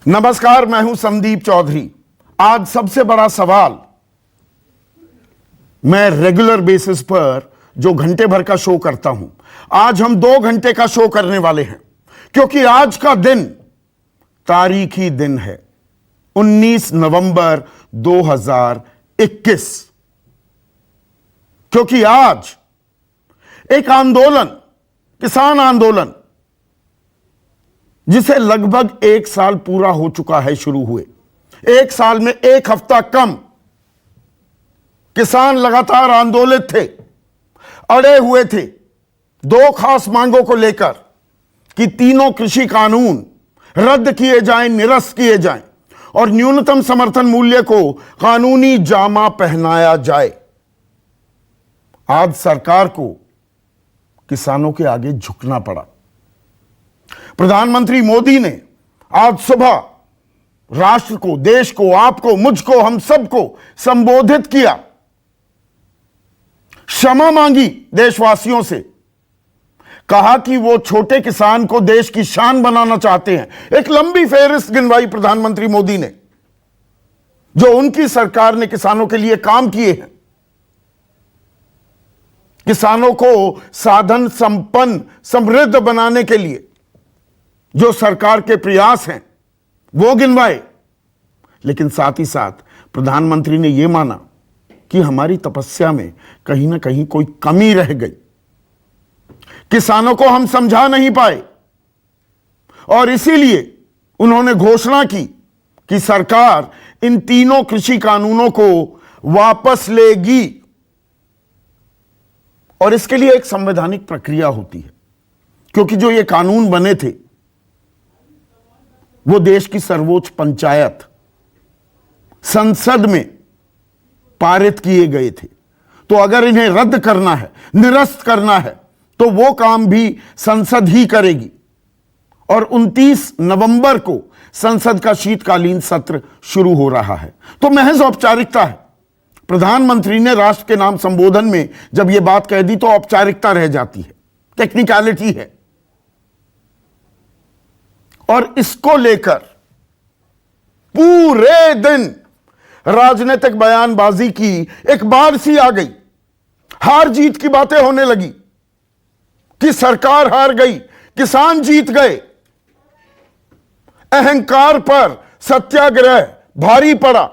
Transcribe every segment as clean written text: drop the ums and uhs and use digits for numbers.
नमस्कार, मैं हूं संदीप चौधरी। आज सबसे बड़ा सवाल, मैं रेगुलर बेसिस पर जो घंटे भर का शो करता हूं, आज हम 2 घंटे का शो करने वाले हैं, क्योंकि आज का दिन तारीखी दिन है, 19 नवंबर 2021। क्योंकि आज एक आंदोलन, किसान आंदोलन, जिसे लगभग 1 साल पूरा हो चुका है शुरू हुए, 1 साल में 1 हफ्ता कम किसान लगातार आंदोलित थे, अड़े हुए थे 2 खास मांगों को लेकर कि तीनों कृषि कानून रद्द किए जाएं, निरस्त किए जाएं और न्यूनतम समर्थन मूल्य को कानूनी जामा पहनाया जाए। आज सरकार को किसानों के आगे झुकना पड़ा। प्रधानमंत्री मोदी ने आज सुबह राष्ट्र को, देश को, आपको, मुझको, हम सबको संबोधित किया, क्षमा मांगी देशवासियों से, कहा कि वो छोटे किसान को देश की शान बनाना चाहते हैं। एक लंबी फेहरिस्त गिनवाई प्रधानमंत्री मोदी ने, जो उनकी सरकार ने किसानों के लिए काम किए हैं। किसानों को साधन संपन्न, समृद्ध बनाने के लिए जो सरकार के प्रयास हैं वो गिनवाए, लेकिन साथ ही साथ प्रधानमंत्री ने यह माना कि हमारी तपस्या में कहीं ना कहीं कोई कमी रह गई, किसानों को हम समझा नहीं पाए, और इसीलिए उन्होंने घोषणा की कि सरकार इन तीनों कृषि कानूनों को वापस लेगी। और इसके लिए एक संवैधानिक प्रक्रिया होती है, क्योंकि जो ये कानून बने थे वो देश की सर्वोच्च पंचायत, संसद में पारित किए गए थे। तो अगर इन्हें रद्द करना है, निरस्त करना है, तो वो काम भी संसद ही करेगी। और 29 नवंबर को संसद का शीतकालीन सत्र शुरू हो रहा है। तो महज औपचारिकता है। प्रधानमंत्री ने राष्ट्र के नाम संबोधन में जब यह बात कह दी तो औपचारिकता रह जाती है, टेक्निकलिटी है। और इसको लेकर पूरे दिन राजनीतिक बयानबाजी की एक बार सी आ गई, हार जीत की बातें होने लगी कि सरकार हार गई, किसान जीत गए। अहंकार पर सत्याग्रह भारी पड़ा।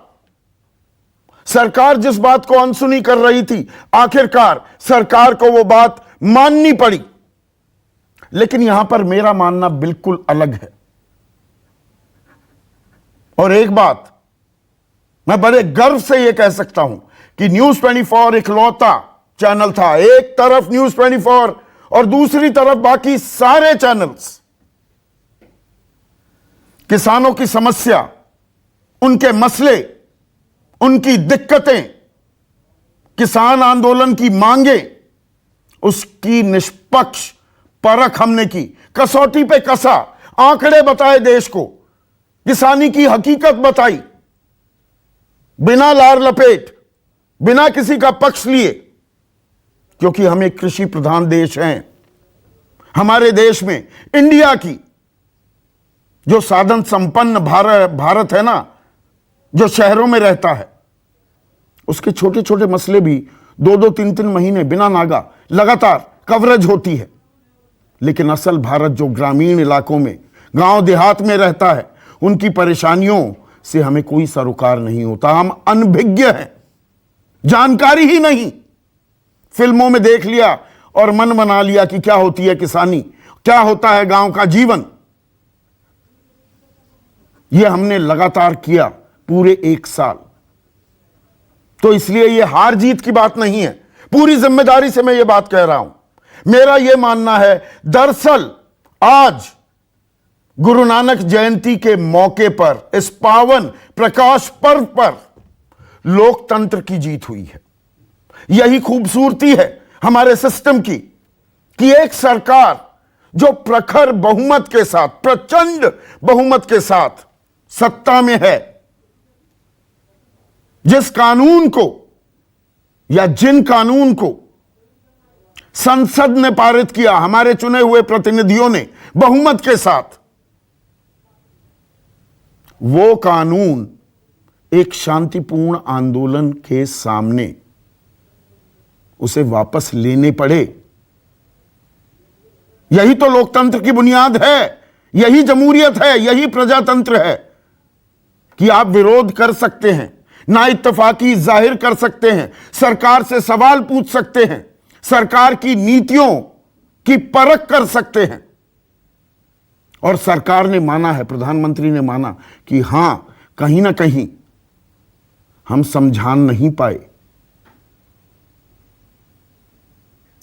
सरकार जिस बात को अनसुनी कर रही थी, आखिरकार सरकार को वो बात माननी पड़ी। लेकिन यहां पर मेरा मानना बिल्कुल अलग है। और एक बात मैं बड़े गर्व से यह कह सकता हूं कि न्यूज 24 इकलौता चैनल था, एक तरफ न्यूज 24 और दूसरी तरफ बाकी सारे चैनल्स किसानों की समस्या, उनके मसले, उनकी दिक्कतें, किसान आंदोलन की मांगे, उसकी निष्पक्ष परख हमने की, कसौटी पे कसा, आंकड़े बताए देश को, किसानी की हकीकत बताई, बिना लार लपेट, बिना किसी का पक्ष लिए। क्योंकि हम एक कृषि प्रधान देश हैं। हमारे देश में इंडिया की जो साधन संपन्न भारत है ना, जो शहरों में रहता है, उसके छोटे छोटे मसले भी 2-2, 3-3 महीने बिना नागा लगातार कवरेज होती है। लेकिन असल भारत जो ग्रामीण इलाकों में, गांव देहात में रहता है, उनकी परेशानियों से हमें कोई सरोकार नहीं होता। हम अनभिज्ञ हैं, जानकारी ही नहीं। फिल्मों में देख लिया और मन बना लिया कि क्या होती है किसानी, क्या होता है गांव का जीवन। यह हमने लगातार किया पूरे 1 साल। तो इसलिए यह हार जीत की बात नहीं है, पूरी जिम्मेदारी से मैं यह बात कह रहा हूं। मेरा यह मानना है, दरअसल आज गुरु नानक जयंती के मौके पर, इस पावन प्रकाश पर्व पर लोकतंत्र की जीत हुई है। यही खूबसूरती है हमारे सिस्टम की कि एक सरकार जो प्रखर बहुमत के साथ, प्रचंड बहुमत के साथ सत्ता में है, जिस कानून को या जिन कानून को संसद ने पारित किया, हमारे चुने हुए प्रतिनिधियों ने बहुमत के साथ, वो कानून एक शांतिपूर्ण आंदोलन के सामने उसे वापस लेने पड़े। यही तो लोकतंत्र की बुनियाद है, यही जमहूरियत है, यही प्रजातंत्र है कि आप विरोध कर सकते हैं, ना इत्तेफाकी जाहिर कर सकते हैं, सरकार से सवाल पूछ सकते हैं, सरकार की नीतियों की परख कर सकते हैं। और सरकार ने माना है, प्रधानमंत्री ने माना कि हां, कहीं ना कहीं हम समझा नहीं पाए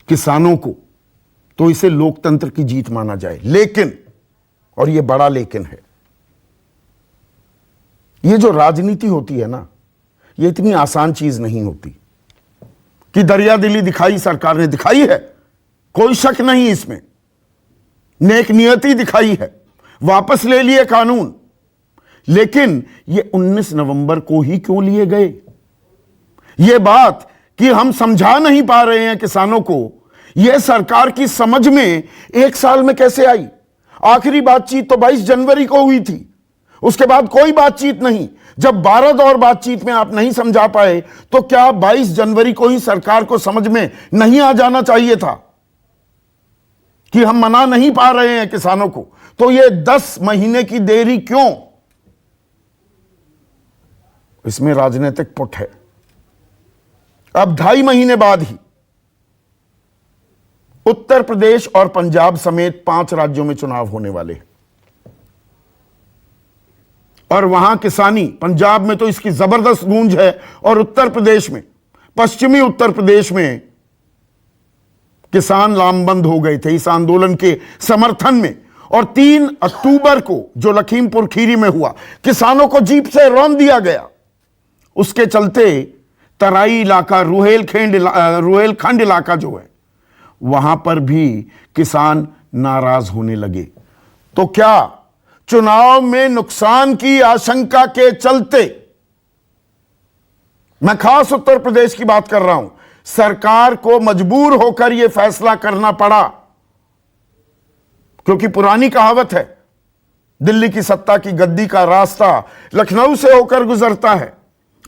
किसानों को, तो इसे लोकतंत्र की जीत माना जाए। लेकिन, और यह बड़ा लेकिन है, यह जो राजनीति होती है ना, यह इतनी आसान चीज नहीं होती कि दरिया दिली दिखाई सरकार ने, दिखाई है, कोई शक नहीं इसमें, नेक नियति दिखाई है, वापस ले लिए कानून। लेकिन ये 19 नवंबर को ही क्यों लिए गए? ये बात कि हम समझा नहीं पा रहे हैं किसानों को, यह सरकार की समझ में एक साल में कैसे आई? आखिरी बातचीत तो 22 जनवरी को हुई थी, उसके बाद कोई बातचीत नहीं। जब 12 दौर बातचीत में आप नहीं समझा पाए, तो क्या 22 जनवरी को ही सरकार को समझ में नहीं आ जाना चाहिए था कि हम मना नहीं पा रहे हैं किसानों को? तो ये 10 महीने की देरी क्यों? इसमें राजनीतिक पुट है। अब 2.5 महीने बाद ही उत्तर प्रदेश और पंजाब समेत 5 राज्यों में चुनाव होने वाले हैं, और वहां किसानी, पंजाब में तो इसकी जबरदस्त गूंज है, और उत्तर प्रदेश में, पश्चिमी उत्तर प्रदेश में किसान लामबंद हो गए थे इस आंदोलन के समर्थन में। और 3 अक्टूबर को जो लखीमपुर खीरी में हुआ, किसानों को जीप से रौंद दिया गया। उसके चलते तराई इलाका, रुहेलखंड इलाका जो है, वहां पर भी किसान नाराज होने लगे। तो क्या चुनाव में नुकसान की आशंका के चलते, मैं खास उत्तर प्रदेश की बात कर रहा हूं, सरकार को मजबूर होकर यह फैसला करना पड़ा? क्योंकि पुरानी कहावत है, दिल्ली की सत्ता की गद्दी का रास्ता लखनऊ से होकर गुजरता है।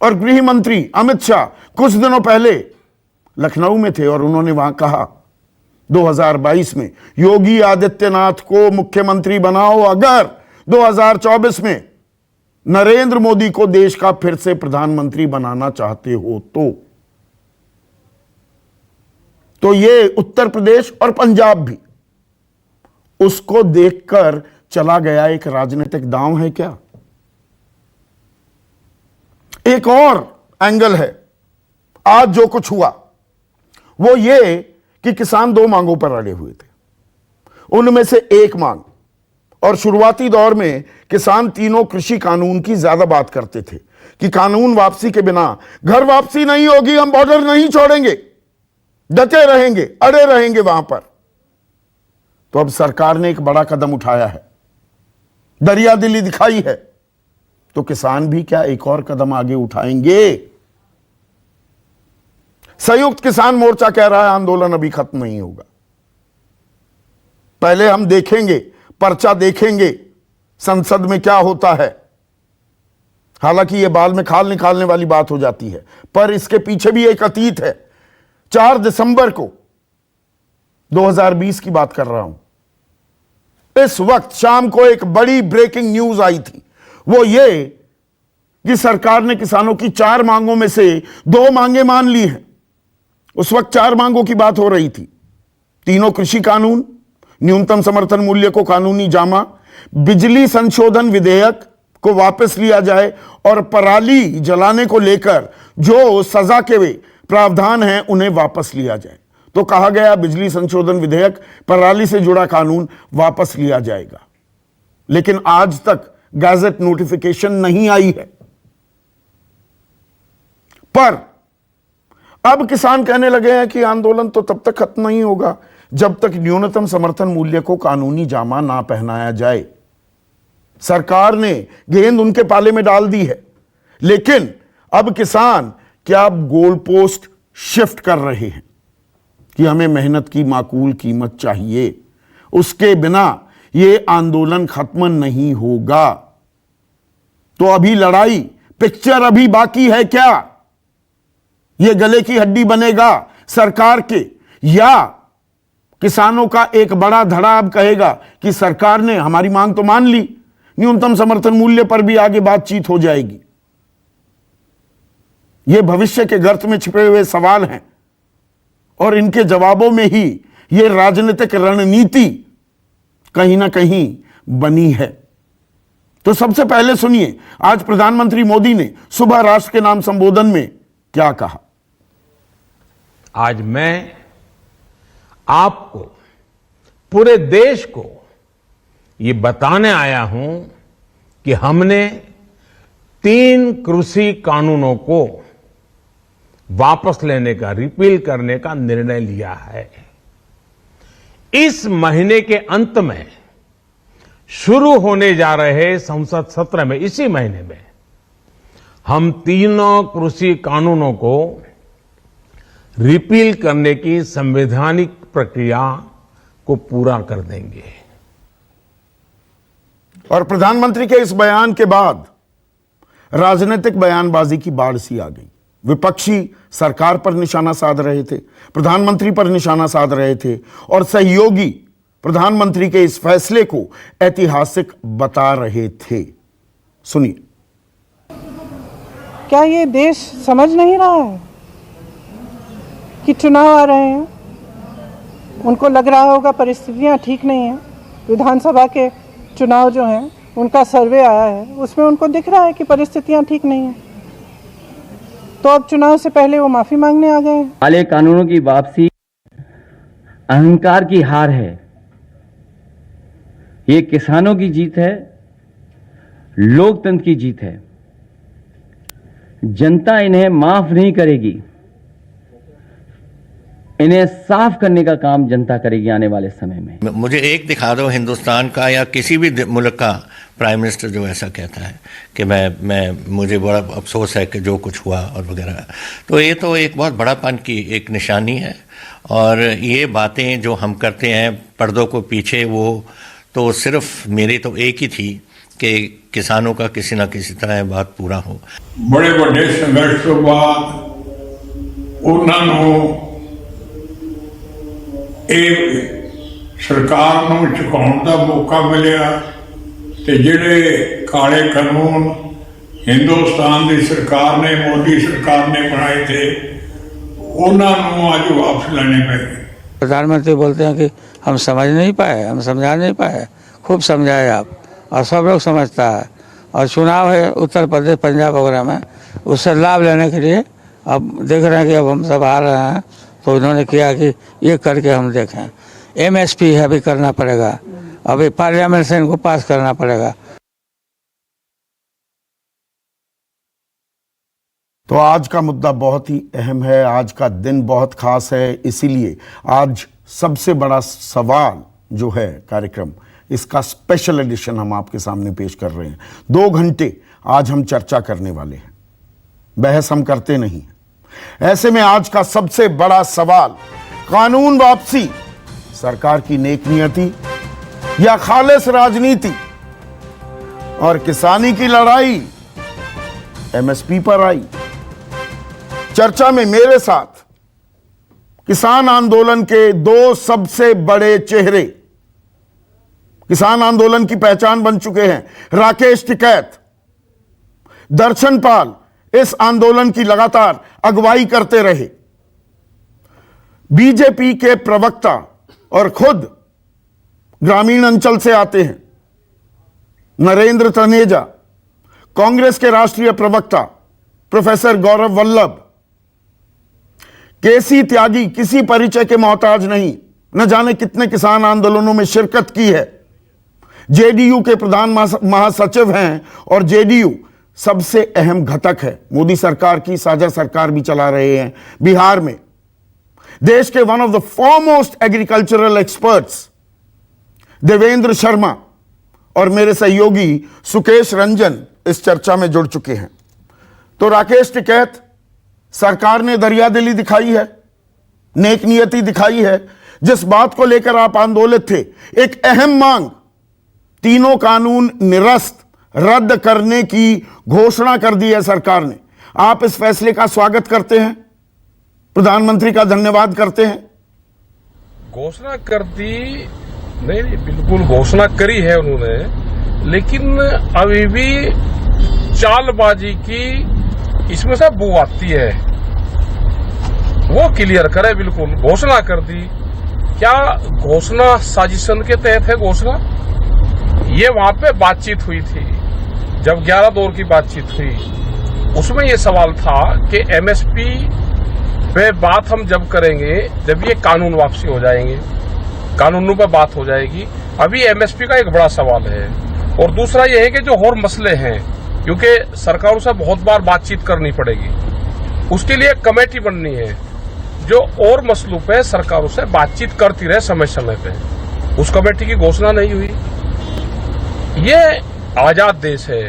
और गृह मंत्री अमित शाह कुछ दिनों पहले लखनऊ में थे, और उन्होंने वहां कहा 2022 में योगी आदित्यनाथ को मुख्यमंत्री बनाओ अगर 2024 में नरेंद्र मोदी को देश का फिर से प्रधानमंत्री बनाना चाहते हो तो ये उत्तर प्रदेश और पंजाब भी उसको देखकर चला गया एक राजनीतिक दांव है क्या? एक और एंगल है आज जो कुछ हुआ, वो ये कि किसान 2 मांगों पर अड़े हुए थे। उनमें से एक मांग, और शुरुआती दौर में किसान तीनों कृषि कानून की ज्यादा बात करते थे कि कानून वापसी के बिना घर वापसी नहीं होगी, हम बॉर्डर नहीं छोड़ेंगे, डटे रहेंगे, अड़े रहेंगे वहां पर। तो अब सरकार ने एक बड़ा कदम उठाया है, दरिया दिली दिखाई है, तो किसान भी क्या एक और कदम आगे उठाएंगे? संयुक्त किसान मोर्चा कह रहा है आंदोलन अभी खत्म नहीं होगा, पहले हम देखेंगे, पर्चा देखेंगे संसद में क्या होता है। हालांकि यह बाल में खाल निकालने वाली बात हो जाती है, पर इसके पीछे भी एक अतीत है। 4 दिसंबर को 2020 की बात कर रहा हूं, इस वक्त शाम को एक बड़ी ब्रेकिंग न्यूज आई थी। वो ये कि सरकार ने किसानों की 4 मांगों में से 2 मांगे मान ली हैं। उस वक्त 4 मांगों की बात हो रही थी, तीनों कृषि कानून, न्यूनतम समर्थन मूल्य को कानूनी जामा, बिजली संशोधन विधेयक को वापस लिया जाए, और पराली जलाने को लेकर जो सजा के प्रावधान हैं उन्हें वापस लिया जाए। तो कहा गया बिजली संशोधन विधेयक, पराली से जुड़ा कानून वापस लिया जाएगा, लेकिन आज तक गैजेट नोटिफिकेशन नहीं आई है। पर अब किसान कहने लगे हैं कि आंदोलन तो तब तक खत्म नहीं होगा जब तक न्यूनतम समर्थन मूल्य को कानूनी जामा ना पहनाया जाए। सरकार ने गेंद उनके पाले में डाल दी है, लेकिन अब किसान क्या गोल पोस्ट शिफ्ट कर रहे हैं कि हमें मेहनत की माकूल कीमत चाहिए, उसके बिना यह आंदोलन खत्म नहीं होगा। तो अभी लड़ाई, पिक्चर अभी बाकी है क्या? यह गले की हड्डी बनेगा सरकार के, या किसानों का एक बड़ा धड़ा अब कहेगा कि सरकार ने हमारी मांग तो मान ली, न्यूनतम समर्थन मूल्य पर भी आगे बातचीत हो जाएगी? ये भविष्य के गर्त में छिपे हुए सवाल हैं और इनके जवाबों में ही ये राजनीतिक रणनीति कहीं ना कहीं बनी है। तो सबसे पहले सुनिए आज प्रधानमंत्री मोदी ने सुबह राष्ट्र के नाम संबोधन में क्या कहा। आज मैं आपको, पूरे देश को ये बताने आया हूं कि हमने 3 कृषि कानूनों को वापस लेने का, रिपील करने का निर्णय लिया है। इस महीने के अंत में शुरू होने जा रहे संसद सत्र में, इसी महीने में, हम 3 कृषि कानूनों को रिपील करने की संवैधानिक प्रक्रिया को पूरा कर देंगे। और प्रधानमंत्री के इस बयान के बाद राजनीतिक बयानबाजी की बाढ़ सी आ गई। विपक्षी सरकार पर निशाना साध रहे थे, प्रधानमंत्री पर निशाना साध रहे थे और सहयोगी प्रधानमंत्री के इस फैसले को ऐतिहासिक बता रहे थे। सुनिए। क्या ये देश समझ नहीं रहा है कि चुनाव आ रहे हैं? उनको लग रहा होगा परिस्थितियां ठीक नहीं हैं। विधानसभा के चुनाव जो हैं उनका सर्वे आया है, उसमें उनको दिख रहा है कि परिस्थितियां ठीक नहीं हैं। तो अब चुनाव से पहले वो माफी मांगने आ गए हैं। काले कानूनों की वापसी अहंकार की हार है। ये किसानों की जीत है, लोकतंत्र की जीत है। जनता इन्हें माफ नहीं करेगी। इन्हें साफ करने का काम जनता करेगी आने वाले समय में। मुझे एक दिखा दो हिंदुस्तान का या किसी भी मुल्क का प्राइम मिनिस्टर जो ऐसा कहता है कि मुझे बड़ा अफसोस है कि जो कुछ हुआ और वगैरह। तो ये तो एक बहुत बड़ापन की एक निशानी है। और ये बातें जो हम करते हैं पर्दों को पीछे, वो तो सिर्फ मेरी तो एक ही थी कि किसानों का किसी ना किसी तरह बात पूरा हो। बड़े बड़े संघर्ष के बाद उन्होंने एक सरकार ਨੂੰ ਝੁਕਾਉਣ ਦਾ ਮੌਕਾ ਮਿਲਿਆ ਤੇ ਜਿਹੜੇ ਕਾਲੇ ਕਾਨੂੰਨ हिंदुस्तान की सरकार ने, मोदी सरकार ने बनाए थे, उन्होंने आज वापस लेने पे। प्रधानमंत्री बोलते हैं कि हम समझ नहीं पाए, हम समझा नहीं पाए। खूब समझाए आप, और सब लोग समझता है। और चुनाव है उत्तर प्रदेश, पंजाब वगैरह में, उससे लाभ लेने के लिए अब देख रहे हैं कि अब हम सब आ रहे हैं। तो उन्होंने किया कि ये करके हम देखें। MSP है, अभी करना पड़ेगा, अभी पार्लियामेंट से इनको पास करना पड़ेगा। तो आज का मुद्दा बहुत ही अहम है, आज का दिन बहुत खास है। इसीलिए आज सबसे बड़ा सवाल जो है कार्यक्रम, इसका स्पेशल एडिशन हम आपके सामने पेश कर रहे हैं। 2 घंटे आज हम चर्चा करने वाले हैं, बहस हम करते नहीं। ऐसे में आज का सबसे बड़ा सवाल, कानून वापसी सरकार की नेक नियति या खालिस राजनीति, और किसानी की लड़ाई MSP पर आई। चर्चा में मेरे साथ किसान आंदोलन के 2 सबसे बड़े चेहरे, किसान आंदोलन की पहचान बन चुके हैं। राकेश टिकैत, दर्शन पाल इस आंदोलन की लगातार अगुवाई करते रहे। बीजेपी के प्रवक्ता और खुद ग्रामीण अंचल से आते हैं नरेंद्र तनेजा, कांग्रेस के राष्ट्रीय प्रवक्ता प्रोफेसर गौरव वल्लभ, केसी त्यागी किसी परिचय के मोहताज नहीं, न जाने कितने किसान आंदोलनों में शिरकत की है। जेडीयू के प्रधान महासचिव हैं और जेडीयू सबसे अहम घटक है। मोदी सरकार की साझा सरकार भी चला रहे हैं बिहार में। देश के one of the foremost agricultural experts Devendra Sharma और मेरे सहयोगी सुकेश रंजन इस चर्चा में जुड़ चुके हैं। तो राकेश टिकैत, सरकार ने दरियादिली दिखाई है, नेक नियति दिखाई है। जिस बात को लेकर आप आंदोलित थे, एक अहम मांग, तीनों कानून निरस्त, रद्द करने की घोषणा कर दी है सरकार ने। आप इस फैसले का स्वागत करते हैं, प्रधानमंत्री का धन्यवाद करते हैं? घोषणा कर दी नहीं, बिल्कुल घोषणा करी है उन्होंने, लेकिन अभी भी चालबाजी की इसमें से बू आती है। वो क्लियर करे, बिल्कुल घोषणा कर दी। क्या घोषणा साजिशन के तहत है घोषणा? ये वहां पे बातचीत हुई थी, जब 11 दौर की बातचीत हुई, उसमें ये सवाल था कि एमएसपी पे बात हम जब करेंगे जब ये कानून वापसी हो जाएंगे, कानूनों पर बात हो जाएगी। अभी एमएसपी का एक बड़ा सवाल है। और दूसरा ये है कि जो और मसले हैं, क्योंकि सरकारों से बहुत बार बातचीत करनी पड़ेगी, उसके लिए कमेटी बननी है जो और मसलों पे सरकारों से बातचीत करती रहे समय समय पे। उस कमेटी की घोषणा नहीं हुई। ये आजाद देश है,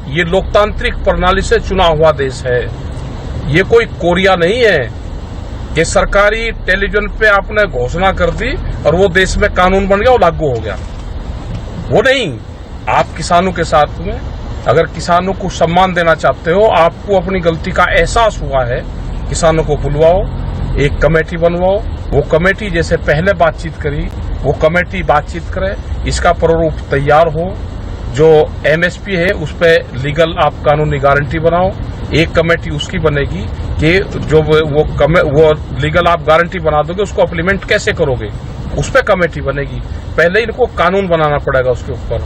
ये लोकतांत्रिक प्रणाली से चुना हुआ देश है। ये कोई कोरिया नहीं है कि सरकारी टेलीविजन पे आपने घोषणा कर दी और वो देश में कानून बन गया, वो लागू हो गया। वो नहीं। आप किसानों के साथ में, अगर किसानों को सम्मान देना चाहते हो, आपको अपनी गलती का एहसास हुआ है, किसानों को बुलवाओ, एक कमेटी बनवाओ। वो कमेटी जैसे पहले बातचीत करी, वो कमेटी बातचीत करे, इसका प्रारूप तैयार हो। जो एमएसपी है उस पर लीगल आप कानूनी गारंटी बनाओ। एक कमेटी उसकी बनेगी कि जो वो लीगल आप गारंटी बना दोगे, उसको अप्लीमेंट कैसे करोगे, उस पर कमेटी बनेगी। पहले इनको कानून बनाना पड़ेगा उसके ऊपर।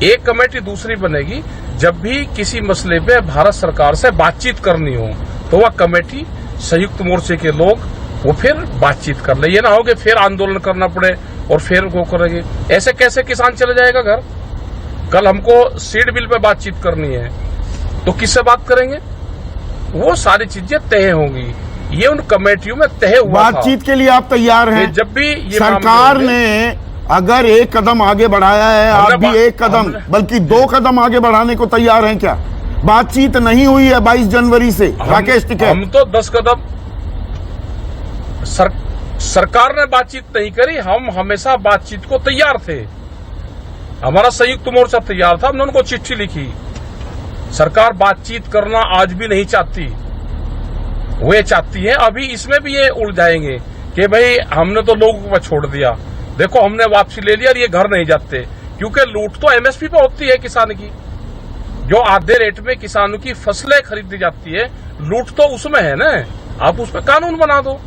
एक कमेटी दूसरी बनेगी, जब भी किसी मसले पे भारत सरकार से बातचीत करनी हो तो वह कमेटी संयुक्त मोर्चे के लोग वो फिर बातचीत कर ले। ये ना हो कि फिर आंदोलन करना पड़े और फिर वो करेंगे। ऐसे कैसे किसान चले जाएगा घर? कल हमको सीड बिल पे बातचीत करनी है तो किससे बात करेंगे? वो सारी चीजें तय होंगी। ये उन कमेटियों में तय हुआ बातचीत के लिए आप तैयार हैं? जब भी ये सरकार ने अगर एक कदम आगे बढ़ाया है, आप भी एक कदम बल्कि 2 कदम आगे बढ़ाने को तैयार हैं क्या? बातचीत नहीं हुई है 22 जनवरी से, राकेश टिकैत। हम तो 10 कदम सरकार ने बातचीत नहीं करी। हम हमेशा बातचीत को तैयार थे। हमारा संयुक्त मोर्चा तैयार था। हमने उनको चिट्ठी लिखी। सरकार बातचीत करना आज भी नहीं चाहती। वे चाहती है, अभी इसमें भी ये उलझाएंगे कि भाई हमने तो लोगों को छोड़ दिया, देखो हमने वापसी ले लिया और ये घर नहीं जाते। क्योंकि लूट तो एमएसपी पे होती है किसान की। जो आधे रेट में किसानों की फसलें खरीदी जाती है, लूट तो उसमें है ना। आप उस पर कानून बना दो।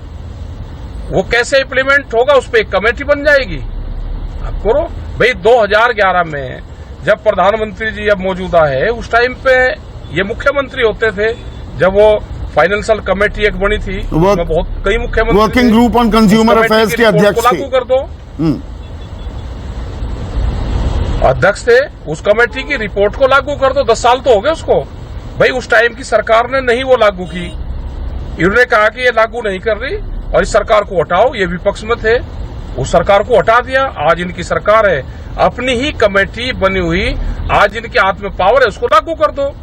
वो कैसे इम्प्लीमेंट होगा, उस पर एक कमेटी बन जाएगी। आप करो भाई। 2011 में जब प्रधानमंत्री जी अब मौजूदा है, उस टाइम पे ये मुख्यमंत्री होते थे। जब वो फाइनेंशियल कमेटी एक बनी थी, उसमें बहुत कई मुख्यमंत्री, working group on consumer affairs के अध्यक्ष लागू कर दो। अध्यक्ष थे, उस कमेटी की रिपोर्ट को लागू कर दो। 10 साल तो हो गए उसको। भाई उस टाइम की सरकार ने नहीं वो लागू की। इन्होंने कहा कि ये लागू नहीं कर रही और इस सरकार को हटाओ। ये विपक्ष में थे, उस सरकार को हटा दिया। आज इनकी सरकार है, अपनी ही कमेटी बनी हुई, आज इनके हाथ में पावर है, उसको लागू कर दो।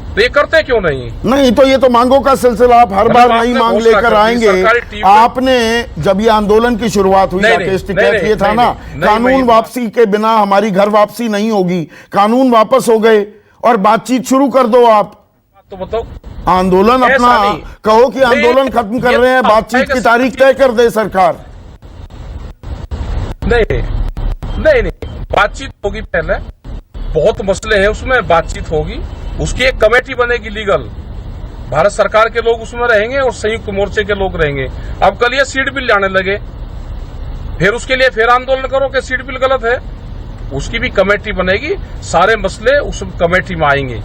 तो ये करते क्यों नहीं? नहीं तो ये तो मांगों का सिलसिला, आप हर बार नई मांग लेकर आएंगे। आपने जब ये आंदोलन की शुरुआत हुई, राकेश टिकैत, ये था ना कानून वापसी के बिना हमारी घर वापसी नहीं होगी। कानून वापस हो गए और बातचीत शुरू कर दो। आप तो बताओ, आंदोलन अपना कहो कि आंदोलन खत्म कर रहे हैं, बातचीत की तारीख तय कर दे सरकार। नहीं, बातचीत होगी। पहले बहुत मसले हैं, उसमें बातचीत होगी। उसकी एक कमेटी बनेगी लीगल। भारत सरकार के लोग उसमें रहेंगे और संयुक्त मोर्चे के लोग रहेंगे। अब कल ये सीड बिल लाने लगे, फिर उसके लिए फिर आंदोलन करो कि सीड बिल गलत है। उसकी भी कमेटी बनेगी, सारे मसले उस कमेटी में आएंगे।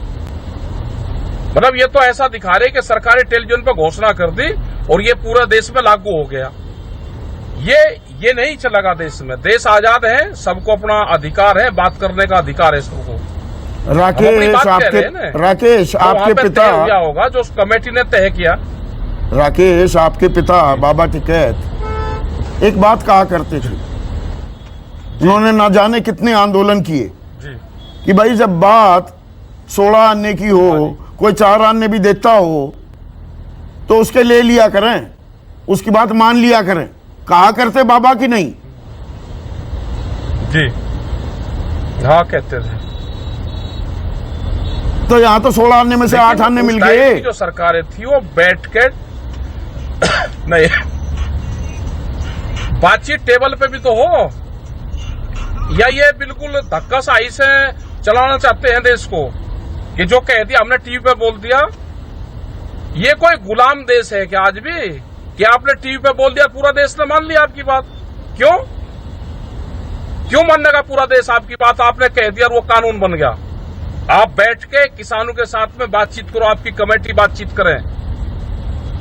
मतलब ये तो ऐसा दिखा रहे कि सरकारी टेलीविजन पर घोषणा कर दी और ये पूरा देश में लागू हो गया। ये नहीं चलेगा देश में। देश आजाद है, सबको अपना अधिकार है, बात करने का अधिकार है सबको। राकेश आपके पिता होगा जो उस कमेटी ने तय किया। राकेश आपके पिता बाबा टिकैत एक बात कहा करते थे, उन्होंने ना जाने कितने आंदोलन किए कि भाई जब बात 16 आने की हो, कोई 4 आने भी देता हो तो उसके ले लिया करें, उसकी बात मान लिया करें। कहा करते बाबा की नहीं? जी हाँ कहते थे। तो यहाँ तो 16 आने में से 8 आने मिल गए। जो सरकारें थी वो बैठ के नहीं, बातचीत टेबल पे भी तो हो, या ये बिल्कुल धक्काशाही से चलाना चाहते हैं देश को कि जो कह दिया हमने टीवी पे बोल दिया। ये कोई गुलाम देश है क्या आज भी? क्या आपने टीवी पे बोल दिया पूरा देश ने मान लिया आपकी बात? क्यों मानने का पूरा देश आपकी बात? आपने कह दिया और वो कानून बन गया। आप बैठ के किसानों के साथ में बातचीत करो, आपकी कमेटी बातचीत करें।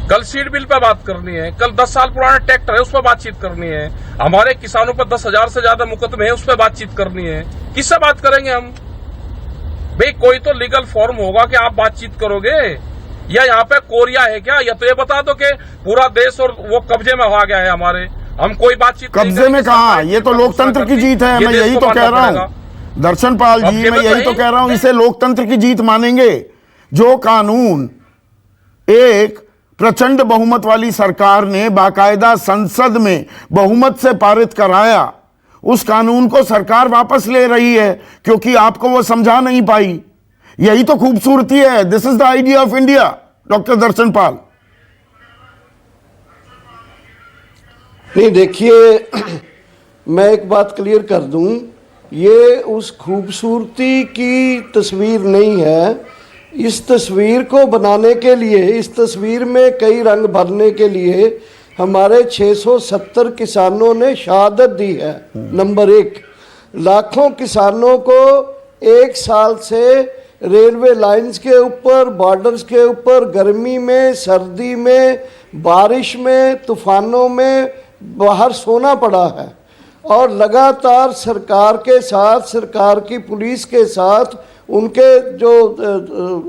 कल सीड बिल पे बात करनी है, कल 10 साल पुराने ट्रैक्टर है उस पर बातचीत करनी है, हमारे किसानों पर 10,000 से ज्यादा मुकदमे हैं उस पर बातचीत करनी है। किससे बात करेंगे हम? भाई कोई तो लीगल फॉर्म होगा कि आप बातचीत करोगे, या यहाँ पे कोरिया है क्या? या तो ये बता दो कि पूरा देश और वो कब्जे में आ गया है हमारे, हम कोई बातचीत कब्जे में कहा? ये तो लोकतंत्र की जीत है, मैं यही तो कह रहा हूँ दर्शन पाल जी, मैं यही तो कह रहा हूं, इसे लोकतंत्र की जीत मानेंगे। जो कानून एक प्रचंड बहुमत वाली सरकार ने बाकायदा संसद में बहुमत से पारित कराया, उस कानून को सरकार वापस ले रही है क्योंकि आपको वो समझा नहीं पाई। यही तो खूबसूरती है। This is the idea of India, doctor Darshan Pal. नहीं, देखिए मैं एक बात क्लियर कर दूं, ये उस खूबसूरती की तस्वीर नहीं है। इस तस्वीर को बनाने के लिए, इस तस्वीर में कई रंग भरने के लिए हमारे 670 किसानों ने शहादत दी है। नंबर 1, लाखों किसानों को 1 साल से रेलवे लाइंस के ऊपर, बॉर्डर्स के ऊपर, गर्मी में, सर्दी में, बारिश में, तूफानों में बाहर सोना पड़ा है, और लगातार सरकार के साथ, सरकार की पुलिस के साथ, उनके जो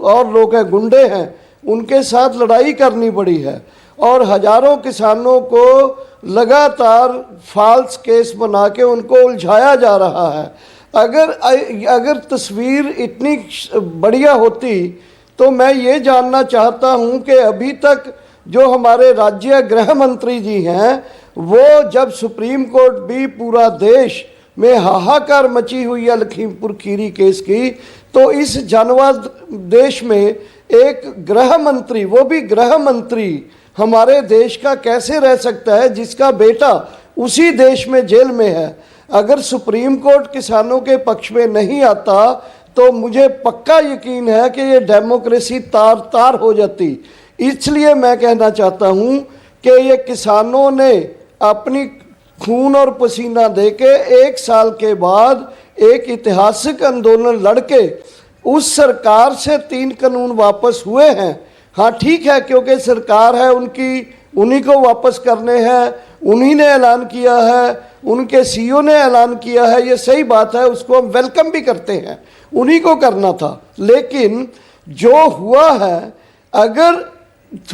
और लोग हैं, गुंडे हैं, उनके साथ लड़ाई करनी पड़ी है, और हजारों किसानों को लगातार फाल्स केस बना के उनको उलझाया जा रहा है। अगर तस्वीर इतनी बढ़िया होती तो मैं ये जानना चाहता हूँ कि अभी तक जो हमारे राज्य गृह मंत्री जी हैं, वो जब सुप्रीम कोर्ट भी पूरा देश में हाहाकार मची हुई है लखीमपुर खीरी केस की, तो इस जानवर देश में एक गृह मंत्री, वो भी गृह मंत्री हमारे देश का कैसे रह सकता है जिसका बेटा उसी देश में जेल में है? अगर सुप्रीम कोर्ट किसानों के पक्ष में नहीं आता तो मुझे पक्का यकीन है कि ये डेमोक्रेसी तार तार हो जाती। इसलिए मैं कहना चाहता हूँ कि ये किसानों ने अपनी खून और पसीना देके 1 साल के बाद एक ऐतिहासिक आंदोलन लड़के उस सरकार से 3 कानून वापस हुए हैं। हाँ ठीक है, क्योंकि सरकार है उनकी, उन्हीं को वापस करने हैं, उन्हीं ने ऐलान किया है, उनके सीईओ ने ऐलान किया है, ये सही बात है, उसको हम वेलकम भी करते हैं, उन्हीं को करना था। लेकिन जो हुआ है, अगर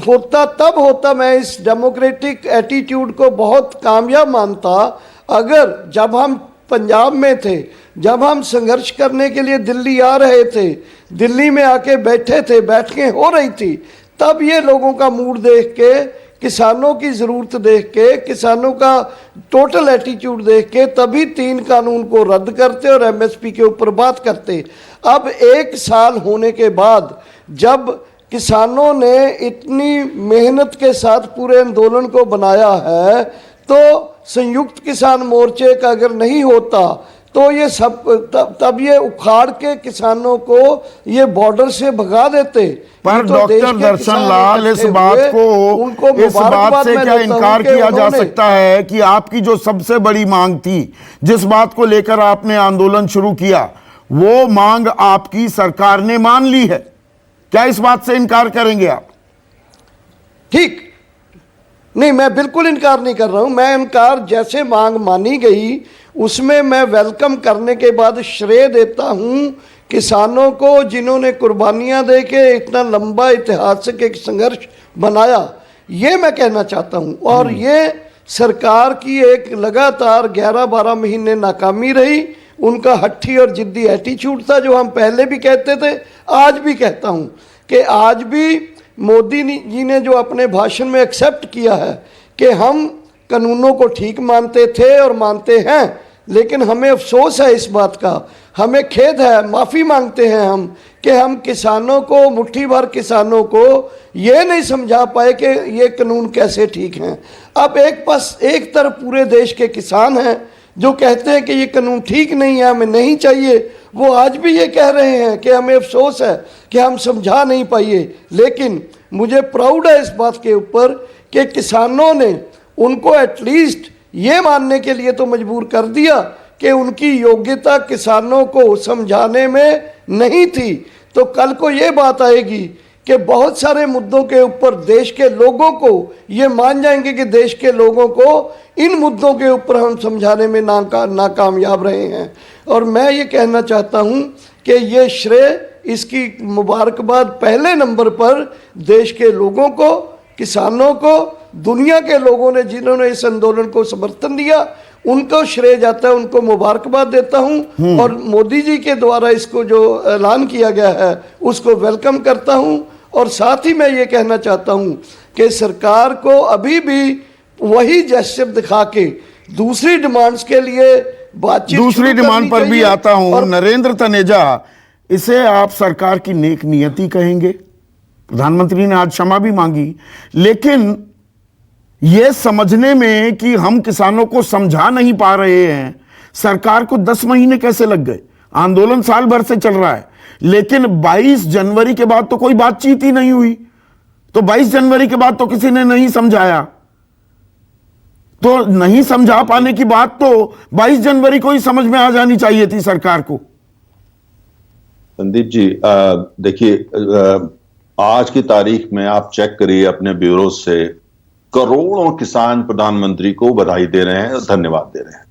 होता तब होता, मैं इस डेमोक्रेटिक एटीट्यूड को बहुत कामयाब मानता। अगर जब हम पंजाब में थे, जब हम संघर्ष करने के लिए दिल्ली आ रहे थे, दिल्ली में आके बैठे थे, बैठकें हो रही थी, तब ये लोगों का मूड देख के, किसानों की ज़रूरत देख के, किसानों का टोटल एटीट्यूड देख के तभी 3 कानून को रद्द करते और एमएसपी के ऊपर बात करते। अब 1 साल होने के बाद जब किसानों ने इतनी मेहनत के साथ पूरे आंदोलन को बनाया है, तो संयुक्त किसान मोर्चे का अगर नहीं होता तो ये सब तब ये उखाड़ के किसानों को ये बॉर्डर से भगा देते। पर तो डॉक्टर दर्शन लाल, इस बात से क्या इनकार किया जा सकता है कि आपकी जो सबसे बड़ी मांग थी, जिस बात को लेकर आपने आंदोलन शुरू किया, वो मांग आपकी सरकार ने मान ली है? क्या इस बात से इनकार करेंगे आप? ठीक नहीं, मैं बिल्कुल इनकार नहीं कर रहा हूं। मैं इनकार, जैसे मांग मानी गई उसमें मैं वेलकम करने के बाद श्रेय देता हूं किसानों को, जिन्होंने कुर्बानियां दे के इतना लंबा ऐतिहासिक एक संघर्ष बनाया, ये मैं कहना चाहता हूं। और ये सरकार की एक लगातार 11-12 महीने नाकामी रही, उनका हट्ठी और जिद्दी एटीट्यूड था, जो हम पहले भी कहते थे, आज भी कहता हूं कि आज भी मोदी जी ने जो अपने भाषण में एक्सेप्ट किया है कि हम कानूनों को ठीक मानते थे और मानते हैं, लेकिन हमें अफसोस है इस बात का, हमें खेद है, माफ़ी मांगते हैं हम कि हम किसानों को, मुट्ठी भर किसानों को ये नहीं समझा पाए कि ये कानून कैसे ठीक हैं। अब एक तरफ पूरे देश के किसान हैं जो कहते हैं कि ये कानून ठीक नहीं है, हमें नहीं चाहिए। वो आज भी ये कह रहे हैं कि हमें अफसोस है कि हम समझा नहीं पाए। लेकिन मुझे प्राउड है इस बात के ऊपर कि किसानों ने उनको एटलीस्ट ये मानने के लिए तो मजबूर कर दिया कि उनकी योग्यता किसानों को समझाने में नहीं थी। तो कल को ये बात आएगी कि बहुत सारे मुद्दों के ऊपर देश के लोगों को ये मान जाएंगे कि देश के लोगों को इन मुद्दों के ऊपर हम समझाने में नाकामयाब रहे हैं। और मैं ये कहना चाहता हूँ कि ये श्रेय, इसकी मुबारकबाद पहले नंबर पर देश के लोगों को, किसानों को, दुनिया के लोगों ने जिन्होंने इस आंदोलन को समर्थन दिया, उनको श्रेय जाता है, उनको मुबारकबाद देता हूं। और मोदी जी के द्वारा इसको जो ऐलान किया गया है उसको वेलकम करता हूं। और साथ ही मैं ये कहना चाहता हूं कि सरकार को अभी भी वही जेस्चर दिखा के दूसरी डिमांड्स के लिए बातचीत, दूसरी डिमांड पर भी आता हूं। और नरेंद्र तनेजा, इसे आप सरकार की नेक नियति कहेंगे? प्रधानमंत्री ने आज क्षमा भी मांगी, लेकिन यह समझने में कि हम किसानों को समझा नहीं पा रहे हैं, सरकार को 10 महीने कैसे लग गए? आंदोलन साल भर से चल रहा है, लेकिन 22 जनवरी के बाद तो कोई बातचीत ही नहीं हुई। तो 22 जनवरी के बाद तो किसी ने नहीं समझाया, तो नहीं समझा पाने की बात तो 22 जनवरी को ही समझ में आ जानी चाहिए थी सरकार को। संदीप जी, देखिए, आज की तारीख में आप चेक करिए अपने ब्यूरो से, करोड़ों किसान प्रधानमंत्री को बधाई दे रहे हैं, धन्यवाद दे रहे हैं।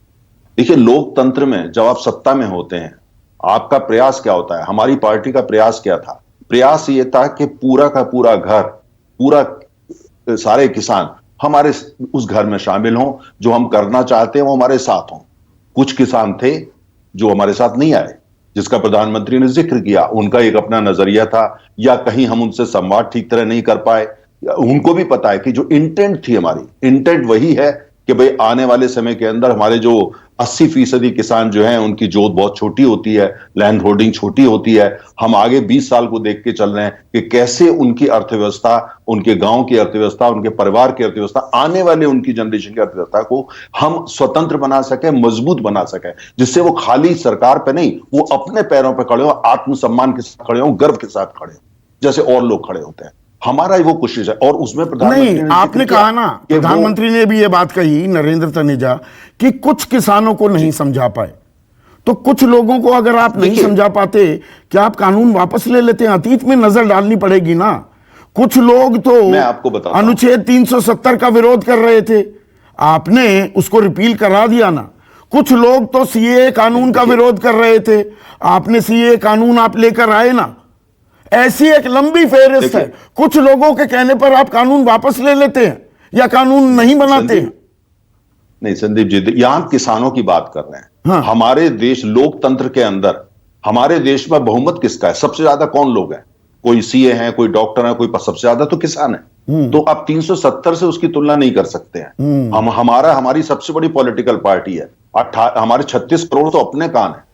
देखिए, लोकतंत्र में जब आप सत्ता में होते हैं, आपका प्रयास क्या होता है? हमारी पार्टी का प्रयास क्या था? प्रयास ये था कि पूरा का पूरा घर, पूरा सारे किसान हमारे उस घर में शामिल हों, जो हम करना चाहते हैं वो हमारे साथ हों। कुछ किसान थे जो हमारे साथ नहीं आए, जिसका प्रधानमंत्री ने जिक्र किया, उनका एक अपना नजरिया था, या कहीं हम उनसे संवाद ठीक तरह नहीं कर पाए। उनको भी पता है कि जो इंटेंट थी, हमारी इंटेंट वही है कि भाई आने वाले समय के अंदर हमारे जो 80% किसान जो हैं, उनकी जोत बहुत छोटी होती है, लैंड होल्डिंग छोटी होती है। हम आगे 20 साल को देख के चल रहे हैं कि कैसे उनकी अर्थव्यवस्था, उनके गांव की अर्थव्यवस्था, उनके परिवार की अर्थव्यवस्था, आने वाले उनकी जनरेशन की अर्थव्यवस्था को हम स्वतंत्र बना सके, मजबूत बना सके, जिससे वो खाली सरकार पे नहीं, वो अपने पैरों पर खड़े हो, आत्मसम्मान के साथ खड़े हो, गर्व के साथ खड़े हो, जैसे और लोग खड़े होते हैं। हमारा वो कोशिश है। और उसमें प्रधानमंत्री नहीं, आपने कहा ना, प्रधानमंत्री ने भी ये बात कही, नरेंद्र तनेजा, कि कुछ किसानों को नहीं समझा पाए। तो कुछ लोगों को अगर आप नहीं समझा पाते, क्या आप कानून वापस ले लेते हैं? अतीत में नजर डालनी पड़ेगी ना। कुछ लोग तो मैं आपको बताता अनुच्छेद 370 का विरोध कर रहे थे, आपने उसको रिपील करा दिया ना। कुछ लोग तो सीएए कानून का विरोध कर रहे थे, आपने सीएए कानून आप लेकर आए ना। ऐसी एक लंबी फेहरिस्त है। कुछ लोगों के कहने पर आप कानून वापस ले लेते हैं या कानून नहीं बनाते हैं। नहीं संदीप जी, यहां किसानों की बात कर रहे हैं। हाँ। हमारे देश लोकतंत्र के अंदर हमारे देश में बहुमत किसका है? सबसे ज्यादा कौन लोग हैं? कोई सीए हैं, कोई डॉक्टर है, कोई, सबसे ज्यादा तो किसान है। तो आप 370 से उसकी तुलना नहीं कर सकते हैं। हमारी सबसे बड़ी पॉलिटिकल पार्टी है। हमारे 36 करोड़ तो अपने कान है,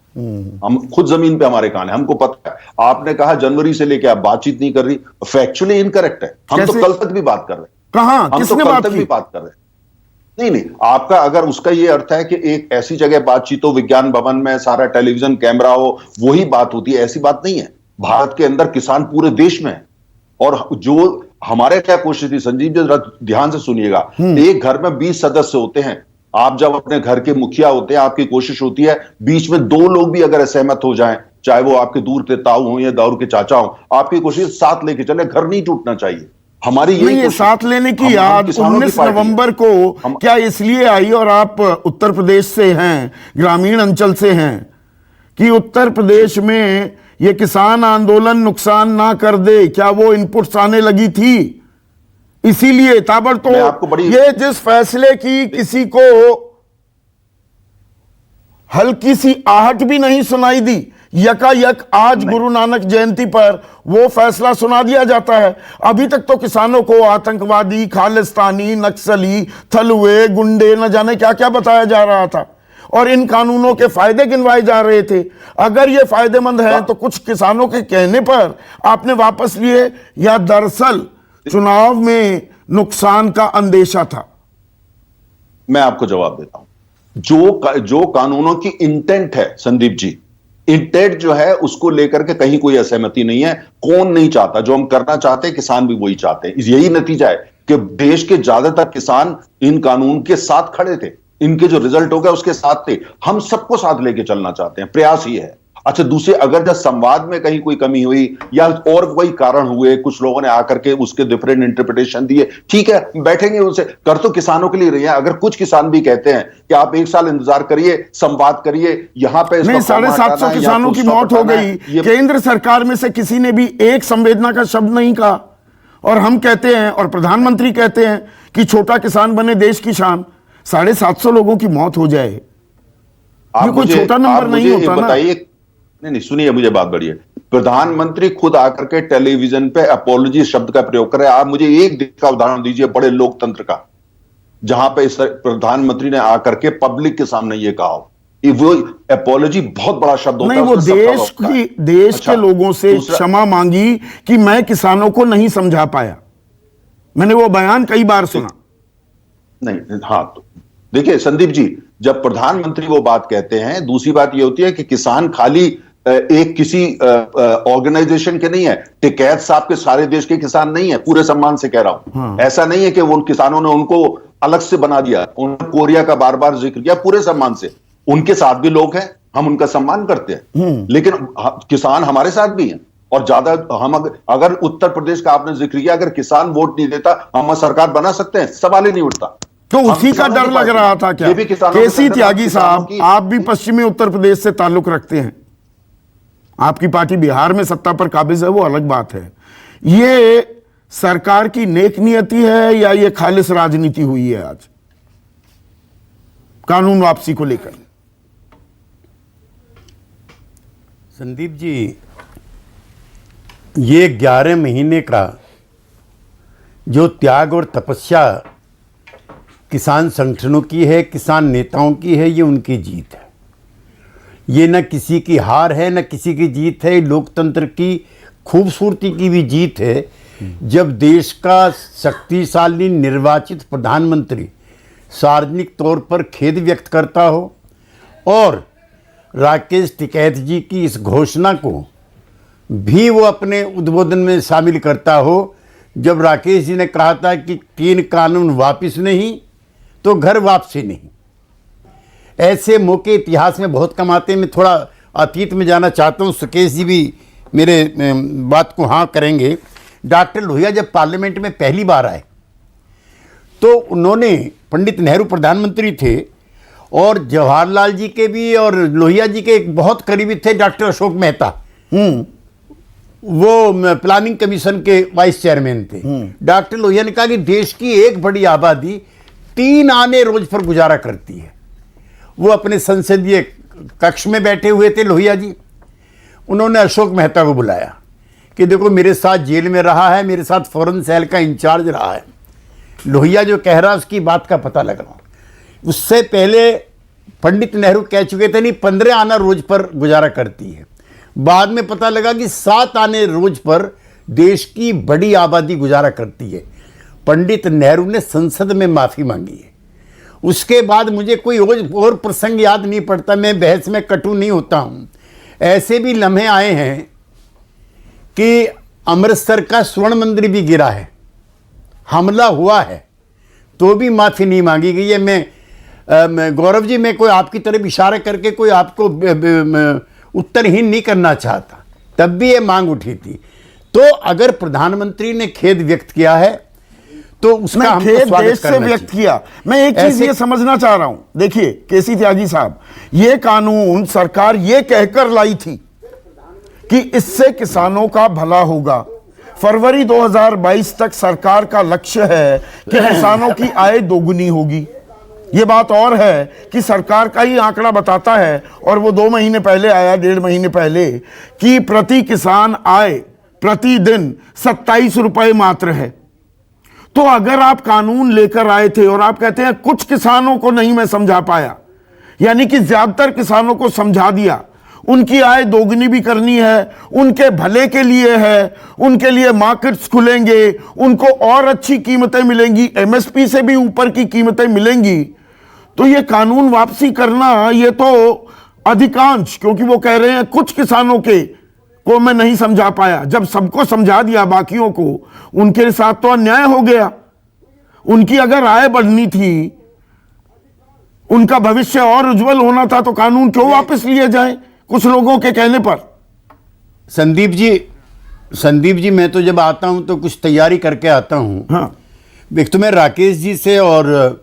हम खुद जमीन पे हमारे कान है, हमको पता है। आपने कहा जनवरी से लेके आप बातचीत नहीं कर रही, फैक्चुअली इनकरेक्ट है। हम तो कल तक भी बात कर रहे हैं। कहां? हम किसने तो कल बात तक की? भी बात कर रहे हैं। नहीं, आपका अगर उसका ये अर्थ है कि एक ऐसी जगह बातचीत हो, विज्ञान भवन में सारा टेलीविजन कैमरा हो, वही बात होती है, ऐसी बात नहीं है। भारत के अंदर किसान पूरे देश में है। और जो हमारे क्या कोशिश थी, संजीव जी ध्यान से सुनिएगा, एक घर में 20 सदस्य होते हैं। आप जब अपने घर के मुखिया होते हैं, आपकी कोशिश होती है बीच में 2 लोग भी अगर असहमत हो जाएं, चाहे वो आपके दूर के ताऊ हो या दूर के चाचा हो, आपकी कोशिश साथ लेके चले, घर नहीं टूटना चाहिए। हमारी ये साथ लेने की याद 19 नवंबर को क्या इसलिए आई, और आप उत्तर प्रदेश से हैं, ग्रामीण अंचल से हैं, कि उत्तर प्रदेश में ये किसान आंदोलन नुकसान ना कर दे, क्या वो इनपुट्स आने लगी थी? इसीलिए ताबड़तोड़ ये जिस फैसले की किसी को हल्की सी आहट भी नहीं सुनाई दी, यकायक आज गुरु नानक जयंती पर वो फैसला सुना दिया जाता है। अभी तक तो किसानों को आतंकवादी, खालिस्तानी, नक्सली, थलुए, गुंडे, न जाने क्या क्या बताया जा रहा था। और इन कानूनों के फायदे गिनवाए जा रहे थे। अगर ये फायदेमंद है तो कुछ किसानों के कहने पर आपने वापस लिए, या दरअसल चुनाव में नुकसान का अंदेशा था? मैं आपको जवाब देता हूं। जो कानूनों की इंटेंट है संदीप जी, इंटेंट जो है उसको लेकर के कहीं कोई असहमति नहीं है। कौन नहीं चाहता? जो हम करना चाहते हैं किसान भी वही चाहते हैं। यही नतीजा है कि देश के ज्यादातर किसान इन कानून के साथ खड़े थे, इनके जो रिजल्ट हो गया उसके साथ थे। हम सबको साथ लेके चलना चाहते हैं, प्रयास ही है। अच्छा, दूसरे अगर जब संवाद में कहीं कोई कमी हुई या और कोई कारण हुए, कुछ लोगों ने आकर के उसके डिफरेंट इंटरप्रिटेशन दिए, ठीक है, बैठेंगे उनसे। कर तो किसानों के लिए रही है। अगर कुछ किसान भी कहते हैं कि आप 1 साल इंतजार करिए, संवाद करिए, यहां पे 750 किसानों की मौत हो गई, केंद्र सरकार में से किसी ने भी एक संवेदना का शब्द नहीं कहा। और हम कहते हैं और प्रधानमंत्री कहते हैं कि छोटा किसान बने देश की शान। 750 लोगों की मौत हो जाए, ये कोई छोटा नंबर नहीं होता ना। नहीं, सुनिए, मुझे बात बढ़िए। प्रधानमंत्री खुद आकर के टेलीविजन पे अपोलॉजी शब्द का प्रयोग करे। आप मुझे एक देश का उदाहरण दीजिए बड़े लोकतंत्र का, जहां पे इस प्रधानमंत्री ने आकर के पब्लिक के सामने ये कहा हो। वो अपोलॉजी बहुत बड़ा शब्द होता है। नहीं, वो देश के लोगों से क्षमा मांगी कि मैं किसानों को नहीं समझा पाया। मैंने वो बयान कई बार सुना। नहीं, हाँ, तो देखिए संदीप जी, जब प्रधानमंत्री वो बात कहते हैं, दूसरी बात ये होती है कि किसान खाली एक किसी ऑर्गेनाइजेशन के नहीं है। टिकैत साहब के सारे देश के किसान नहीं है, पूरे सम्मान से कह रहा हूं। हाँ। ऐसा नहीं है कि उन किसानों ने उनको अलग से बना दिया। उन्होंने कोरिया का बार बार जिक्र किया, पूरे सम्मान से। उनके साथ भी लोग हैं, हम उनका सम्मान करते हैं, लेकिन किसान हमारे साथ भी हैं। और ज्यादा हम अगर उत्तर प्रदेश का आपने जिक्र किया, अगर किसान वोट नहीं देता हम सरकार बना सकते हैं? सवाल ही नहीं उठता। तो उसी का डर लग रहा था क्या? केसी त्यागी साहब, आप भी पश्चिमी उत्तर प्रदेश से ताल्लुक रखते हैं, आपकी पार्टी बिहार में सत्ता पर काबिज है, वो अलग बात है। ये सरकार की नेक नियति है या ये खालिस राजनीति हुई है आज कानून वापसी को लेकर? संदीप जी, ये 11 महीने का जो त्याग और तपस्या किसान संगठनों की है, किसान नेताओं की है, ये उनकी जीत है। ये न किसी की हार है, न किसी की जीत है। लोकतंत्र की खूबसूरती की भी जीत है जब देश का शक्तिशाली निर्वाचित प्रधानमंत्री सार्वजनिक तौर पर खेद व्यक्त करता हो और राकेश टिकैत जी की इस घोषणा को भी वो अपने उद्बोधन में शामिल करता हो। जब राकेश जी ने कहा था कि 3 कानून वापस नहीं तो घर वापसी नहीं। ऐसे मौके इतिहास में बहुत कम आते हैं। मैं थोड़ा अतीत में जाना चाहता हूँ, सुकेश जी भी मेरे बात को हाँ करेंगे। डॉक्टर लोहिया जब पार्लियामेंट में पहली बार आए तो उन्होंने, पंडित नेहरू प्रधानमंत्री थे और जवाहरलाल जी के भी और लोहिया जी के एक बहुत करीबी थे डॉक्टर अशोक मेहता, वो प्लानिंग कमीशन के वाइस चेयरमैन थे। डॉक्टर लोहिया ने कहा कि देश की एक बड़ी आबादी 3 आने रोज पर गुजारा करती है। वो अपने संसदीय कक्ष में बैठे हुए थे लोहिया जी। उन्होंने अशोक मेहता को बुलाया कि देखो मेरे साथ जेल में रहा है, मेरे साथ फॉरेन सेल का इंचार्ज रहा है। लोहिया जो कह रहा है उसकी बात का पता लग रहा। उससे पहले पंडित नेहरू कह चुके थे नहीं 15 आना रोज पर गुजारा करती है। बाद में पता लगा कि 7 आने रोज पर देश की बड़ी आबादी गुजारा करती है। पंडित नेहरू ने संसद में माफ़ी मांगी है। उसके बाद मुझे कोई और प्रसंग याद नहीं पड़ता, मैं बहस में कटु नहीं होता हूँ। ऐसे भी लम्हे आए हैं कि अमृतसर का स्वर्ण मंदिर भी गिरा है, हमला हुआ है, तो भी माफ़ी नहीं मांगी गई है। मैं गौरव जी, मैं कोई आपकी तरफ इशारा करके कोई आपको उत्तरहीन नहीं करना चाहता, तब भी ये मांग उठी थी। तो अगर प्रधानमंत्री ने खेद व्यक्त किया है तो उसका हम देश से व्यक्त किया। मैं एक चीज ये समझना चाह रहा हूं, देखिए केसी त्यागी साहब, ये कानून सरकार ये कहकर लाई थी कि इससे किसानों का भला होगा। फरवरी 2022 तक सरकार का लक्ष्य है कि किसानों की आय दोगुनी होगी। ये बात और है कि सरकार का ही आंकड़ा बताता है, और वो 2 महीने पहले आया, 1.5 महीने पहले, कि प्रति किसान आय प्रतिदिन 27 रुपए मात्र है। तो अगर आप कानून लेकर आए थे और आप कहते हैं कुछ किसानों को नहीं मैं समझा पाया, यानी कि ज्यादातर किसानों को समझा दिया, उनकी आय दोगुनी भी करनी है, उनके भले के लिए है, उनके लिए मार्केट्स खुलेंगे, उनको और अच्छी कीमतें मिलेंगी, एमएसपी से भी ऊपर की कीमतें मिलेंगी। तो ये कानून वापसी करना, ये तो अधिकांश, क्योंकि वो कह रहे हैं कुछ किसानों को मैं नहीं समझा पाया, जब सबको समझा दिया बाकियों को, उनके साथ तो अन्याय हो गया। उनकी अगर आय बढ़नी थी, उनका भविष्य और उज्जवल होना था, तो कानून क्यों वापस लिए जाए कुछ लोगों के कहने पर? संदीप जी मैं तो जब आता हूं तो कुछ तैयारी करके आता हूं। हाँ। एक तो मैं राकेश जी से और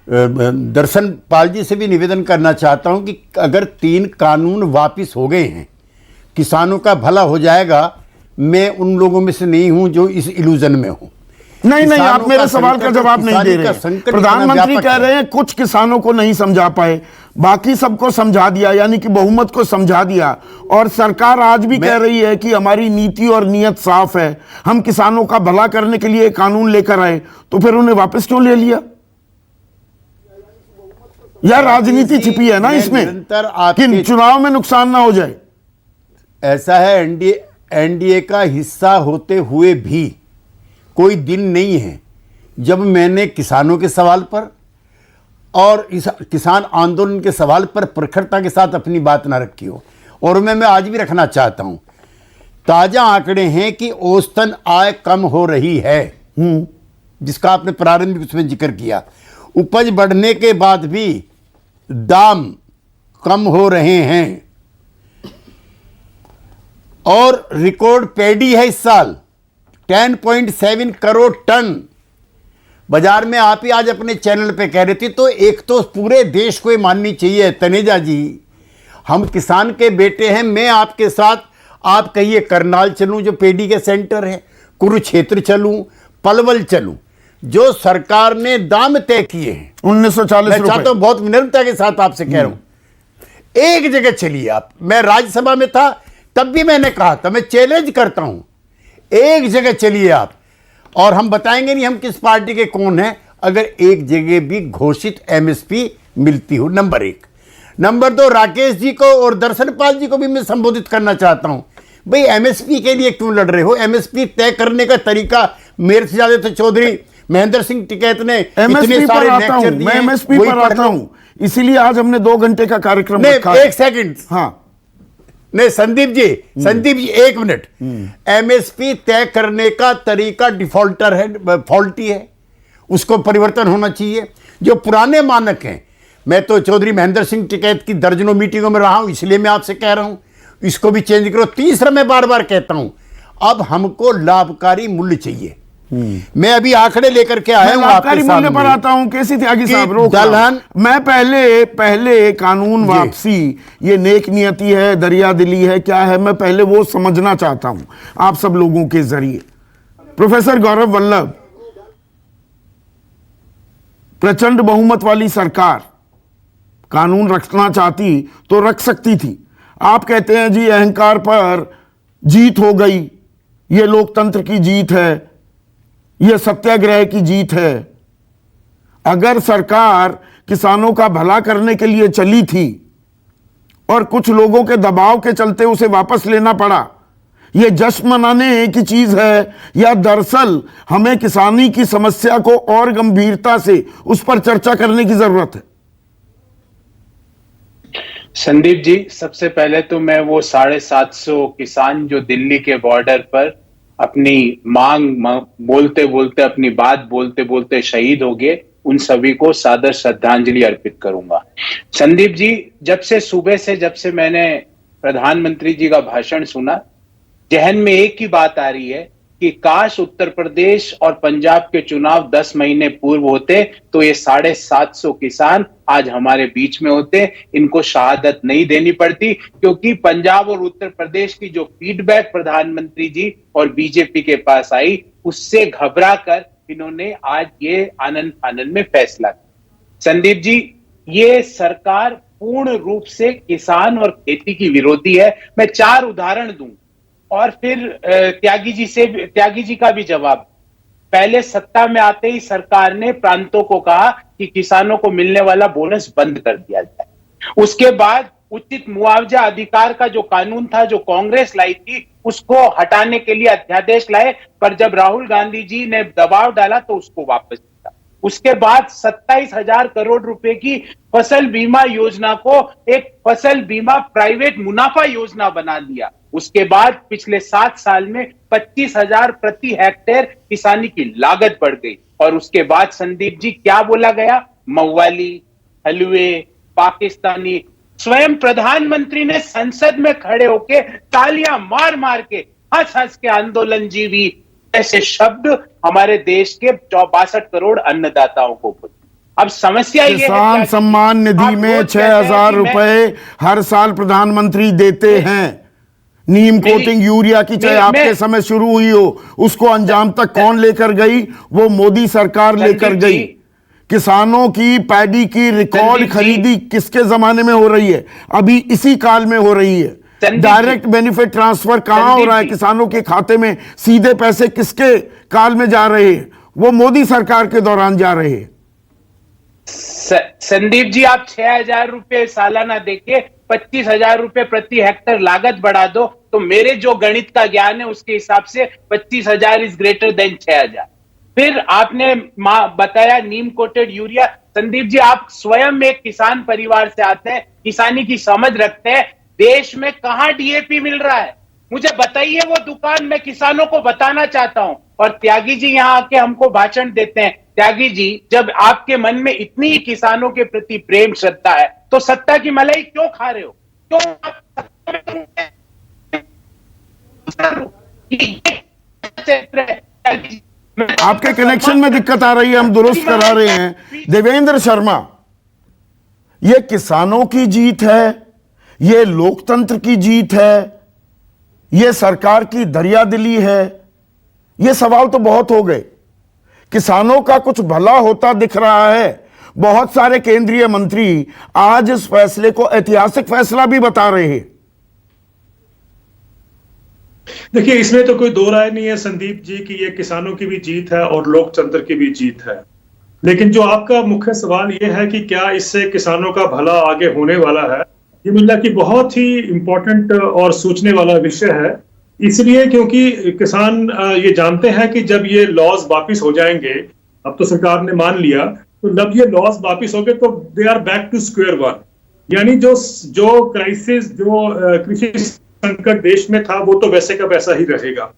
दर्शन पाल जी से भी निवेदन करना चाहता हूं कि अगर 3 कानून वापस हो गए हैं, किसानों का भला हो जाएगा, मैं उन लोगों में से नहीं हूं जो इस इल्यूजन में हूं। नहीं, आप मेरे सवाल का जवाब नहीं दे रहे। प्रधानमंत्री कह रहे हैं कुछ किसानों को नहीं समझा पाए, बाकी सबको समझा दिया, यानी कि बहुमत को समझा दिया। और सरकार आज भी कह रही है कि हमारी नीति और नीयत साफ है, हम किसानों का भला करने के लिए कानून लेकर आए, तो फिर उन्हें वापस क्यों ले लिया? या राजनीति छिपी है ना इसमें कि चुनाव में नुकसान ना हो जाए? ऐसा है, एनडीए का हिस्सा होते हुए भी कोई दिन नहीं है जब मैंने किसानों के सवाल पर और इस किसान आंदोलन के सवाल पर प्रखरता के साथ अपनी बात ना रखी हो, और मैं आज भी रखना चाहता हूं। ताजा आंकड़े हैं कि औसतन आय कम हो रही है, जिसका आपने प्रारंभिक उसमें जिक्र किया। उपज बढ़ने के बाद भी दाम कम हो रहे हैं, और रिकॉर्ड पैडी है इस साल 10.7 करोड़ टन। बाजार में आप ही आज अपने चैनल पे कह रहे थे, तो एक तो पूरे देश को ये माननी चाहिए तनेजा जी, हम किसान के बेटे हैं। मैं आपके साथ, आप कहिए करनाल चलूं जो पेडी के सेंटर है, कुरुक्षेत्र चलूं, पलवल चलूं, जो सरकार ने दाम तय किए हैं 1940 मैं चाहता हूं, बहुत विनम्रता के साथ आपसे कह रहा हूं, एक जगह चलिए आप। मैं राज्यसभा में था तब भी मैंने कहा था, मैं चैलेंज करता हूं, एक जगह चलिए आप, और हम बताएंगे नहीं हम किस पार्टी के कौन हैं, अगर एक जगह भी घोषित एमएसपी मिलती हो। नंबर 1। नंबर 2, राकेश जी को और दर्शन पाल जी को भी मैं संबोधित करना चाहता हूं, भाई एमएसपी के लिए क्यों लड़ रहे हो? एमएसपी तय करने का तरीका मेरे से ज्यादा तो चौधरी महेंद्र सिंह टिकैत ने इतने सारे लेक्चर दिए। मैं एमएसपी पर आता हूं, इसीलिए आज हमने 2 घंटे का कार्यक्रम रखा है। 1 सेकंड। हाँ नहीं संदीप जी 1 मिनट। एमएसपी तय करने का तरीका डिफॉल्टर है, फॉल्टी है, उसको परिवर्तन होना चाहिए। जो पुराने मानक हैं, मैं तो चौधरी महेंद्र सिंह टिकैत की दर्जनों मीटिंगों में रहा हूं, इसलिए मैं आपसे कह रहा हूं इसको भी चेंज करो। तीसरा, मैं बार बार कहता हूं, अब हमको लाभकारी मूल्य चाहिए। मैं अभी आंकड़े लेकर के आया हूं लाभकारी मूल्य पर आता हूं। कैसी त्यागी साहब रोक दलहन, मैं पहले कानून वापसी ये नेक नियति है, दरिया दिली है, क्या है, मैं पहले वो समझना चाहता हूं आप सब लोगों के जरिए। प्रोफेसर गौरव वल्लभ, प्रचंड बहुमत वाली सरकार कानून रखना चाहती तो रख सकती थी। आप कहते हैं जी अहंकार पर जीत हो गई, ये लोकतंत्र की जीत है, यह सत्याग्रह की जीत है। अगर सरकार किसानों का भला करने के लिए चली थी और कुछ लोगों के दबाव के चलते उसे वापस लेना पड़ा, यह जश्न मनाने की चीज है या दरअसल हमें किसानी की समस्या को और गंभीरता से उस पर चर्चा करने की जरूरत है? संदीप जी, सबसे पहले तो मैं वो 750 किसान जो दिल्ली के बॉर्डर पर अपनी मांग बोलते बोलते, अपनी बात बोलते बोलते शहीद हो गए, उन सभी को सादर श्रद्धांजलि अर्पित करूंगा। संदीप जी, जब से मैंने प्रधानमंत्री जी का भाषण सुना, जहन में एक ही बात आ रही है कि काश उत्तर प्रदेश और पंजाब के चुनाव 10 महीने पूर्व होते तो ये 750 किसान आज हमारे बीच में होते, इनको शहादत नहीं देनी पड़ती। क्योंकि पंजाब और उत्तर प्रदेश की जो फीडबैक प्रधानमंत्री जी और बीजेपी के पास आई, उससे घबरा कर इन्होंने आज ये आनंद फानन में फैसला किया। संदीप जी, ये सरकार पूर्ण रूप से किसान और खेती की विरोधी है। मैं 4 उदाहरण दूं और फिर त्यागी जी का भी जवाब। पहले सत्ता में आते ही सरकार ने प्रांतों को कहा कि किसानों को मिलने वाला बोनस बंद कर दिया जाए। उसके बाद उचित मुआवजा अधिकार का जो कानून था, जो कांग्रेस लाई थी, उसको हटाने के लिए अध्यादेश लाए, पर जब राहुल गांधी जी ने दबाव डाला तो उसको वापस लिया। उसके बाद 27,000 करोड़ रुपए की फसल बीमा योजना को एक फसल बीमा प्राइवेट मुनाफा योजना बना दिया। उसके बाद पिछले 7 साल में 25,000 प्रति हेक्टेयर किसानी की लागत बढ़ गई। और उसके बाद संदीप जी क्या बोला गया? मवाली, हलवे, पाकिस्तानी। स्वयं प्रधानमंत्री ने संसद में खड़े होके तालियां मार मार के, हंस हंस के आंदोलन जीवी ऐसे शब्द हमारे देश के 62 करोड़ अन्नदाताओं को बोले। अब समस्या ये है, किसान सम्मान निधि में 6,000 रुपए हर साल प्रधानमंत्री देते हैं। नीम कोटिंग यूरिया की चाहे आपके समय शुरू हुई हो, उसको अंजाम तक कौन लेकर गई? वो मोदी सरकार लेकर गई। किसानों की पैडी की रिकॉर्ड खरीदी किसके जमाने में हो रही है? अभी इसी काल में हो रही है। डायरेक्ट बेनिफिट ट्रांसफर कहां हो रहा है? किसानों के खाते में सीधे पैसे किसके काल में जा रहे हैं? वो मोदी सरकार के दौरान जा रहे हैं। संदीप जी, आप 6,000 रुपए सालाना देके 25,000 रुपए प्रति हेक्टेयर लागत बढ़ा दो, तो मेरे जो गणित का ज्ञान है उसके हिसाब से 25,000 इज ग्रेटर देन 6,000। फिर आपने बताया नीम कोटेड यूरिया। संदीप जी, आप स्वयं एक किसान परिवार से आते हैं, किसानी की समझ रखते हैं। देश में कहां डीएपी मिल रहा है? मुझे बताइए वो दुकान, मैं किसानों को बताना चाहता हूं। और त्यागी जी यहाँ आके हमको भाषण देते हैं। त्यागी जी, जब आपके मन में इतनी ही किसानों के प्रति प्रेम श्रद्धा है, तो सत्ता की मलाई क्यों खा रहे हो? क्यों आपके कनेक्शन में दिक्कत आ रही है, हम दुरुस्त करा रहे हैं। देवेंद्र शर्मा, ये किसानों की जीत है, ये लोकतंत्र की जीत है, ये सरकार की दरियादिली है? ये सवाल तो बहुत हो गए। किसानों का कुछ भला होता दिख रहा है। बहुत सारे केंद्रीय मंत्री आज इस फैसले को ऐतिहासिक फैसला भी बता रहे हैं। देखिए, इसमें तो कोई दो राय नहीं है संदीप जी कि ये किसानों की भी जीत है और लोकतंत्र की भी जीत है। लेकिन जो आपका मुख्य सवाल ये है कि क्या इससे किसानों का भला आगे होने वाला है, ये मुझे लगता है कि बहुत ही इंपॉर्टेंट और सोचने वाला विषय है। इसलिए क्योंकि किसान ये जानते हैं कि जब ये लॉज वापिस हो जाएंगे, अब तो सरकार ने मान लिया, तो जब ये लॉज वापिस हो गए तो they are back to square one. यानी जो क्राइसिस, जो कृषि संकट देश में था, वो तो वैसे का वैसा ही रहेगा।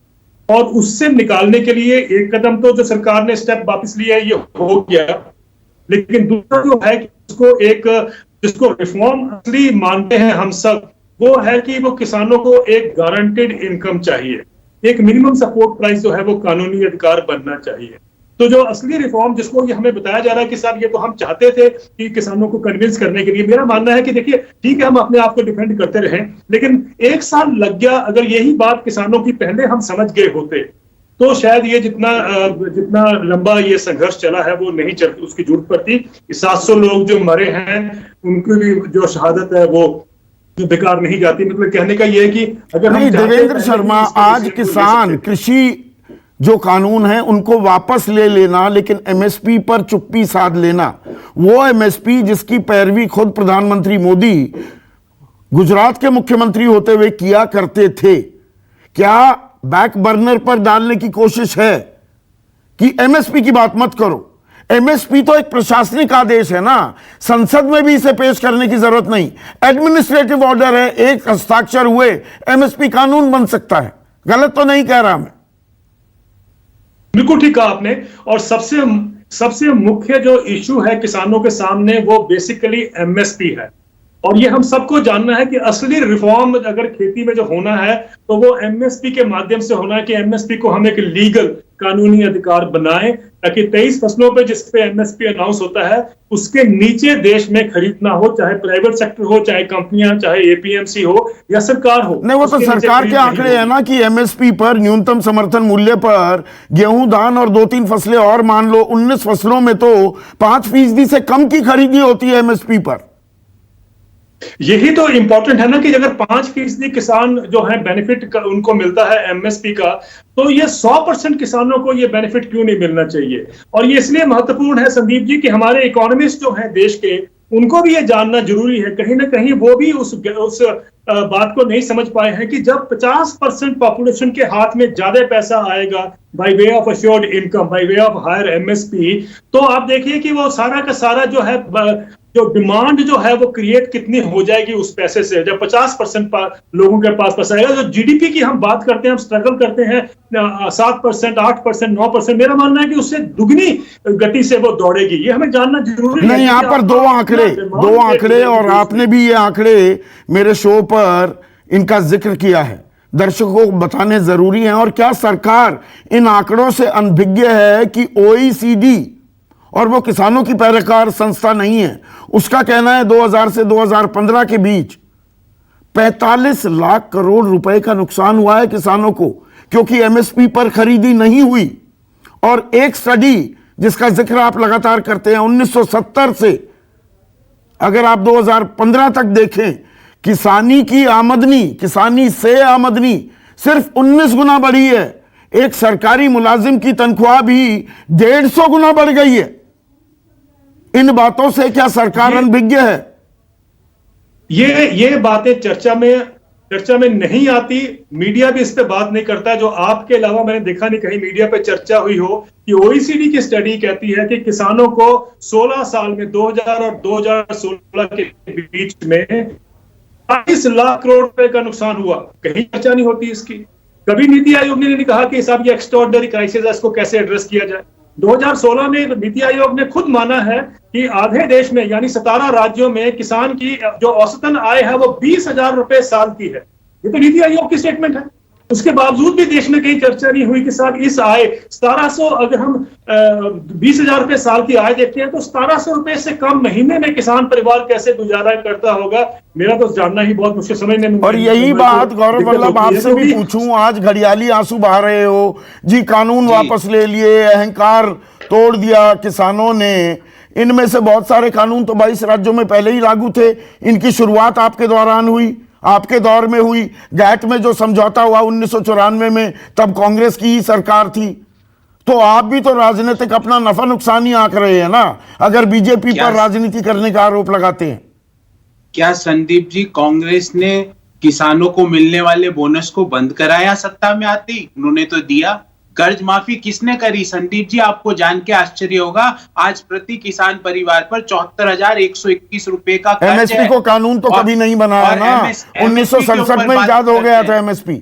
और उससे निकालने के लिए एक कदम तो जो सरकार ने स्टेप वापस लिया है, ये हो गया। लेकिन दूसरा जो है कि जिसको रिफॉर्म असली मानते हैं हम सब, वो है कि वो किसानों को एक गारंटेड इनकम चाहिए, एक मिनिमम सपोर्ट प्राइस जो है वो कानूनी अधिकार बनना चाहिए। तो जो असली रिफॉर्म जिसको ये हमें बताया जा रहा है कि साहब ये तो हम चाहते थे कि किसानों को कन्विंस करने के लिए, मेरा मानना है कि देखिए ठीक है, हम अपने आप को डिफेंड करते रहें, लेकिन 1 साल लग गया। अगर यही बात किसानों की पहले हम समझ गए होते तो शायद ये जितना लंबा ये संघर्ष चला है वो नहीं चलती, उसकी जरूरत पड़ती। 700 लोग जो मरे हैं उनकी भी जो शहादत है वो बेकार नहीं जाती। मतलब कहने का ये है कि अगर नहीं, देवेंद्र शर्मा, आज किसान कृषि जो कानून है उनको वापस ले लेना, लेकिन एमएसपी पर चुप्पी साध लेना, वो एमएसपी जिसकी पैरवी खुद प्रधानमंत्री मोदी गुजरात के मुख्यमंत्री होते हुए किया करते थे, क्या बैक बर्नर पर डालने की कोशिश है कि एमएसपी की बात मत करो? एमएसपी तो एक प्रशासनिक आदेश है ना, संसद में भी इसे पेश करने की जरूरत नहीं। एडमिनिस्ट्रेटिव ऑर्डर है, एक हस्ताक्षर हुए एमएसपी कानून बन सकता है। गलत तो नहीं कह रहा मैं। बिल्कुल ठीक कहा आपने। और सबसे मुख्य जो इशू है किसानों के सामने वो बेसिकली एमएसपी है। और ये हम सबको जानना है कि असली रिफॉर्म अगर खेती में जो होना है तो वो एमएसपी के माध्यम से होना है कि एमएसपी को हम एक लीगल कानूनी अधिकार बनाएं, ताकि 23 फसलों पे जिस पे एमएसपी अनाउंस होता है उसके नीचे देश में खरीदना हो, चाहे प्राइवेट सेक्टर हो, चाहे कंपनियां, चाहे एपीएमसी हो या सरकार हो। नहीं, वो तो सरकार के आंकड़े हैं ना कि एमएसपी पर, न्यूनतम समर्थन मूल्य पर गेहूं, धान और 2-3 फसलें और मान लो 19 फसलों में तो 5% से कम की खरीदी होती है एमएसपी पर। यही तो इंपॉर्टेंट है ना कि अगर 5% किसान जो है बेनिफिट उनको मिलता है एमएसपी का, तो ये 100% किसानों को ये बेनिफिट क्यों नहीं मिलना चाहिए? और ये इसलिए महत्वपूर्ण है संदीप जी कि हमारे इकोनॉमिस्ट जो हैं देश के, उनको भी ये जानना जरूरी है। कहीं ना कहीं वो भी उस बात को नहीं समझ पाए हैं कि जब 50% पॉपुलेशन के हाथ में ज्यादा पैसा आएगा by way of assured income, by way of higher MSP, तो आप देखिए कि वो सारा का सारा जो है, जो डिमांड जो है वो क्रिएट कितनी हो जाएगी उस पैसे से, जब 50% लोगों के पास पैसा आएगा। जो जीडीपी की हम बात करते हैं, हम स्ट्रगल करते हैं 7%, 8%, 9%, मेरा मानना है कि उससे दुगनी गति से वो दौड़ेगी। ये हमें जानना जरूरी है। नहीं, यहाँ पर दो आंकड़े और आपने भी ये आंकड़े मेरे शो पर इनका जिक्र किया है, दर्शकों को बताने जरूरी है। और क्या सरकार इन आंकड़ों से अनभिज्ञ है कि ओईसीडी, और वो किसानों की पैरोकार संस्था नहीं है, उसका कहना है 2000 से 2015 के बीच 45 लाख करोड़ रुपए का नुकसान हुआ है किसानों को, क्योंकि एमएसपी पर खरीदी नहीं हुई। और एक स्टडी जिसका जिक्र आप लगातार करते हैं, 1970 से अगर आप 2015 तक देखें, किसानी से आमदनी सिर्फ 19 गुना बढ़ी है। एक सरकारी मुलाजिम की तनख्वाह भी 150 गुना बढ़ गई है। इन बातों से क्या सरकार अनभिज्ञ है? ये बातें चर्चा में नहीं आती, मीडिया भी इस पे बात नहीं करता। जो आपके अलावा मैंने देखा नहीं कहीं मीडिया पे चर्चा हुई हो कि ओईसीडी की स्टडी कहती है कि किसानों को 16 साल में 2000 और 2016 के बीच में 22 लाख करोड़ रुपए का नुकसान हुआ। कहीं चर्चा नहीं होती इसकी। कभी नीति आयोग ने नहीं कहा कि साहब ये एक्स्ट्राऑर्डिनरी क्राइसिस है, इसको कैसे एड्रेस किया जाए। 2016 में नीति आयोग ने खुद माना है कि आधे देश में यानी 17 राज्यों में किसान की जो औसतन आय है वो 20,000 रुपए साल की है। ये तो नीति आयोग की स्टेटमेंट है। उसके बावजूद भी देश में कहीं चर्चा नहीं हुई कि साहब इस आय 1700, अगर हम 20,000 रुपए साल की आय देखते हैं तो 1700 रुपए से कम महीने में किसान परिवार कैसे गुजारा करता होगा, मेरा तो जानना ही बहुत मुश्किल समझने में। और यही बात गौरव वल्लभ आपसे भी पूछूं, आज घड़ियाली आंसू बहा रहे हो जी, कानून वापस ले लिए, अहंकार तोड़ दिया किसानों ने। इनमें से बहुत सारे कानून तो 22 राज्यों में पहले ही लागू थे। इनकी शुरुआत आपके दौरान हुई, आपके दौर में हुई। गैट में जो समझौता हुआ 1994 में, तब कांग्रेस की ही सरकार थी। तो आप भी तो राजनीतिक अपना नफा नुकसान ही आंक रहे हैं ना, अगर बीजेपी पर राजनीति करने का आरोप लगाते हैं। क्या संदीप जी, कांग्रेस ने किसानों को मिलने वाले बोनस को बंद कराया सत्ता में आते ही? उन्होंने तो दिया। कर्ज माफी किसने करी संदीप जी? आपको जान के आश्चर्य होगा, आज प्रति किसान परिवार पर 74,121 रुपए का कर्ज है। एमएसपी को कानून तो कभी नहीं बनाया ना, 1967 में इजाद हो गया था एमएसपी।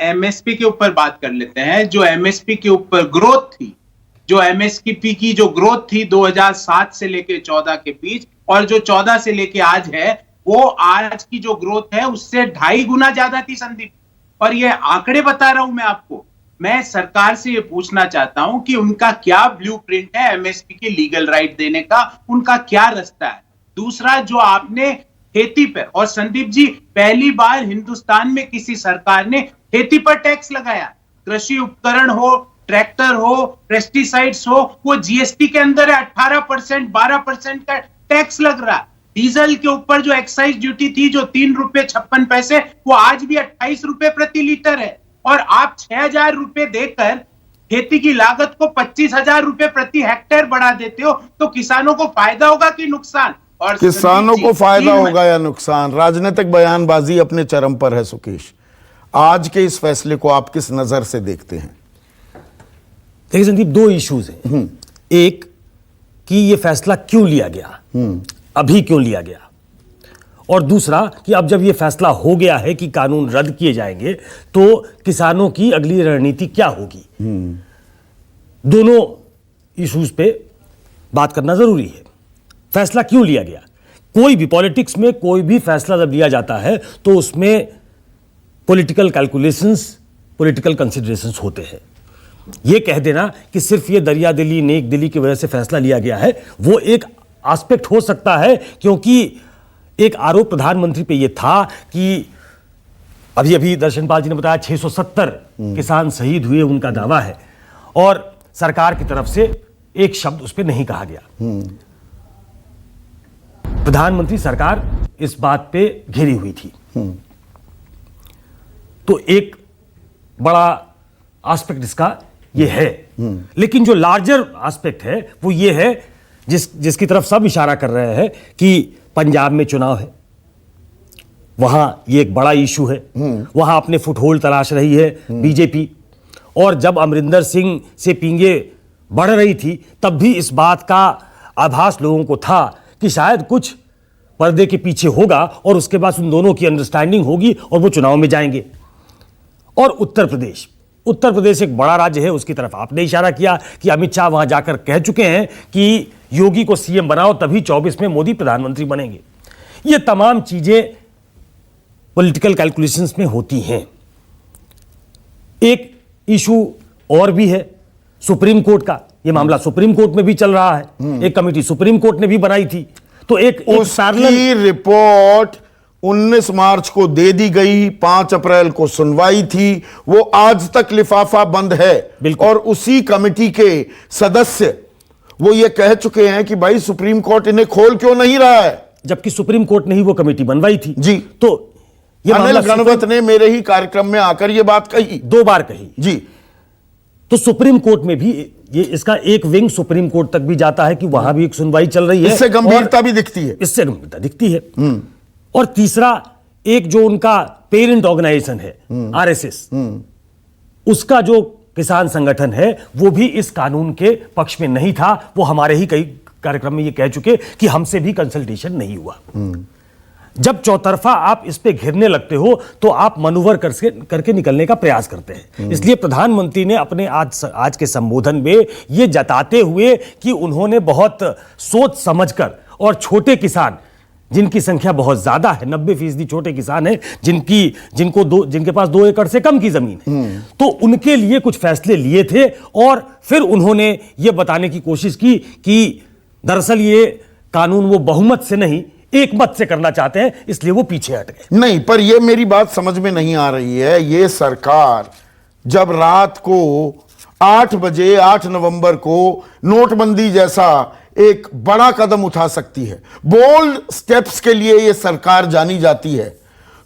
एमएसपी के ऊपर बात कर लेते हैं। जो एमएसपी के ऊपर ग्रोथ थी, जो एमएसपी की जो ग्रोथ थी 2007 से लेके 14 के बीच, और जो 14 से लेके आज है, वो आज की जो ग्रोथ है उससे 2.5 गुना ज्यादा थी संदीप। और ये आंकड़े बता रहा हूं मैं आपको। मैं सरकार से ये पूछना चाहता हूं कि उनका क्या ब्लूप्रिंट है एमएसपी के लीगल राइट देने का, उनका क्या रास्ता है। दूसरा, जो आपने खेती पर, और संदीप जी पहली बार हिंदुस्तान में किसी सरकार ने खेती पर टैक्स लगाया। कृषि उपकरण हो, ट्रैक्टर हो, पेस्टिसाइड्स हो, वो जीएसटी के अंदर है। 18%, 12% का टैक्स लग रहा है। डीजल के ऊपर जो एक्साइज ड्यूटी थी, जो 3 रुपए 56 पैसे, वो आज भी 28 रुपए प्रति लीटर है। और आप 6,000 रुपए देकर खेती की लागत को 25,000 रुपए प्रति हेक्टेयर बढ़ा देते हो, तो किसानों को फायदा होगा कि नुकसान? और किसानों को फायदा होगा या नुकसान? राजनीतिक बयानबाजी अपने चरम पर है। सुकेश, आज के इस फैसले को आप किस नजर से देखते हैं? देखिए संदीप, 2 इश्यूज हैं। एक कि ये फैसला क्यों लिया गया, अभी क्यों लिया गया, और दूसरा कि अब जब ये फैसला हो गया है कि कानून रद्द किए जाएंगे तो किसानों की अगली रणनीति क्या होगी। दोनों इश्यूज पे बात करना जरूरी है। फैसला क्यों लिया गया? कोई भी पॉलिटिक्स में कोई भी फैसला जब लिया जाता है तो उसमें पॉलिटिकल कैलकुलेशंस, पॉलिटिकल कंसिडरेशंस होते हैं। ये कह देना कि सिर्फ ये दरिया दिली, नेक दिली की वजह से फैसला लिया गया है, वो एक एस्पेक्ट हो सकता है, क्योंकि एक आरोप प्रधानमंत्री पे ये था कि अभी दर्शनपाल जी ने बताया 670 किसान शहीद हुए, उनका दावा है, और सरकार की तरफ से एक शब्द उस पर नहीं कहा गया। प्रधानमंत्री सरकार इस बात पे घिरी हुई थी। तो एक बड़ा एस्पेक्ट इसका ये है। लेकिन जो लार्जर एस्पेक्ट है वो ये है जिसकी तरफ सब इशारा कर रहे हैं कि पंजाब में चुनाव है, वहां ये एक बड़ा इशू है, वहां अपने फुटहोल्ड तलाश रही है बीजेपी। और जब अमरिंदर सिंह से पींगे बढ़ रही थी तब भी इस बात का आभास लोगों को था कि शायद कुछ पर्दे के पीछे होगा और उसके बाद उन दोनों की अंडरस्टैंडिंग होगी और वो चुनाव में जाएंगे। और उत्तर प्रदेश एक बड़ा राज्य है, उसकी तरफ आपने इशारा किया कि अमित शाह वहां जाकर कह चुके हैं कि योगी को सीएम बनाओ तभी 24 में मोदी प्रधानमंत्री बनेंगे। ये तमाम चीजें पॉलिटिकल कैलकुलेशंस में होती हैं। एक इशू और भी है सुप्रीम कोर्ट का, ये मामला सुप्रीम कोर्ट में भी चल रहा है, एक कमेटी सुप्रीम कोर्ट ने भी बनाई थी, तो एक उसकी रिपोर्ट 19 मार्च को दे दी गई, 5 अप्रैल को सुनवाई थी, वो आज तक लिफाफा बंद है। और उसी कमेटी के सदस्य वो ये कह चुके हैं कि भाई सुप्रीम कोर्ट इन्हें खोल क्यों नहीं रहा है, जबकि सुप्रीम कोर्ट ने ही वो कमेटी बनवाई थी। जी, तो ये अनिल गणवत ने मेरे ही कार्यक्रम में आकर ये बात कही, 2 बार कही जी। तो सुप्रीम कोर्ट में भी ये इसका एक विंग सुप्रीम कोर्ट तक भी जाता है कि वहां भी एक सुनवाई चल रही है, इससे गंभीरता भी दिखती है, इससे गंभीरता दिखती है। और तीसरा एक जो उनका पेरेंट ऑर्गेनाइजेशन है आरएसएस, उसका जो किसान संगठन है वो भी इस कानून के पक्ष में नहीं था। वो हमारे ही कई कार्यक्रम में ये कह चुके कि हमसे भी कंसल्टेशन नहीं हुआ। जब चौतरफा आप इस पे घिरने लगते हो तो आप मनूवर करके निकलने का प्रयास करते हैं। इसलिए प्रधानमंत्री ने अपने आज के संबोधन में ये जताते हुए कि उन्होंने बहुत सोच समझकर, और छोटे किसान जिनकी संख्या बहुत ज्यादा है, 90% छोटे किसान हैं जिनके पास 2 एकड़ से कम की जमीन है, तो उनके लिए कुछ फैसले लिए थे। और फिर उन्होंने ये बताने की कोशिश की कि दरअसल ये कानून वो बहुमत से नहीं एक मत से करना चाहते हैं, इसलिए वो पीछे हट गए। नहीं, पर ये मेरी बात समझ में नहीं आ रही है। ये सरकार जब रात को 8 बजे 8 नवंबर को नोटबंदी जैसा एक बड़ा कदम उठा सकती है, बोल्ड स्टेप्स के लिए ये सरकार जानी जाती है,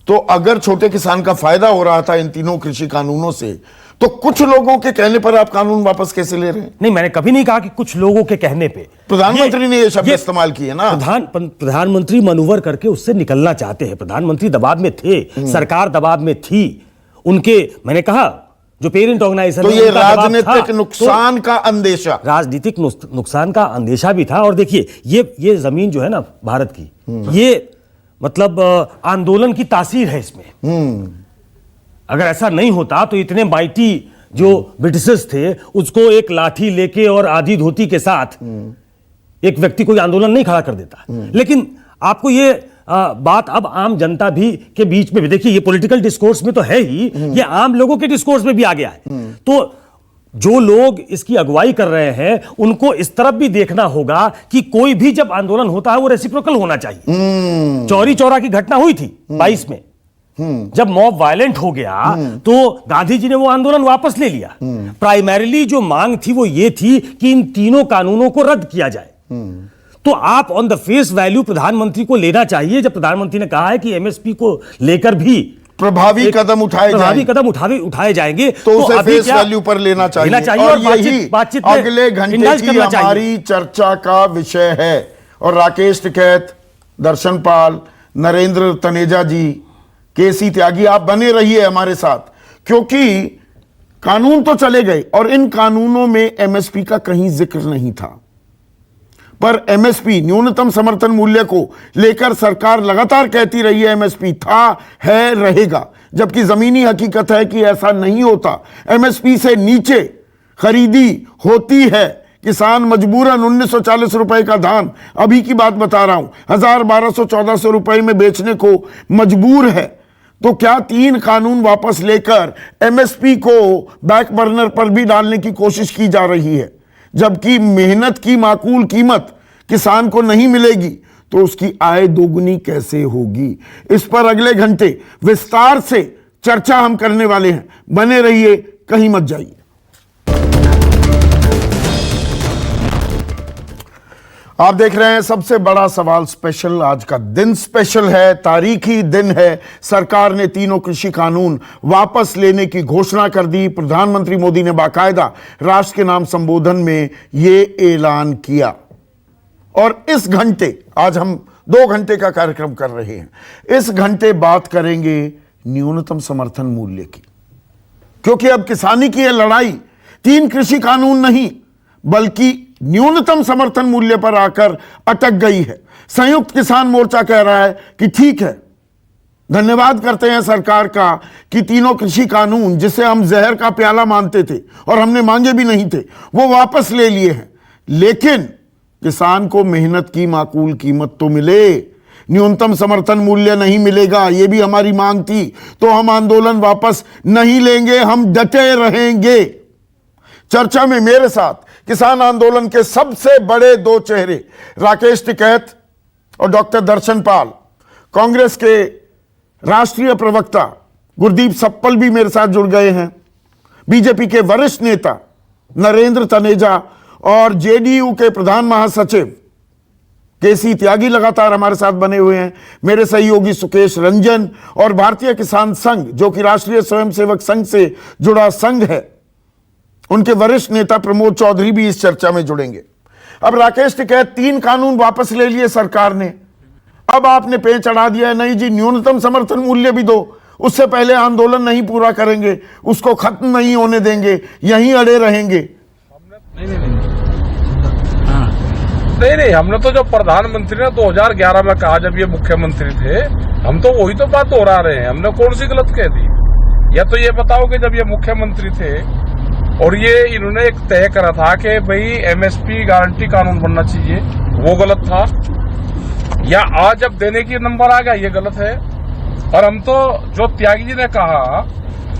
तो अगर छोटे किसान का फायदा हो रहा था इन तीनों कृषि कानूनों से, तो कुछ लोगों के कहने पर आप कानून वापस कैसे ले रहे हैं? नहीं, मैंने कभी नहीं कहा कि कुछ लोगों के कहने पे। प्रधानमंत्री ने ये शब्द इस्तेमाल किए ना। प्रधानमंत्री मनूवर करके उससे निकलना चाहते हैं। प्रधानमंत्री दबाव में थे, सरकार दबाव में थी, उनके मैंने कहा जो पेरेंट ऑर्गेनाइजेशन, तो ये राजनीतिक नुकसान का अंदेशा, राजनीतिक नुकसान का अंदेशा भी था। और देखिए ये जमीन जो है ना भारत की, ये मतलब आंदोलन की तासीर है इसमें। अगर ऐसा नहीं होता तो इतने माइटी जो ब्रिटिशर्स थे उसको एक लाठी लेके और आधी धोती के साथ एक व्यक्ति कोई आंदोलन नहीं खड़ा कर देता। लेकिन आपको ये बात अब आम जनता भी के बीच में भी, देखिए ये पॉलिटिकल डिस्कोर्स में तो है ही, ये आम लोगों के डिस्कोर्स में भी आ गया है। तो जो लोग इसकी अगुवाई कर रहे हैं उनको इस तरफ भी देखना होगा कि कोई भी जब आंदोलन होता है वो रेसिप्रोकल होना चाहिए। चौरी चौरा की घटना हुई थी 22 में, जब मॉब वायलेंट हो गया तो गांधी जी ने वो आंदोलन वापस ले लिया। प्राइमरीली जो मांग थी वो ये थी कि इन तीनों कानूनों को रद्द किया जाए। तो आप ऑन द फेस वैल्यू प्रधानमंत्री को लेना चाहिए। जब प्रधानमंत्री ने कहा है कि एमएसपी को लेकर भी प्रभावी कदम उठाए जाएंगे तो उसे फेस वैल्यू पर लेना चाहिए। और यही अगले घंटे की हमारी चर्चा का विषय है। और राकेश टिकैत, दर्शन पाल, नरेंद्र तनेजा जी, केसी त्यागी, आप बने रहिए हमारे साथ, क्योंकि कानून तो चले गए और इन कानूनों में एमएसपी का कहीं जिक्र नहीं था। पर एमएसपी, न्यूनतम समर्थन मूल्य को लेकर सरकार लगातार कहती रही है एमएसपी था, है, रहेगा, जबकि जमीनी हकीकत है कि ऐसा नहीं होता। एमएसपी से नीचे खरीदी होती है। किसान मजबूरन 1940 रुपए का धान, अभी की बात बता रहा हूं, 1000, 1200, 1400 रुपए में बेचने को मजबूर है। तो क्या 3 कानून वापस लेकर एमएसपी को बैक बर्नर पर भी डालने की कोशिश की जा रही है? जबकि मेहनत की माकूल कीमत किसान को नहीं मिलेगी तो उसकी आय दोगुनी कैसे होगी? इस पर अगले घंटे विस्तार से चर्चा हम करने वाले हैं। बने रहिए, कहीं मत जाइए। आप देख रहे हैं सबसे बड़ा सवाल स्पेशल। आज का दिन स्पेशल है, तारीखी दिन है। सरकार ने तीनों कृषि कानून वापस लेने की घोषणा कर दी। प्रधानमंत्री मोदी ने बाकायदा राष्ट्र के नाम संबोधन में यह ऐलान किया। और इस घंटे, आज हम 2 घंटे का कार्यक्रम कर रहे हैं, इस घंटे बात करेंगे न्यूनतम समर्थन मूल्य की, क्योंकि अब किसानी की यह लड़ाई 3 कृषि कानून नहीं बल्कि न्यूनतम समर्थन मूल्य पर आकर अटक गई है। संयुक्त किसान मोर्चा कह रहा है कि ठीक है, धन्यवाद करते हैं सरकार का कि तीनों कृषि कानून जिसे हम जहर का प्याला मानते थे और हमने मांगे भी नहीं थे, वो वापस ले लिए हैं, लेकिन किसान को मेहनत की माकूल कीमत तो मिले। न्यूनतम समर्थन मूल्य नहीं मिलेगा, ये भी हमारी मांग थी, तो हम आंदोलन वापस नहीं लेंगे, हम डटे रहेंगे। चर्चा में मेरे साथ किसान आंदोलन के सबसे बड़े 2 चेहरे राकेश टिकैत और डॉक्टर दर्शन पाल, कांग्रेस के राष्ट्रीय प्रवक्ता गुरदीप सप्पल भी मेरे साथ जुड़ गए हैं, बीजेपी के वरिष्ठ नेता नरेंद्र तनेजा और जेडीयू के प्रधान महासचिव केसी त्यागी लगातार हमारे साथ बने हुए हैं, मेरे सहयोगी सुकेश रंजन और भारतीय किसान संघ जो कि राष्ट्रीय स्वयंसेवक संघ से जुड़ा संघ है, उनके वरिष्ठ नेता प्रमोद चौधरी भी इस चर्चा में जुड़ेंगे। अब राकेश टिकैत 3 कानून वापस ले लिए सरकार ने, अब आपने पे चढ़ा दिया है, नहीं जी न्यूनतम समर्थन मूल्य भी दो, उससे पहले आंदोलन नहीं पूरा करेंगे, उसको खत्म नहीं होने देंगे, यहीं अड़े रहेंगे। नहीं, हमने तो जो प्रधानमंत्री ने 2011 में कहा जब ये मुख्यमंत्री थे, हम तो वही तो बात दोहरा रहे हैं। हमने कौन सी गलत कह दी? या तो ये बताओ कि जब ये मुख्यमंत्री थे और ये इन्होंने एक तय करा था कि भाई एमएसपी गारंटी कानून बनना चाहिए, वो गलत था, या आज जब देने की नंबर आ गया ये गलत है। और हम तो जो त्यागी जी ने कहा,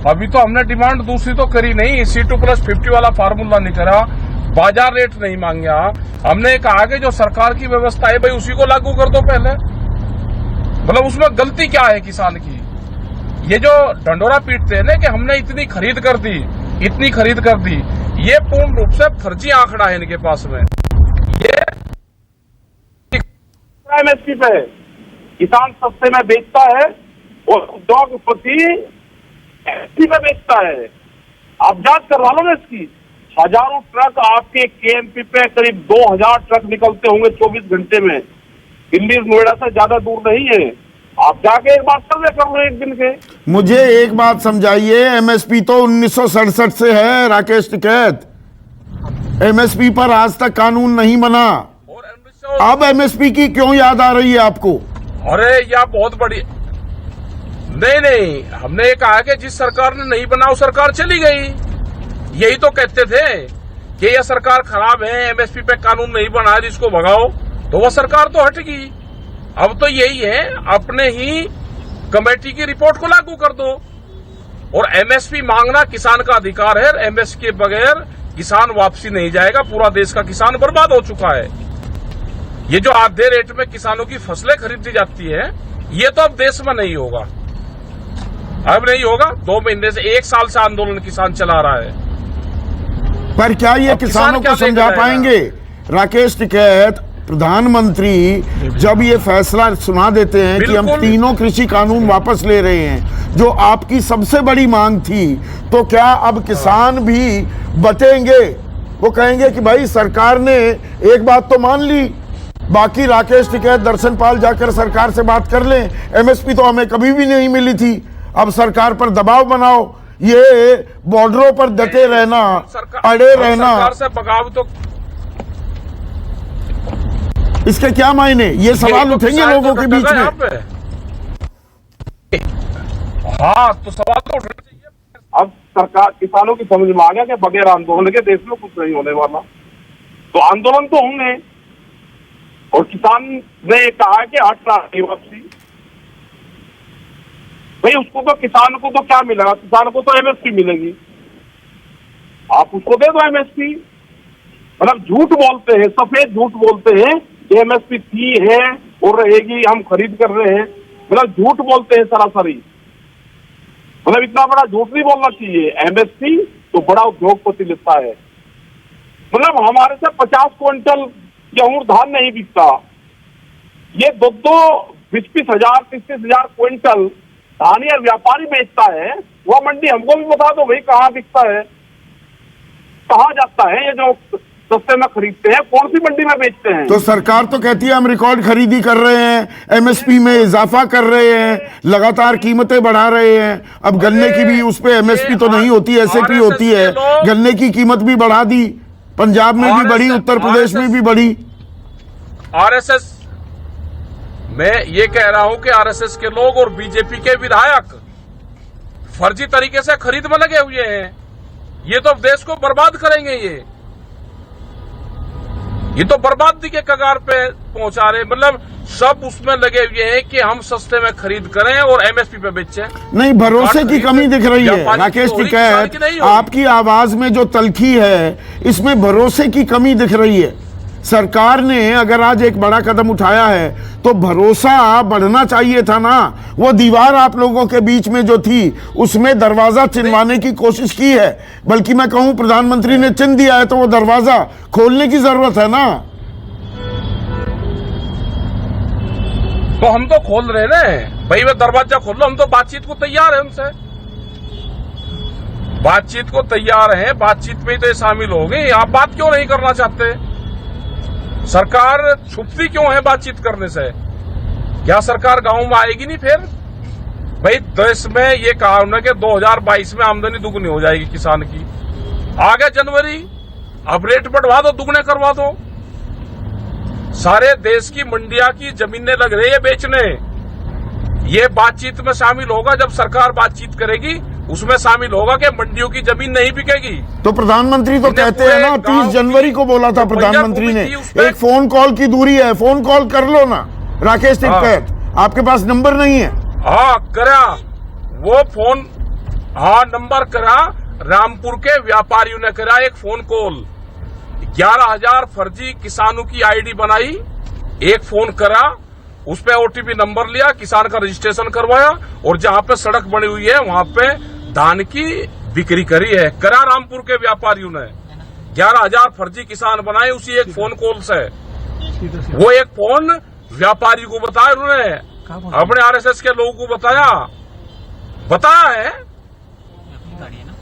अभी तो हमने डिमांड दूसरी तो करी नहीं, C2+50 वाला फार्मूला नहीं करा, बाजार रेट नहीं मांगा, हमने कहा कि जो सरकार की व्यवस्था है भाई उसी को लागू कर दो पहले। मतलब उसमें गलती क्या है किसान की? ये जो डंडोरा पीटते हैं ना कि हमने इतनी खरीद कर दी, इतनी खरीद कर दी, ये पूर्ण रूप से फर्जी आंकड़ा है इनके पास में। ये एमएसपी पे किसान सस्ते में बेचता है और उद्योगपति एमएसपी में बेचता है। आप जांच करवा लो ना इसकी। हजारों ट्रक आपके केएमपी पे, करीब 2000 ट्रक निकलते होंगे 24 घंटे में। दिल्ली नोएडा से ज्यादा दूर नहीं है, आप जाके एक बार सर्वे कर लो एक दिन के। मुझे एक बात समझाइए, एमएसपी तो 1967 से है राकेश टिकैत, एमएसपी पर आज तक कानून नहीं बना, अब एमएसपी की क्यों याद आ रही है आपको? अरे यह बहुत बड़ी नहीं, हमने ये कहा कि जिस सरकार ने नहीं बना वो सरकार चली गई। यही तो कहते थे कि यह सरकार खराब है, एमएसपी पे कानून नहीं बना है, जिसको भगाओ, तो वह सरकार तो हट गई। अब तो यही है, अपने ही कमेटी की रिपोर्ट को लागू कर दो। और एमएसपी मांगना किसान का अधिकार है, एमएसपी के बगैर किसान वापसी नहीं जाएगा। पूरा देश का किसान बर्बाद हो चुका है। ये जो आधे रेट में किसानों की फसलें खरीदी जाती है, ये तो अब देश में नहीं होगा, अब नहीं होगा। 2 महीने से 1 साल से आंदोलन किसान चला रहा है, पर क्या ये किसानों को समझा पाएंगे? राकेश टिकैत, प्रधानमंत्री जब ये फैसला सुना देते हैं कि हम तीनों कृषि कानून वापस ले रहे हैं, जो आपकी सबसे बड़ी मांग थी, तो क्या अब किसान भी बटेंगे? वो कहेंगे कि भाई सरकार ने एक बात तो मान ली, बाकी राकेश टिकैत, दर्शन पाल जाकर सरकार से बात कर लें, एमएसपी तो हमें कभी भी नहीं मिली थी, अब सरकार पर दबाव बनाओ। ये बॉर्डरों पर डटे रहना, अड़े रहना, सरकार से बगाव तो इसके क्या मायने? ये सवाल उठेंगे लोगों के बीच में। हाँ, तो सवाल तो उठना चाहिए। अब सरकार किसानों की समझ में आ गया कि बगैर आंदोलन के देश में कुछ नहीं होने वाला, तो आंदोलन तो होंगे। और किसान ने कहा कि 8 लाख की वापसी, भाई उसको तो, किसान को तो क्या मिलेगा? किसान को तो एमएसपी मिलेगी, आप उसको दे दो एमएसपी। मतलब झूठ बोलते हैं, सफेद झूठ बोलते हैं कि एमएसपी थी, है और रहेगी, हम खरीद कर रहे हैं। मतलब झूठ बोलते हैं सरासरी। मतलब इतना बड़ा झूठ नहीं बोलना चाहिए। एमएसपी तो बड़ा उद्योगपति लेता है। मतलब हमारे से 50 क्विंटल गेहूं धान नहीं बिकता, ये 20-20 हजार 30-30 क्विंटल धान या व्यापारी बेचता है। वह मंडी हमको भी बता दो भाई कहाँ बिकता है, कहाँ जाता है ये जो सस्ते में खरीदते हैं, कौन सी मंडी में बेचते हैं? तो सरकार तो कहती है हम रिकॉर्ड खरीदी कर रहे हैं, एमएसपी में इजाफा कर रहे हैं, लगातार कीमतें बढ़ा रहे हैं। अब गन्ने की भी उस पे एमएसपी तो नहीं होती, एसएपी होती है। गन्ने की कीमत भी बढ़ा दी, पंजाब में भी बढ़ी, उत्तर प्रदेश में भी बढ़ी। आरएसएस, मैं ये कह रहा हूं कि आरएसएस के लोग और बीजेपी के विधायक फर्जी तरीके से खरीद में लगे हुए हैं। ये तो देश को बर्बाद करेंगे। ये तो बर्बादी के कगार पे पहुंचा रहे, मतलब सब उसमें लगे हुए हैं कि हम सस्ते में खरीद करें और एमएसपी पे बेचें। नहीं, भरोसे की कमी दिख रही है राकेश टिकैत, आपकी आवाज में जो तलखी है इसमें भरोसे की कमी दिख रही है। सरकार ने अगर आज एक बड़ा कदम उठाया है तो भरोसा बढ़ना चाहिए था ना। वो दीवार आप लोगों के बीच में जो थी उसमें दरवाजा चिनवाने की कोशिश की है, बल्कि मैं कहूं प्रधानमंत्री ने चिन्ह दिया है तो वो दरवाजा खोलने की जरूरत है ना। तो हम तो खोल रहे ना भाई, वो दरवाजा खोल लो। हम तो बातचीत को तैयार है उनसे, बातचीत को तैयार है, बातचीत में ही तो शामिल हो गए। आप बात क्यों नहीं करना चाहते? सरकार छुपती क्यों है बातचीत करने से? क्या सरकार गांव में आएगी नहीं फिर? भाई देश में ये कानून है कि 2022 में आमदनी दुगनी हो जाएगी किसान की। आगे जनवरी, अब रेट बढ़वा दो, दुगने करवा दो। सारे देश की मंडिया की जमीनें लग रही है बेचने। ये बातचीत में शामिल होगा, जब सरकार बातचीत करेगी उसमें शामिल होगा कि मंडियों की जमीन नहीं बिकेगी। तो प्रधानमंत्री तो कहते हैं ना, 30 जनवरी को बोला था प्रधानमंत्री ने, एक फोन कॉल की दूरी है, फोन कॉल कर लो ना। राकेश टिकैत, आपके पास नंबर नहीं है? हाँ करा वो फोन, हाँ नंबर करा, रामपुर के व्यापारियों ने करा एक फोन कॉल। 11,000 फर्जी किसानों की आईडी बनाई, एक फोन करा, उस पे ओटीपी नंबर लिया, किसान का रजिस्ट्रेशन करवाया और जहां पे सड़क बनी हुई है वहां पे धान की बिक्री करी है। करा रामपुर के व्यापारियों ने 11,000 फर्जी किसान बनाए उसी एक फोन कॉल से। वो एक फोन व्यापारी को बताया उन्होंने, अपने आरएसएस के लोगों को बताया है।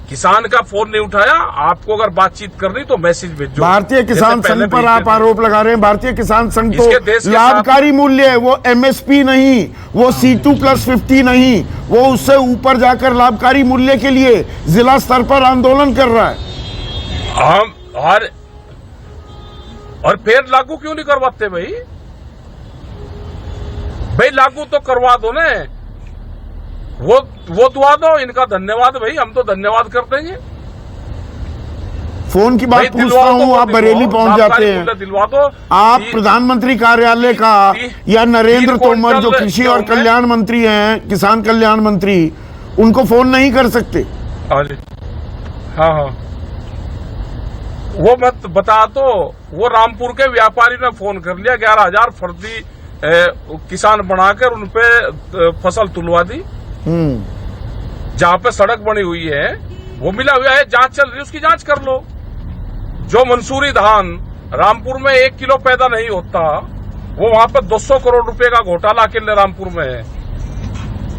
किसान का फोन नहीं उठाया। आपको अगर बातचीत करनी तो मैसेज भेजो। भारतीय किसान संघ पर आप आरोप लगा रहे हैं। भारतीय किसान संघ तो लाभकारी मूल्य है, वो एमएसपी नहीं, वो C2+50 नहीं, वो उससे ऊपर जाकर लाभकारी मूल्य के लिए जिला स्तर पर आंदोलन कर रहा है। और फिर लागू क्यों नहीं करवाते भाई? लागू तो करवा दो ना, वो दुआ दो। इनका धन्यवाद भाई, हम तो धन्यवाद कर देंगे। फोन की बात पूछता हूँ, आप बरेली पहुंच जाते हैं, दिलवा दो। आप प्रधानमंत्री कार्यालय का या नरेंद्र तोमर जो कृषि और कल्याण मंत्री हैं, किसान कल्याण मंत्री, उनको फोन नहीं कर सकते? हाँ, वो मत बता तो। वो रामपुर के व्यापारी ने फोन कर लिया, 11,000 फर्जी किसान बनाकर उनपे फसल तुलवा दी। जहां पे सड़क बनी हुई है वो मिला हुआ है, जांच चल रही है, उसकी जांच कर लो। जो मंसूरी धान रामपुर में 1 किलो पैदा नहीं होता, वो वहां पर 200 करोड़ रुपए का घोटाला के लिए रामपुर में है।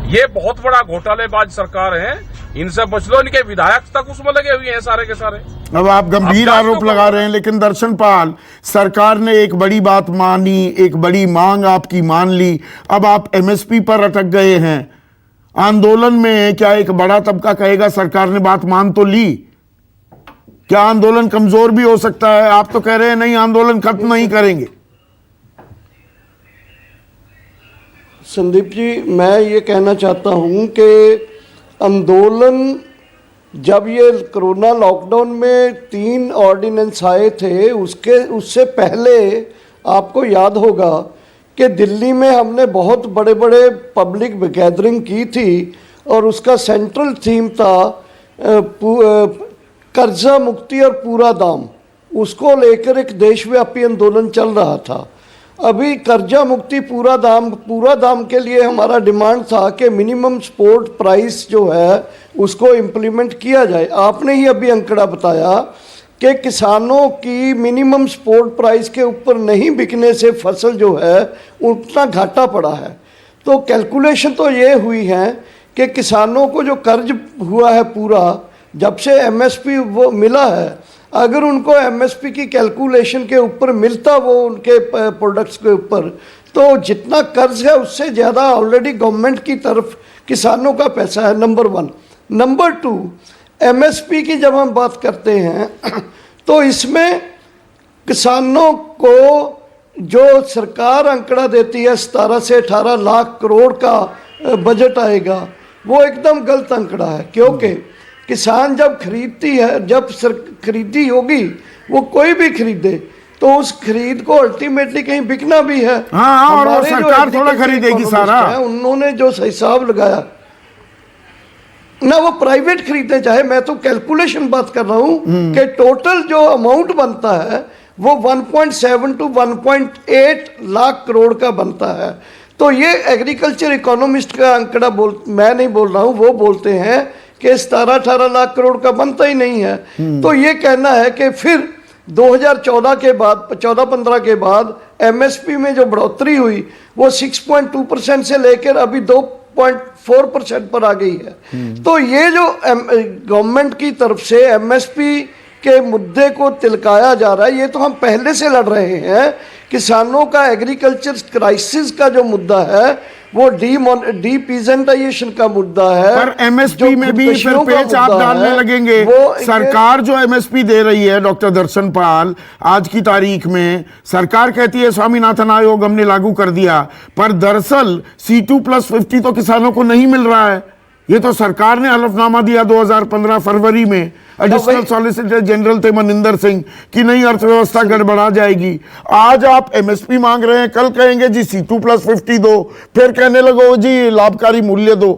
ये बहुत बड़ा घोटालेबाज सरकार है, इनसे बच लो। इनके विधायक तक उसमें लगे हुए हैं सारे के सारे। अब आप गंभीर आरोप लगा रहे हैं, लेकिन दर्शन पाल, सरकार ने एक बड़ी बात मानी, एक बड़ी मांग आपकी मान ली, अब आप एमएसपी पर अटक गए हैं। आंदोलन में क्या एक बड़ा तबका कहेगा सरकार ने बात मान तो ली? क्या आंदोलन कमजोर भी हो सकता है? आप तो कह रहे हैं नहीं, आंदोलन खत्म नहीं करेंगे। संदीप जी, मैं ये कहना चाहता हूं कि आंदोलन, जब ये कोरोना लॉकडाउन में 3 ऑर्डिनेंस आए थे, उससे पहले आपको याद होगा कि दिल्ली में हमने बहुत बड़े बड़े पब्लिक गैदरिंग की थी और उसका सेंट्रल थीम था कर्जा मुक्ति और पूरा दाम। उसको लेकर एक देशव्यापी आंदोलन चल रहा था। अभी कर्जा मुक्ति पूरा दाम के लिए हमारा डिमांड था कि मिनिमम सपोर्ट प्राइस जो है उसको इम्प्लीमेंट किया जाए। आपने ही अभी अंकड़ा बताया कि किसानों की मिनिमम सपोर्ट प्राइस के ऊपर नहीं बिकने से फसल जो है उतना घाटा पड़ा है। तो कैलकुलेशन तो ये हुई है कि किसानों को जो कर्ज हुआ है पूरा, जब से एमएसपी वो मिला है, अगर उनको एमएसपी की कैलकुलेशन के ऊपर मिलता वो उनके प्रोडक्ट्स के ऊपर, तो जितना कर्ज है उससे ज़्यादा ऑलरेडी गवर्नमेंट की तरफ किसानों का पैसा है, नंबर 1। नंबर 2, एमएसपी की जब हम बात करते हैं तो इसमें किसानों को जो सरकार आंकड़ा देती है 17 से 18 लाख करोड़ का बजट आएगा, वो एकदम गलत आंकड़ा है। क्योंकि किसान जब खरीदती है, जब खरीदी होगी, वो कोई भी खरीदे तो उस खरीद को अल्टीमेटली कहीं बिकना भी है। हाँ, और वो सरकार थोड़ा खरीदेगी सारा। उन्होंने जो हिसाब लगाया ना, वो प्राइवेट खरीदे चाहे, मैं तो कैलकुलेशन बात कर रहा हूं कि टोटल जो अमाउंट बनता है वो 1.7 to 1.8 लाख करोड़ का बनता है। तो ये एग्रीकल्चर इकोनॉमिस्ट का आंकड़ा मैं नहीं बोल रहा हूं, वो बोलते हैं कि 17-18 लाख करोड़ का बनता ही नहीं है। तो ये कहना है कि फिर 2014 के बाद 14-15 के बाद एमएसपी में जो बढ़ोतरी हुई वो 6.2% से लेकर अभी 2.4% पर आ गई है। तो ये जो गवर्नमेंट की तरफ से एमएसपी के मुद्दे को तिलकाया जा रहा है, ये तो हम पहले से लड़ रहे हैं। किसानों का एग्रीकल्चर क्राइसिस का जो मुद्दा है वो डीपीजेंटाइजेशन का मुद्दा है। पर एमएसपी में भी फिर पेच आप डालने लगेंगे। सरकार जो एमएसपी दे रही है, डॉक्टर दर्शन पाल, आज की तारीख में सरकार कहती है स्वामीनाथन आयोग हमने लागू कर दिया, पर दरअसल C2+50 तो किसानों को नहीं मिल रहा है। ये तो सरकार ने हलफनामा दिया 2015 फरवरी में, एडिशनल सॉलिसिटर जनरल थे मनिंदर सिंह, कि नई अर्थव्यवस्था गड़बड़ा जाएगी। आज आप एमएसपी मांग रहे हैं, कल कहेंगे जी C2+50 दो, फिर कहने लगो जी लाभकारी मूल्य दो,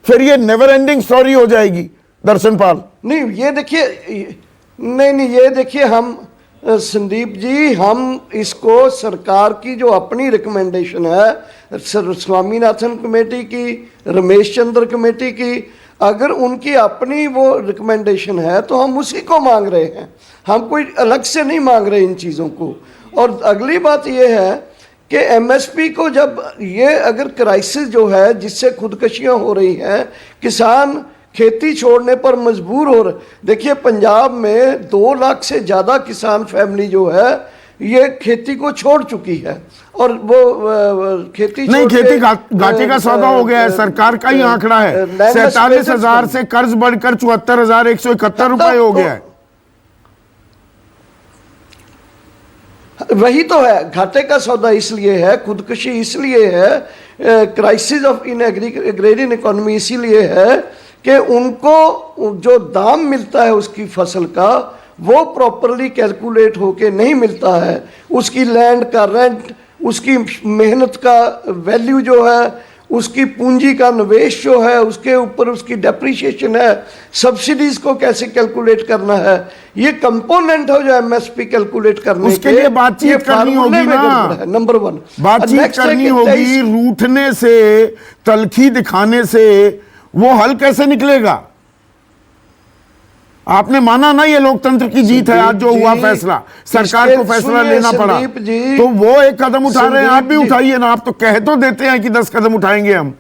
फिर ये नेवर एंडिंग स्टोरी हो जाएगी। दर्शन पाल, नहीं ये देखिए, नहीं ये देखिए, हम संदीप जी, हम इसको सरकार की जो अपनी रिकमेंडेशन है, स्वामीनाथन कमेटी की, रमेश चंद्र कमेटी की, अगर उनकी अपनी वो रिकमेंडेशन है तो हम उसी को मांग रहे हैं, हम कोई अलग से नहीं मांग रहे इन चीज़ों को। और अगली बात ये है कि एमएसपी को जब ये अगर क्राइसिस जो है जिससे खुदकशियां हो रही हैं, किसान खेती छोड़ने पर मजबूर हो रहे, देखिए पंजाब में 2 लाख से ज़्यादा किसान फैमिली जो है ये खेती को छोड़ चुकी है, और वो खेती नहीं, खेती घाटे का सौदा हो गया है। सरकार का ही आंकड़ा है 47,000 से कर्ज बढ़कर 74,171 रुपए हो गया है। वही तो है, घाटे का सौदा इसलिए है, खुदकुशी इसलिए है, crisis of in agrarian economy इसीलिए है कि उनको जो दाम मिलता है उसकी फसल का वो प्रॉपरली कैलकुलेट होके नहीं मिलता है। उसकी लैंड का रेंट, उसकी मेहनत का वैल्यू जो है, उसकी पूंजी का निवेश जो है, उसके ऊपर उसकी डेप्रिसिएशन है, सब्सिडीज को कैसे कैलकुलेट करना है, ये कंपोनेंट है जो एमएसपी कैलकुलेट करने उसके लिए बातचीत करनी होगी ना, नंबर 1 बातचीत करनी होगी। रूठने से, तलखी दिखाने से वो हल कैसे निकलेगा? आपने माना ना ये लोकतंत्र की जीत है। आज जो हुआ फैसला, सरकार को फैसला लेना पड़ा, तो वो एक कदम उठा रहे हैं, आप भी उठाइए ना। आप तो कह तो देते हैं कि 10 कदम उठाएंगे हम।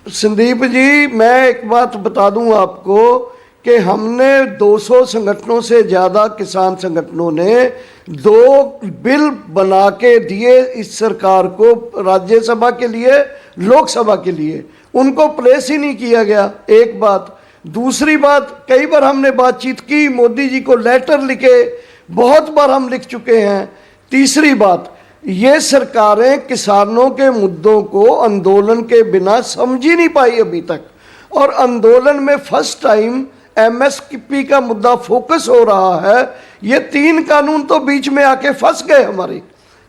संदीप जी, मैं एक बात बता दूं आपको कि हमने 200 संगठनों से ज्यादा किसान संगठनों ने 2 बिल बना के दिए इस सरकार को, राज्यसभा के लिए, लोकसभा के लिए, उनको प्लेस ही नहीं किया गया। एक बात। दूसरी बात, कई बार हमने बातचीत की, मोदी जी को लेटर लिखे, बहुत बार हम लिख चुके हैं। तीसरी बात, ये सरकारें किसानों के मुद्दों को आंदोलन के बिना समझ ही नहीं पाई अभी तक, और आंदोलन में फर्स्ट टाइम एमएसपी का मुद्दा फोकस हो रहा है। ये 3 कानून तो बीच में आके फंस गए, हमारे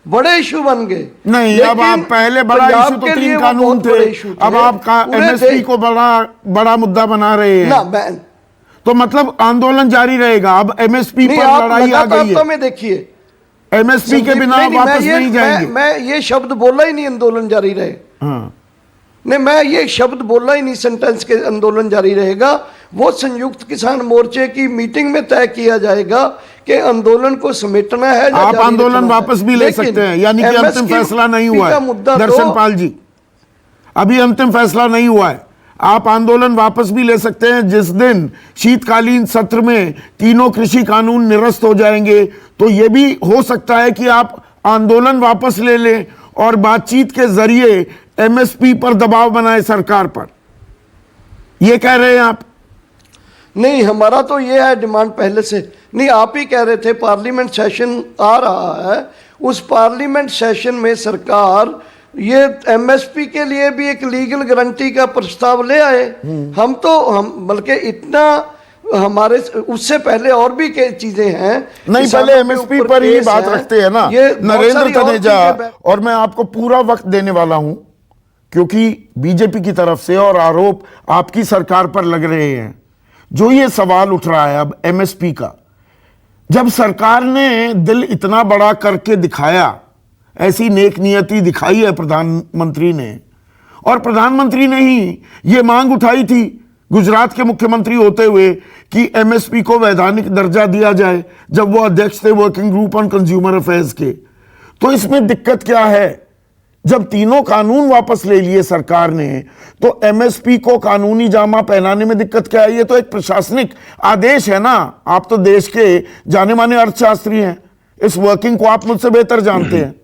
बड़े इशू बन गए। नहीं, अब आप पहले बड़ा इशू तो 3 कानून थे, अब आप एमएसपी को बड़ा मुद्दा बना रहे हैं ना। तो मतलब आंदोलन जारी रहेगा। अब एमएसपी पर लड़ाई आ गई है। में देखिए, एमएसपी के बिना वापस नहीं जाएंगे। मैं ये शब्द बोला ही नहीं आंदोलन जारी रहे। हाँ। नहीं, मैं ये शब्द बोला ही नहीं सेंटेंस के आंदोलन जारी रहेगा। वो संयुक्त किसान मोर्चे की मीटिंग में तय किया जाएगा कि आंदोलन को समेटना है। आप आंदोलन वापस भी ले सकते हैं, यानी कि अंतिम फैसला नहीं हुआ है। दर्शन पाल जी, अभी अंतिम फैसला नहीं हुआ है। आप आंदोलन वापस भी ले सकते हैं। जिस दिन शीतकालीन सत्र में तीनों कृषि कानून निरस्त हो जाएंगे तो यह भी हो सकता है कि आप आंदोलन वापस ले लें और बातचीत के जरिए एमएसपी पर दबाव बनाए सरकार पर। यह कह रहे हैं आप? नहीं, हमारा तो ये है डिमांड पहले से। नहीं, आप ही कह रहे थे पार्लियामेंट सेशन आ रहा है, उस पार्लियामेंट सेशन में सरकार ये एमएसपी के लिए भी एक लीगल गारंटी का प्रस्ताव ले आए। हम बल्कि इतना हमारे उससे पहले और भी चीजें हैं। नहीं, पहले एमएसपी पर ही बात रखते हैं ना नरेंद्र तनेजा। और मैं आपको पूरा वक्त देने वाला हूं क्योंकि बीजेपी की तरफ से और आरोप आपकी सरकार पर लग रहे हैं। जो ये सवाल उठ रहा है अब एमएसपी का, जब सरकार ने दिल इतना बड़ा करके दिखाया, ऐसी नेक नियति दिखाई है प्रधानमंत्री ने, और प्रधानमंत्री ने ही ये मांग उठाई थी गुजरात के मुख्यमंत्री होते हुए कि एमएसपी को वैधानिक दर्जा दिया जाए जब वो अध्यक्ष थे working group on consumer affairs के। तो इसमें दिक्कत क्या है? जब तीनों कानून वापस ले लिए सरकार ने तो एमएसपी को कानूनी जामा पहनाने में दिक्कत क्या है? ये तो एक प्रशासनिक आदेश है ना। आप तो देश के जाने माने अर्थशास्त्री हैं, इस वर्किंग को आप मुझसे बेहतर जानते हैं।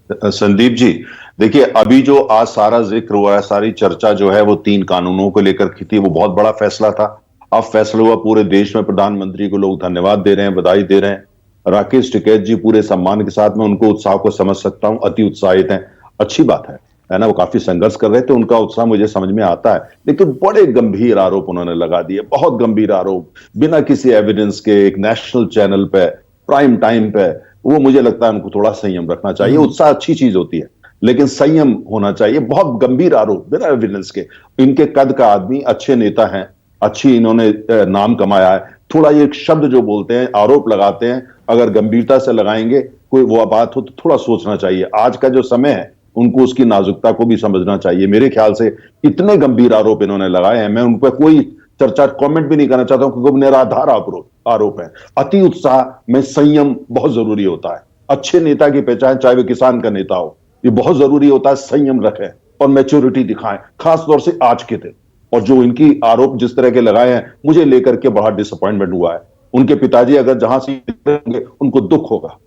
संदीप जी, देखिए अभी जो आज सारा जिक्र हुआ है, सारी चर्चा जो है वो 3 कानूनों को लेकर की थी। वो बहुत बड़ा फैसला था। अब फैसला हुआ, पूरे देश में प्रधानमंत्री को लोग धन्यवाद दे रहे हैं, बधाई दे रहे हैं। राकेश टिकैत जी पूरे सम्मान के साथ, मैं उनको उत्साह को समझ सकता हूं, अति उत्साहित हैं, अच्छी बात है ना। वो काफी संघर्ष कर रहे थे, उनका उत्साह मुझे समझ में आता है। लेकिन बड़े गंभीर आरोप उन्होंने लगा दिए, बहुत गंभीर आरोप, बिना किसी एविडेंस के, एक नेशनल चैनल पे, प्राइम टाइम पे। वो मुझे लगता है उनको थोड़ा संयम रखना चाहिए। उत्साह अच्छी चीज होती है लेकिन संयम होना चाहिए। बहुत गंभीर आरोप बिना एविडेंस के। इनके कद का आदमी, अच्छे नेता हैं, अच्छी इन्होंने नाम कमाया है। थोड़ा ये शब्द जो बोलते हैं, आरोप लगाते हैं, अगर गंभीरता से लगाएंगे, कोई वो बात हो तो थोड़ा सोचना चाहिए। आज का जो समय है उनको उसकी नाजुकता को भी समझना चाहिए। मेरे ख्याल से इतने गंभीर आरोप इन्होंने लगाए हैं, मैं उन पर कोई चर्चा कमेंट भी नहीं करना चाहता हूं क्योंकि निराधार आरोप है। अति उत्साह में संयम बहुत जरूरी होता है। अच्छे नेता की पहचान, चाहे वो किसान का नेता हो, ये बहुत जरूरी होता है। संयम रखें और मैच्योरिटी दिखाएं, खासतौर से आज के दिन। और जो इनकी आरोप जिस तरह के लगाए हैं, मुझे लेकर के बड़ा डिसअपॉइंटमेंट हुआ है। उनके पिताजी अगर जहां से होंगे उनको दुख होगा।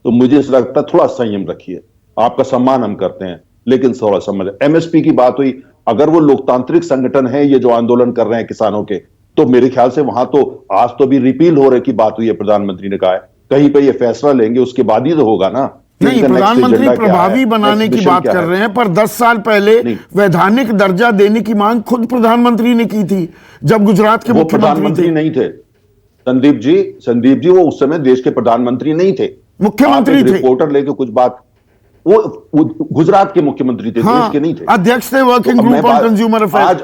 तो मुझे ऐसा लगता है थोड़ा संयम रखिए। आपका सम्मान हम करते हैं लेकिन थोड़ा समझ। एमएसपी की बात हुई, अगर वो लोकतांत्रिक संगठन है ये जो आंदोलन कर रहे हैं किसानों के, तो मेरे ख्याल से वहां तो आज तो भी रिपील हो रहे की बात हुई है। प्रधानमंत्री ने कहा है कहीं पे ये फैसला लेंगे उसके बाद ही तो होगा ना। नहीं, प्रधानमंत्री प्रभावी बनाने की बात कर रहे हैं, पर 10 साल पहले वैधानिक दर्जा देने की मांग खुद प्रधानमंत्री ने की थी जब गुजरात के मुख्यमंत्री नहीं थे। संदीप जी वो उस समय देश के प्रधानमंत्री नहीं थे, मुख्यमंत्री थे। रिपोर्टर लेके कुछ बात, वो गुजरात के मुख्यमंत्री थे, देश के नहीं थे। अध्यक्ष थे working group on consumer affairs.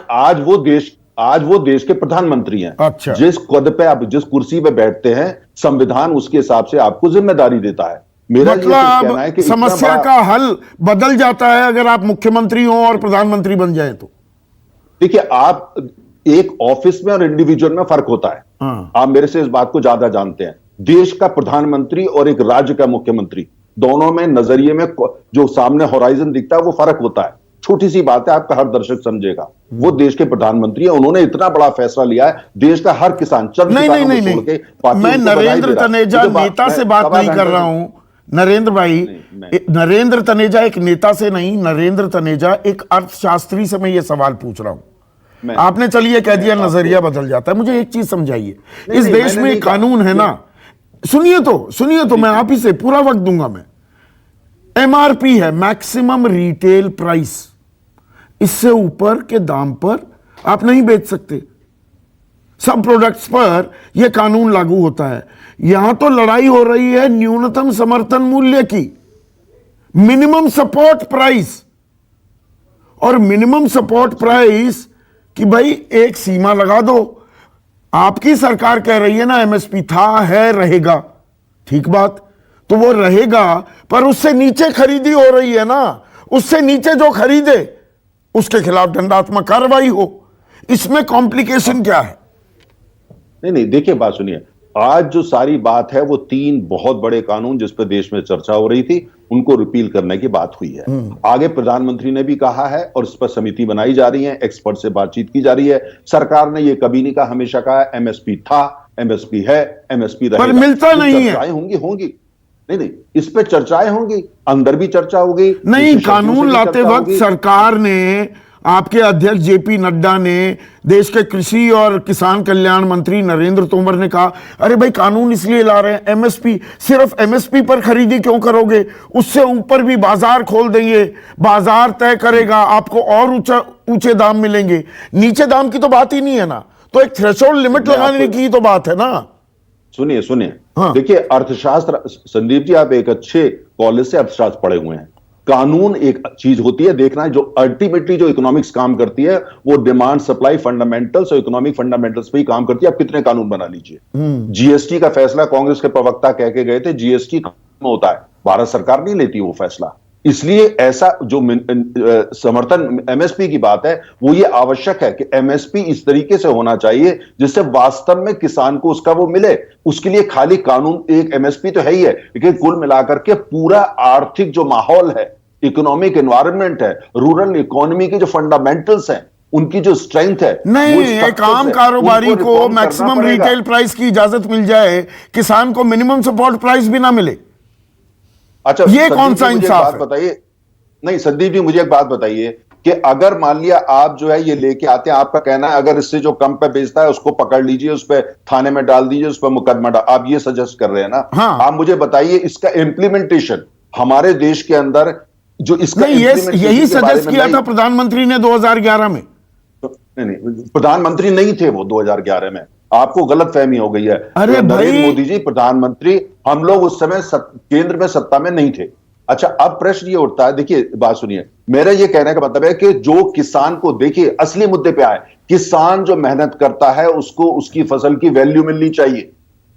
आज वो देश के प्रधानमंत्री हैं। अच्छा। जिस पद पे आप, जिस कुर्सी पे बैठते हैं, संविधान उसके हिसाब से आपको जिम्मेदारी देता है। मेरा मतलब है कि समस्या का हल बदल जाता है अगर आप मुख्यमंत्री हो और प्रधानमंत्री बन जाए तो। देखिए, आप एक ऑफिस में और इंडिविजुअल में फर्क होता है। आप मेरे से इस बात को ज्यादा जानते हैं। देश का प्रधानमंत्री और एक राज्य का मुख्यमंत्री, दोनों में नजरिए में जो सामने होराइजन दिखता है वो फर्क होता है। छोटी सी बात है, आपका हर दर्शक समझेगा। वो देश के प्रधानमंत्री है, उन्होंने इतना बड़ा फैसला लिया है, देश का हर किसान नहीं, मैं नरेंद्र तनेजा नेता से बात नहीं कर रहा हूं। नरेंद्र भाई, नरेंद्र तनेजा एक नेता से नहीं, नरेंद्र तनेजा एक अर्थशास्त्री से मैं ये सवाल पूछ रहा हूं। आपने चलिए कह दिया नजरिया बदल जाता है। मुझे एक चीज समझाइए, इस देश में कानून है ना, सुनिए तो मैं आप ही से पूरा वक्त दूंगा। मैं एमआरपी है, मैक्सिमम रिटेल प्राइस, इससे ऊपर के दाम पर आप नहीं बेच सकते। सब प्रोडक्ट्स पर यह कानून लागू होता है। यहां तो लड़ाई हो रही है न्यूनतम समर्थन मूल्य की, मिनिमम सपोर्ट प्राइस। और मिनिमम सपोर्ट प्राइस कि भाई एक सीमा लगा दो। आपकी सरकार कह रही है ना एमएसपी था, है, रहेगा, ठीक बात, तो वो रहेगा, पर उससे नीचे खरीदी हो रही है ना, उससे नीचे जो खरीदे उसके खिलाफ दंडात्मक कार्रवाई हो। इसमें कॉम्प्लिकेशन क्या है? नहीं, देखिए बात सुनिए, आज जो सारी बात है वो 3 बहुत बड़े कानून जिस पर देश में चर्चा हो रही थी उनको रिपील करने की बात हुई है। आगे प्रधानमंत्री ने भी कहा है और इस पर समिति बनाई जा रही है, एक्सपर्ट से बातचीत की जा रही है। सरकार ने ये कभी नहीं कहा, हमेशा कहा एमएसपी था, एमएसपी है, एमएसपी रहेगा। पर मिलता नहीं है। चर्चाएं होंगी नहीं, इस पे चर्चाएं होंगी, अंदर भी चर्चा होगी। नहीं, कानून लाते वक्त सरकार ने, आपके अध्यक्ष जेपी नड्डा ने, देश के कृषि और किसान कल्याण मंत्री नरेंद्र तोमर ने कहा, अरे भाई कानून इसलिए ला रहे हैं, एमएसपी, सिर्फ एमएसपी पर खरीदी क्यों करोगे, उससे ऊपर भी बाजार खोल देंगे, बाजार तय करेगा, आपको और ऊंचे दाम मिलेंगे। नीचे दाम की तो बात ही नहीं है ना, तो एक थ्रेशोल्ड लिमिट लगाने की तो बात है ना। सुनिए, देखिए अर्थशास्त्र, संदीप जी आप एक अच्छे कॉलेज से अर्थशास्त्र पढ़े हुए हैं। कानून एक चीज होती है, देखना है जो अल्टीमेटली जो इकोनॉमिक्स काम करती है वो डिमांड सप्लाई फंडामेंटल्स और इकोनॉमिक फंडामेंटल्स पे ही काम करती है। आप कितने कानून बना लीजिए। जीएसटी का फैसला कांग्रेस के प्रवक्ता कह के गए थे, जीएसटी में होता है, भारत सरकार नहीं लेती वो फैसला। इसलिए ऐसा जो समर्थन एमएसपी की बात है वो ये आवश्यक है कि एमएसपी इस तरीके से होना चाहिए जिससे वास्तव में किसान को उसका वो मिले। उसके लिए खाली कानून, एक एमएसपी तो है ही है, लेकिन कुल मिलाकर के पूरा आर्थिक जो माहौल है, इकोनॉमिक एनवायरनमेंट है, रूरल इकोनॉमी के जो फंडामेंटल्स हैं, उनकी जो स्ट्रेंथ है, नहीं, एक आम कारोबारी को मैक्सिमम रिटेल प्राइस की इजाजत मिल जाए, किसान को मिनिमम सपोर्ट प्राइस भी ना मिले। अच्छा, ये कौन सा इंसाफ है? बताइए। नहीं संदीप जी, मुझे एक बात बताइए कि अगर मान लिया आप जो है ये लेके आते हैं, आपका कहना है अगर इससे जो कम पे बेचता है उसको पकड़ लीजिए, उस पर थाने में डाल दीजिए, उस पर मुकदमा डाल, आप ये सजेस्ट कर रहे हैं ना? हाँ। आप मुझे बताइए इसका इम्प्लीमेंटेशन हमारे देश के अंदर जो इसका यही सजेस्ट किया था प्रधानमंत्री ने 2011 में। नहीं, प्रधानमंत्री नहीं थे वो 2011 में, आपको गलत फहमी हो गई है। अरे नरेंद्र मोदी जी प्रधानमंत्री, हम लोग उस समय केंद्र में सत्ता में नहीं थे। अच्छा, अब प्रश्न ये उठता है, देखिए बात सुनिए, मेरा ये कहने का मतलब है कि जो किसान को, देखिए असली मुद्दे पे आए, किसान जो मेहनत करता है उसको उसकी फसल की वैल्यू मिलनी चाहिए,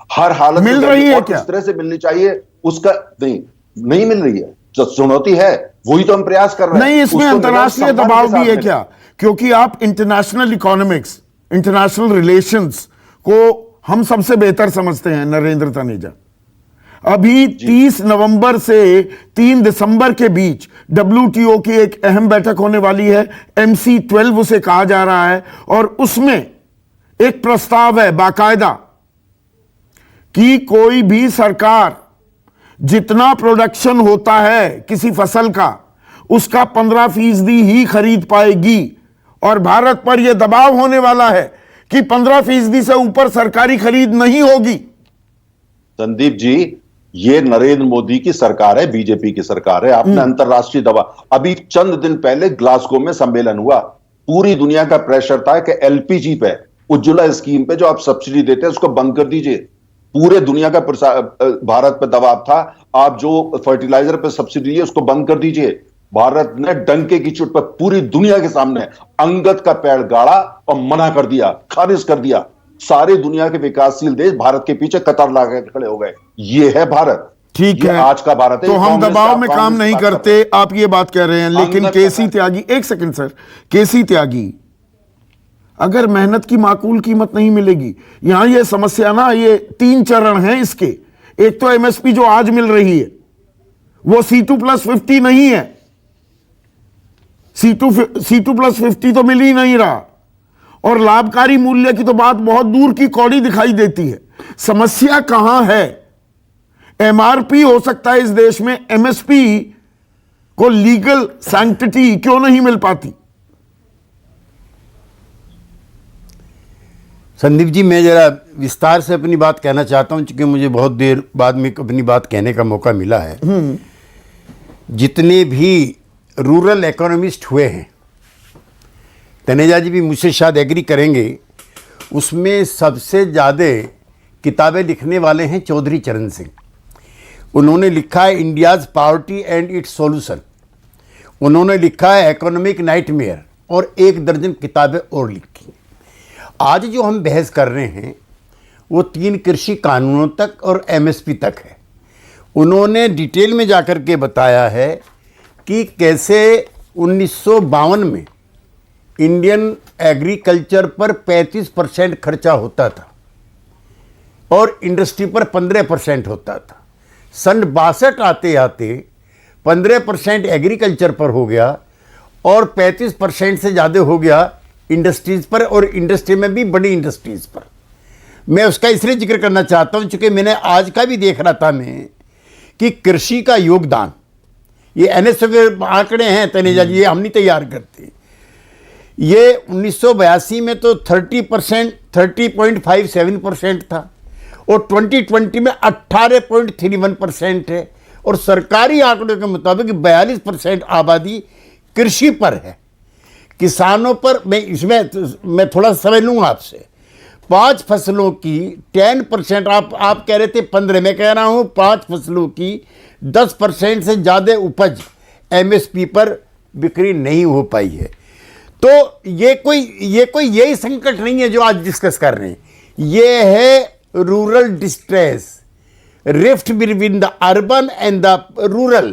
हर हालत मिल रही है क्या? इस तरह से मिलनी चाहिए, उसका नहीं मिल रही है, जो चुनौती है वही तो हम प्रयास कर रहे हैं। नहीं, इसमें अंतर्राष्ट्रीय दबाव भी है क्या? क्योंकि आप इंटरनेशनल इकोनॉमिक्स, इंटरनेशनल रिलेशंस को हम सबसे बेहतर समझते हैं नरेंद्र तनेजा। अभी 30 नवंबर से 3 दिसंबर के बीच WTO की एक अहम बैठक होने वाली है, MC12 उसे कहा जा रहा है, और उसमें एक प्रस्ताव है बाकायदा कि कोई भी सरकार जितना प्रोडक्शन होता है किसी फसल का, उसका 15% ही खरीद पाएगी, और भारत पर यह दबाव होने वाला है कि 15% से ऊपर सरकारी खरीद नहीं होगी। संदीप जी, ये नरेंद्र मोदी की सरकार है, बीजेपी की सरकार है। आपने अंतरराष्ट्रीय दबाव, अभी चंद दिन पहले ग्लासगो में सम्मेलन हुआ, पूरी दुनिया का प्रेशर था कि एलपीजी पे, उज्ज्वला स्कीम पे जो आप सब्सिडी देते हैं उसको बंद कर दीजिए। पूरे दुनिया का भारत पे दबाव था, आप जो फर्टिलाइजर पे सब्सिडी है उसको बंद कर दीजिए। भारत ने डंके की चोट पर पूरी दुनिया के सामने अंगद का पैर गाड़ा और मना कर दिया, खारिज कर दिया। सारे दुनिया के विकासशील देश भारत के पीछे कतार लगा के खड़े हो गए। ये है भारत, ठीक है, आज का भारत है। तो हम दबाव में काम नहीं करते, आप ये बात कह रहे हैं। लेकिन केसी त्यागी, एक सेकंड सर, केसी त्यागी, अगर मेहनत की माकूल कीमत नहीं मिलेगी, यहां ये समस्या ना, ये 3 चरण हैं इसके। एक तो एमएसपी जो आज मिल रही है वो C2+50 नहीं है, C2+50 तो मिल ही नहीं रहा, और लाभकारी मूल्य की तो बात बहुत दूर की कौड़ी दिखाई देती है। समस्या कहां है? एमआरपी हो सकता है इस देश में, एमएसपी को लीगल सैंक्टिटी क्यों नहीं मिल पाती? संदीप जी, मैं जरा विस्तार से अपनी बात कहना चाहता हूं, क्योंकि मुझे बहुत देर बाद में अपनी बात कहने का मौका मिला है। जितने भी रूरल इकोनॉमिस्ट हुए हैं, तनेजा जी भी मुझसे शायद एग्री करेंगे, उसमें सबसे ज़्यादा किताबें लिखने वाले हैं चौधरी चरण सिंह। उन्होंने लिखा है India's poverty and it's solution, उन्होंने लिखा है इकोनॉमिक नाइटमेयर, और 1 दर्जन किताबें और लिखी। आज जो हम बहस कर रहे हैं वो 3 कृषि कानूनों तक और एमएसपी तक है। उन्होंने डिटेल में जाकर के बताया है कि कैसे 1952 में इंडियन एग्रीकल्चर पर 35% खर्चा होता था, और इंडस्ट्री पर 15% होता था। सन 62 आते आते 15% एग्रीकल्चर पर हो गया और 35% से ज़्यादा हो गया इंडस्ट्रीज पर, और इंडस्ट्री में भी बड़ी इंडस्ट्रीज पर। मैं उसका इसलिए जिक्र करना चाहता हूं चूंकि मैंने आज का भी देख रहा था मैं कि कृषि का योगदान, ये NSF आंकड़े हैं तनेजा जी, ये हम नहीं तैयार करते, ये 1982 में तो 30.57% था और 2020 में 18.31% है, और सरकारी आंकड़ों के मुताबिक 42% आबादी कृषि पर है, किसानों पर। मैं थोड़ा समय लूँगा आपसे। 5 फसलों की 10%, आप कह रहे थे 15, मैं कह रहा हूँ 5 फसलों की 10% से ज़्यादा उपज MSP पर बिक्री नहीं हो पाई है। तो ये कोई यही संकट नहीं है जो आज डिस्कस कर रहे हैं, ये है rural distress, rift between the urban and the rural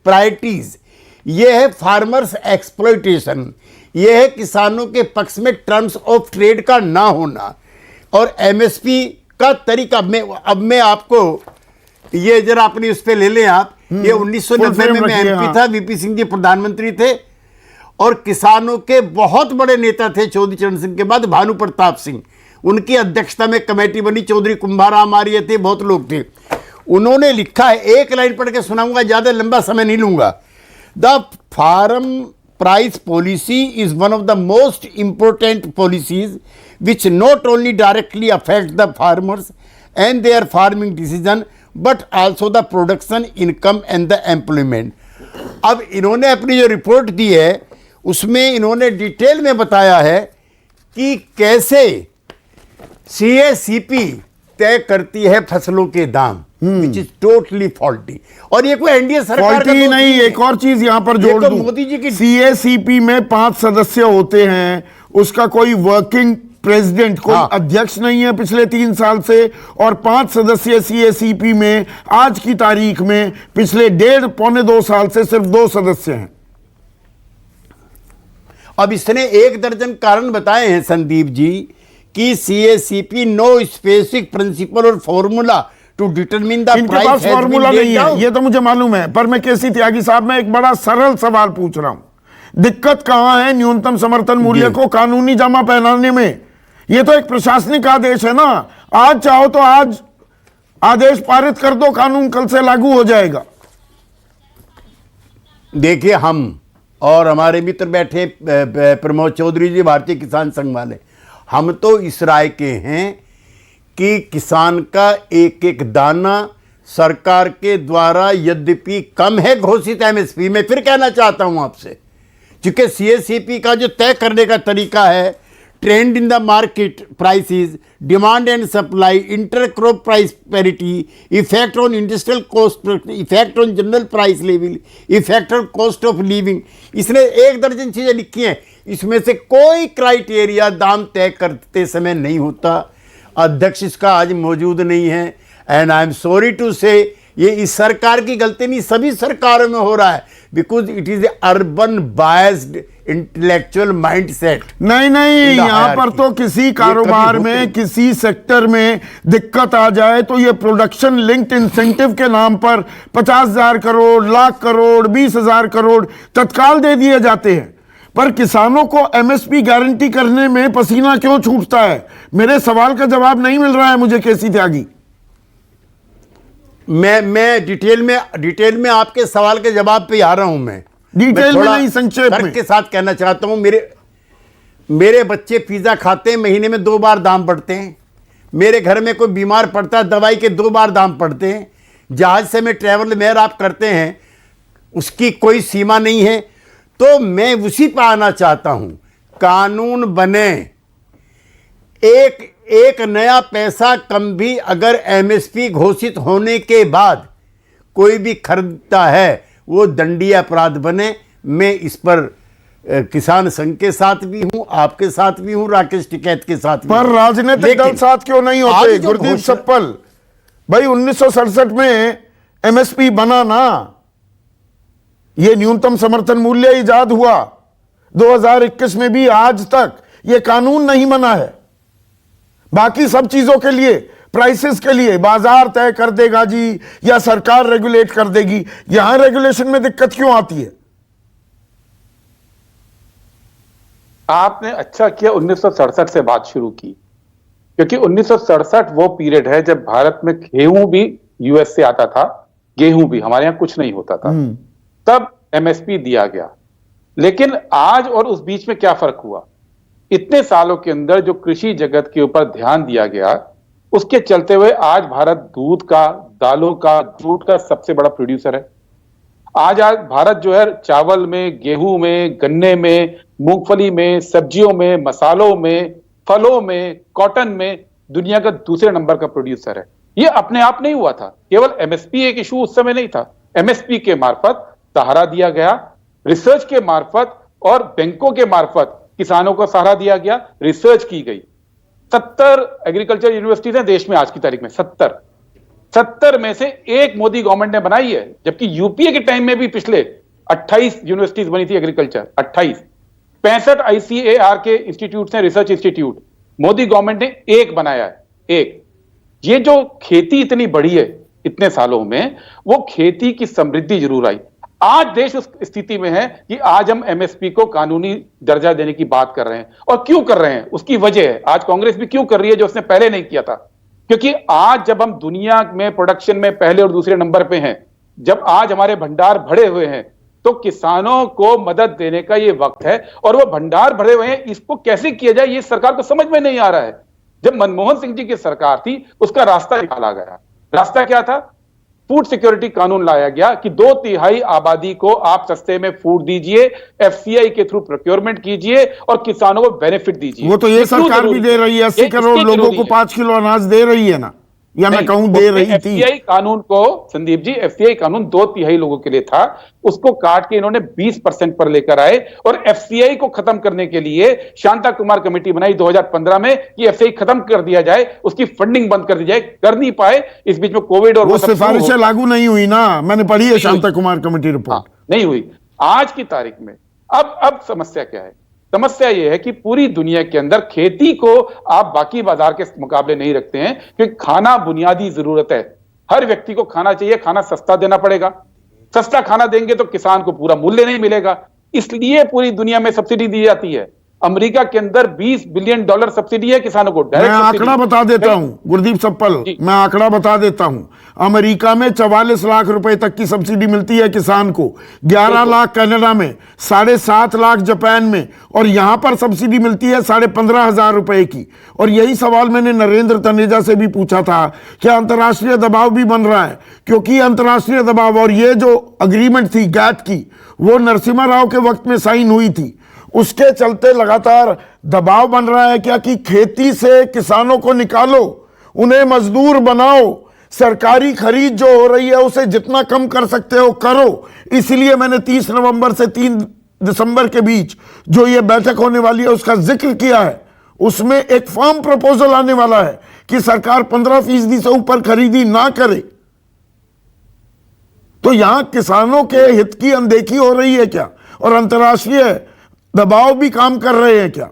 priorities, ये है फार्मर्स एक्सप्लॉयटेशन, ये है किसानों के पक्ष में टर्म्स ऑफ ट्रेड का ना होना और MSP का तरीका। अब मैं आपको ये जरा अपनी उस पर ले लें आप, ये 1990 में मैं MP था, VP सिंह जी प्रधानमंत्री थे और किसानों के बहुत बड़े नेता थे चौधरी चरण सिंह के बाद भानु प्रताप सिंह, उनकी अध्यक्षता में कमेटी बनी, चौधरी कुंभाराम आर्य थे, बहुत लोग थे। उन्होंने लिखा है, एक लाइन पढ़ के सुनाऊंगा, ज्यादा लंबा समय नहीं लूंगा। The farm price policy is one of the most important policies which not only directly affect the farmers and their farming decision but also the production, income and the employment। अब इन्होंने अपनी जो रिपोर्ट दी है उसमें इन्होंने detail में बताया है कि कैसे CACP तय करती है फसलों के दाम, which is totally faulty। और ये कोई एनडीए सरकार का नहीं, एक और चीज यहां पर जोड़ दूं, मोदी जी की CACP में 5 सदस्य होते हैं, उसका कोई वर्किंग प्रेसिडेंट, कोई अध्यक्ष नहीं है पिछले 3 साल से, और 5 सदस्य CACP में आज की तारीख में पिछले 1.5-2 साल से सिर्फ 2 सदस्य हैं। अब इसने 1 दर्जन कारण बताए हैं संदीप जी कि CACP नो स्पेसिफिक प्रिंसिपल और फॉर्मूला टू डिटरमिन द इनके पास फॉर्मूला नहीं है, ये तो मुझे मालूम है, पर मैं केसी त्यागी साहब में एक बड़ा सरल सवाल पूछ रहा हूं, दिक्कत कहां है न्यूनतम समर्थन मूल्य को कानूनी जमा पहनाने में? ये तो एक प्रशासनिक आदेश है ना, आज चाहो तो आज आदेश पारित कर दो, कानून कल से लागू हो जाएगा। देखिए, हम और हमारे मित्र बैठे प्रमोद चौधरी जी भारतीय किसान संघ वाले, हम तो इस राय के हैं कि किसान का एक एक दाना सरकार के द्वारा यद्यपि कम है घोषित MSP में, फिर कहना चाहता हूं आपसे, क्योंकि CACP का जो तय करने का तरीका है, trend in the market prices, demand and supply, inter crop price parity, effect on industrial cost, effect on general price level, effect on cost of living, इसने 1 दर्जन चीजें लिखी हैं। इसमें से कोई क्राइटेरिया दाम तय करते समय नहीं होता। अध्यक्ष इसका आज मौजूद नहीं है, and I am sorry to say, ये इस सरकार की गलती नहीं, सभी सरकारों में हो रहा है, because it is urban biased intellectual mindset. नहीं, यहां पर तो किसी कारोबार में, किसी सेक्टर में दिक्कत आ जाए तो ये प्रोडक्शन लिंक्ड इंसेंटिव के नाम पर 50,000 करोड़, लाख करोड़, 20,000 करोड़ तत्काल दे दिए जाते हैं, पर किसानों को MSP गारंटी करने में पसीना क्यों छूटता है? मेरे सवाल का जवाब नहीं मिल रहा है मुझे केसी त्यागी। मैं डिटेल में आपके सवाल के जवाब पे आ रहा हूं। मैं डिटेल में नहीं, संक्षेप में के साथ कहना चाहता हूं। मेरे बच्चे पिज्जा खाते हैं, महीने में 2 बार दाम बढ़ते हैं। मेरे घर में कोई बीमार पड़ता है, दवाई के 2 बार दाम पड़ते हैं। जहाज से में ट्रैवल मेयर आप करते हैं, उसकी कोई सीमा नहीं है। तो मैं उसी पर आना चाहता हूं, कानून बने, एक नया पैसा कम भी अगर MSP घोषित होने के बाद कोई भी खरीदता है, वो दंडनीय अपराध बने। मैं इस पर किसान संघ के साथ भी हूं, आपके साथ भी हूं, राकेश टिकैत के साथ भी। पर राजनीतिक दल साथ क्यों नहीं होते? गुरदीप सप्पल भाई, 1967 में MSP बना ना, ये न्यूनतम समर्थन मूल्य इजाद हुआ, 2021 में भी आज तक ये कानून नहीं बना है। बाकी सब चीजों के लिए प्राइसेस के लिए बाजार तय कर देगा जी या सरकार रेगुलेट कर देगी, यहां रेगुलेशन में दिक्कत क्यों आती है? आपने अच्छा किया 1967 से बात शुरू की, क्योंकि 1967 वो पीरियड है जब भारत में गेहूं भी यूएस से आता था, गेहूं भी, हमारे यहां कुछ नहीं होता था, तब एमएसपी दिया गया। लेकिन आज और उस बीच में क्या फर्क हुआ? इतने सालों के अंदर जो कृषि जगत के ऊपर ध्यान दिया गया, उसके चलते हुए आज भारत दूध का, दालों का, जूट का सबसे बड़ा प्रोड्यूसर है। आज भारत जो है चावल में, गेहूं में, गन्ने में, मूंगफली में, सब्जियों में, मसालों में, फलों में, कॉटन में दुनिया का दूसरे नंबर का प्रोड्यूसर है। ये अपने आप नहीं हुआ था, केवल एमएसपी एक इशू उस समय नहीं था। एमएसपी के मार्फत सहारा दिया गया, रिसर्च के मार्फत और बैंकों के मार्फत किसानों को सहारा दिया गया, रिसर्च की गई। 70 एग्रीकल्चर यूनिवर्सिटीज हैं देश में आज की तारीख में, 70 में से एक मोदी गवर्नमेंट ने बनाई है, जबकि यूपीए के टाइम में भी पिछले 28 यूनिवर्सिटीज बनी थी एग्रीकल्चर, 28। 65 आईसीएआर के इंस्टीट्यूट हैं, रिसर्च इंस्टीट्यूट, मोदी गवर्नमेंट ने एक बनाया है, एक। ये जो खेती इतनी बढ़ी है इतने सालों में, वो खेती की समृद्धि जरूर आई। आज देश उस स्थिति में है कि आज हम एमएसपी को कानूनी दर्जा देने की बात कर रहे हैं। और क्यों कर रहे हैं उसकी वजह है, आज कांग्रेस भी क्यों कर रही है जो उसने पहले नहीं किया था। क्योंकि आज जब हम दुनिया में प्रोडक्शन में पहले और दूसरे नंबर पे हैं, जब आज हमारे भंडार भरे हुए हैं, तो किसानों को मदद देने का ये वक्त है। और वो भंडार भरे हुए हैं, इसको कैसे किया जाए ये सरकार को समझ में नहीं आ रहा है। जब मनमोहन सिंह जी की सरकार थी, उसका रास्ता निकाला गया। रास्ता क्या था? फूड सिक्योरिटी कानून लाया गया कि 2/3 आबादी को आप सस्ते में फूड दीजिए, एफसीआई के थ्रू प्रोक्योरमेंट कीजिए और किसानों को बेनिफिट दीजिए। वो तो ये सरकार भी दे रही है, 80 करोड़ लोगों को 5 किलो अनाज दे रही है ना, या मैं कहूं दे रही थी। एफसीआई कानून को, संदीप जी, एफसीआई कानून 2/3 लोगों के लिए था, उसको काट के इन्होंने 20% पर लेकर आए। और एफसीआई को खत्म करने के लिए शांता कुमार कमेटी बनाई 2015 में कि एफसीआई खत्म कर दिया जाए, उसकी फंडिंग बंद कर दी जाए। कर नहीं पाए, इस बीच में कोविड और वो सिफारिशें लागू नहीं हुई ना, मैंने पढ़ी है शांता कुमार कमेटी रिपोर्ट। नहीं हुई। आज की तारीख में अब समस्या क्या है? समस्या यह है कि पूरी दुनिया के अंदर खेती को आप बाकी बाजार के मुकाबले नहीं रखते हैं, क्योंकि खाना बुनियादी जरूरत है। हर व्यक्ति को खाना चाहिए, खाना सस्ता देना पड़ेगा। सस्ता खाना देंगे तो किसान को पूरा मूल्य नहीं मिलेगा, इसलिए पूरी दुनिया में सब्सिडी दी जाती है। अमेरिका के अंदर $20 बिलियन सब्सिडी है किसानों को। मैं आंकड़ा बता देता हूं गुरदीप सप्पल, मैं आंकड़ा बता देता हूं। अमेरिका में 44 लाख रुपए तक की सब्सिडी मिलती है किसान को, 11 लाख कनाडा में, 7.5 लाख जापान में, और यहां पर सब्सिडी मिलती है 15,500 रुपए की। और यही सवाल मैंने नरेंद्र तनेजा से भी पूछा था कि अंतर्राष्ट्रीय दबाव भी बन रहा है, क्योंकि अंतर्राष्ट्रीय दबाव और ये जो अग्रीमेंट थी गैट की, वो नरसिम्हा राव के वक्त में साइन हुई थी, उसके चलते लगातार दबाव बन रहा है क्या कि खेती से किसानों को निकालो, उन्हें मजदूर बनाओ, सरकारी खरीद जो हो रही है उसे जितना कम कर सकते हो करो। इसलिए मैंने 30 नवंबर से 3 दिसंबर के बीच जो ये बैठक होने वाली है उसका जिक्र किया है। उसमें एक फर्म प्रपोजल आने वाला है कि सरकार 15% से ऊपर खरीदी ना करे। तो यहां किसानों के हित की अनदेखी हो रही है क्या, और अंतर्राष्ट्रीय दबाव भी काम कर रहे हैं क्या?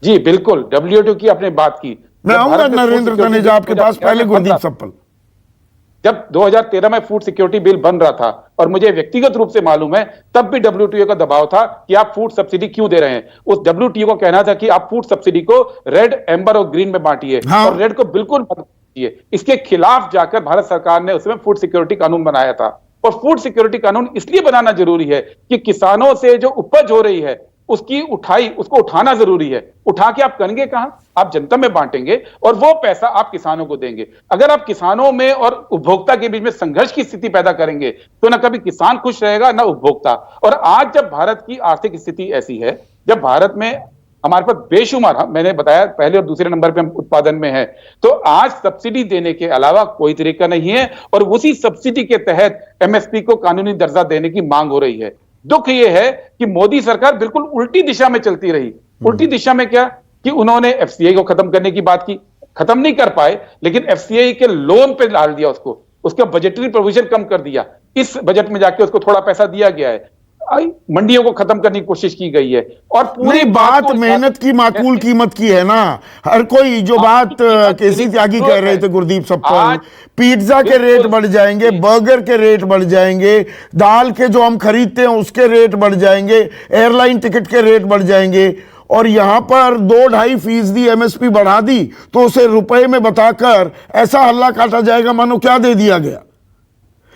जी बिल्कुल, WTO की आपने बात की। मैं आऊंगा नरेंद्र तनेजा आपके पास, पहले गुरदीप सप्पल। जब 2013 में फूड सिक्योरिटी बिल बन रहा था, और मुझे व्यक्तिगत रूप से मालूम है, तब भी WTO का दबाव था कि आप फूड सब्सिडी क्यों दे रहे हैं। उस WTO को कहना था कि आप फूड सब्सिडी को रेड, एम्बर और ग्रीन में बांटिए, और रेड को बिल्कुल मत कीजिए। इसके खिलाफ जाकर भारत सरकार ने उसमें फूड सिक्योरिटी कानून बनाया था। और फूड सिक्योरिटी कानून इसलिए बनाना जरूरी है कि किसानों से जो उपज हो रही है उसकी उसको उठाना जरूरी है। उठा के आप करेंगे कहां? आप जनता में बांटेंगे, और वो पैसा आप किसानों को देंगे। अगर आप किसानों में और उपभोक्ता के बीच में संघर्ष की स्थिति पैदा करेंगे तो ना कभी किसान खुश रहेगा ना उपभोक्ता। और आज जब भारत की आर्थिक स्थिति ऐसी है, जब भारत में हमारे पास बेशुमार, मैंने बताया पहले और दूसरे नंबर पे हम उत्पादन में है, तो आज सब्सिडी देने के अलावा कोई तरीका नहीं है। और उसी सब्सिडी के तहत एमएसपी को कानूनी दर्जा देने की मांग हो रही है। दुख यह है कि मोदी सरकार बिल्कुल उल्टी दिशा में चलती रही। उल्टी दिशा में क्या कि उन्होंने एफसीआई को खत्म करने की बात की, खत्म नहीं कर पाए, लेकिन एफसीआई के लोन पे डाल दिया उसको, उसका बजटरी प्रोविजन कम कर दिया। इस बजट में जाके उसको थोड़ा पैसा दिया गया है। मंडियों को खत्म करने की कोशिश की गई है। और पूरी बात मेहनत की माकूल कीमत की है ना। हर कोई जो बात केसी त्यागी कह रहे थे, गुरदीप सप्पल, पिज्जा के रेट बढ़ जाएंगे, बर्गर के रेट बढ़ जाएंगे, दाल के जो हम खरीदते हैं उसके रेट बढ़ जाएंगे, एयरलाइन टिकट के रेट बढ़ जाएंगे, और यहां पर 2-2.5% एमएसपी बढ़ा दी तो उसे रुपए में बताकर ऐसा हल्ला काटा जाएगा मानो क्या दे दिया गया।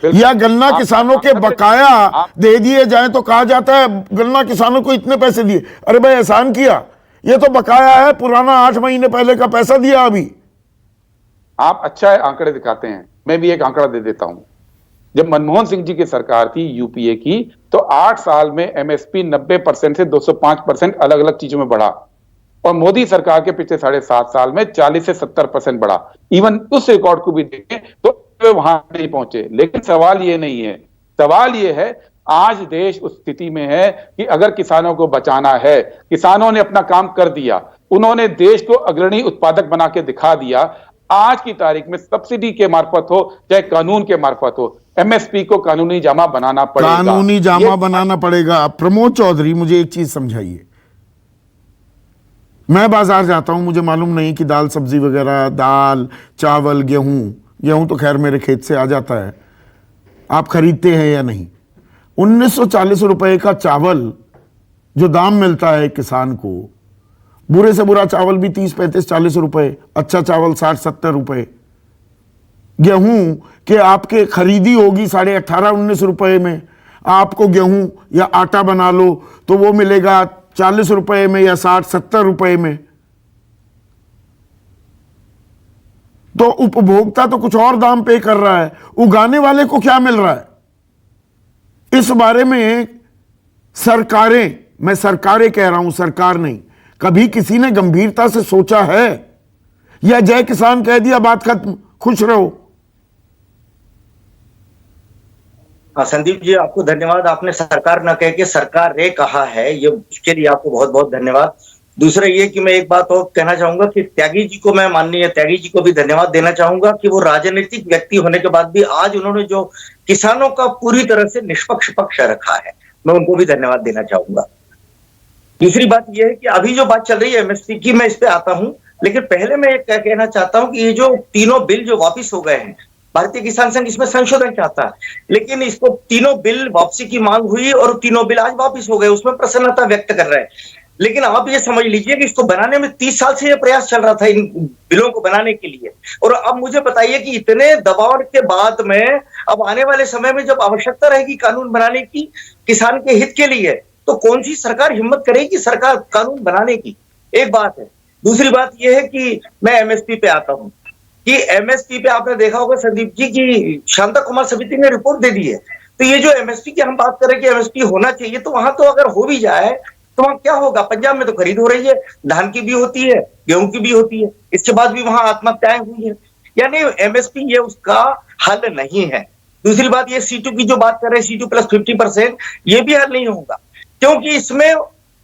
या गन्ना किसानों के बकाया दे दिए जाएं तो कहा जाता है गन्ना किसानों को इतने पैसे दिए। अरे भाई एहसान किया, ये तो बकाया है, पुराना 8 महीने पहले का पैसा दिया अभी। आप अच्छा है आंकड़े दिखाते हैं, मैं भी एक आंकड़ा दे देता हूं। जब मनमोहन सिंह जी की सरकार थी यूपीए की, तो 8 साल में एमएसपी 90% से 205% अलग अलग चीजों में बढ़ा, और मोदी सरकार के पिछले 7.5 साल में 40 से 70% बढ़ा। इवन उस रिकॉर्ड को भी देखें तो वे वहां नहीं पहुंचे। लेकिन सवाल ये नहीं है, सवाल ये है आज देश उस स्थिति में है कि अगर किसानों को बचाना है, किसानों ने अपना काम कर दिया, उन्होंने देश को अग्रणी उत्पादक बना के दिखा दिया। आज की तारीख में सब्सिडी के मार्फत हो चाहे कानून के मार्फत हो, एमएसपी को कानूनी जामा बनाना पड़ेगा। कानूनी जामा बनाना पड़ेगा। प्रमोद चौधरी, मुझे एक चीज समझाइए। मैं बाजार जाता हूं, मुझे मालूम नहीं कि दाल सब्जी वगैरह, दाल चावल गेहूं तो खैर मेरे खेत से आ जाता है, आप खरीदते हैं या नहीं। 1940 रुपए का चावल जो दाम मिलता है किसान को, बुरे से बुरा चावल भी 30, 35, 40 रुपए, अच्छा चावल 60, 70 रुपए। गेहूं के आपके खरीदी होगी 18.5, 19 रुपए में। आपको गेहूं या आटा बना लो तो वो मिलेगा 40 रुपए में या 60, 70 रुपए में। तो उपभोक्ता तो कुछ और दाम पे कर रहा है, उगाने वाले को क्या मिल रहा है? इस बारे में सरकारें, मैं सरकारें कह रहा हूं, सरकार नहीं, कभी किसी ने गंभीरता से सोचा है? या जय किसान कह दिया बात खत्म, खुश रहो। संदीप जी, आपको धन्यवाद। आपने सरकार न कह के सरकार रे कहा है, ये उसके लिए आपको बहुत बहुत धन्यवाद। दूसरा ये कि मैं एक बात और कहना चाहूंगा कि त्यागी जी को, मैं माननीय त्यागी जी को भी धन्यवाद देना चाहूंगा कि वो राजनीतिक व्यक्ति होने के बाद भी आज उन्होंने जो किसानों का पूरी तरह से निष्पक्ष पक्ष रखा है, मैं उनको भी धन्यवाद देना चाहूंगा। दूसरी बात यह है कि अभी जो बात चल रही है एमएसपी की, मैं इस पे आता हूं, लेकिन पहले मैं एक कहना चाहता हूं कि ये जो तीनों बिल जो वापिस हो गए हैं, भारतीय किसान संघ इसमें संशोधन चाहता है, लेकिन इसको तीनों बिल वापसी की मांग हुई और तीनों बिल आज वापिस हो गए, उसमें प्रसन्नता व्यक्त कर रहे हैं। लेकिन आप ये समझ लीजिए कि इसको बनाने में 30 साल से ये प्रयास चल रहा था इन बिलों को बनाने के लिए। और अब मुझे बताइए कि इतने दबाव के बाद में अब आने वाले समय में जब आवश्यकता रहेगी कानून बनाने की किसान के हित के लिए, तो कौन सी सरकार हिम्मत करेगी सरकार कानून बनाने की? एक बात है। दूसरी बात यह है कि मैं एमएसपी पे आता हूं कि एमएसपी पे आपने देखा होगा संदीप जी की शांता कुमार समिति ने रिपोर्ट दे दी है। तो ये जो एमएसपी की हम बात करें कि एमएसपी होना चाहिए, तो वहां तो अगर हो भी जाए तो वहां क्या होगा? पंजाब में तो खरीद हो रही है, धान की भी होती है, गेहूं की भी होती है, इसके बाद भी वहां आत्महत्याएं हुई है। यानी एमएसपी ये उसका हल नहीं है। दूसरी बात ये C2 की जो बात कर रहे हैं, C2 + 50%, ये भी हल नहीं होगा, क्योंकि इसमें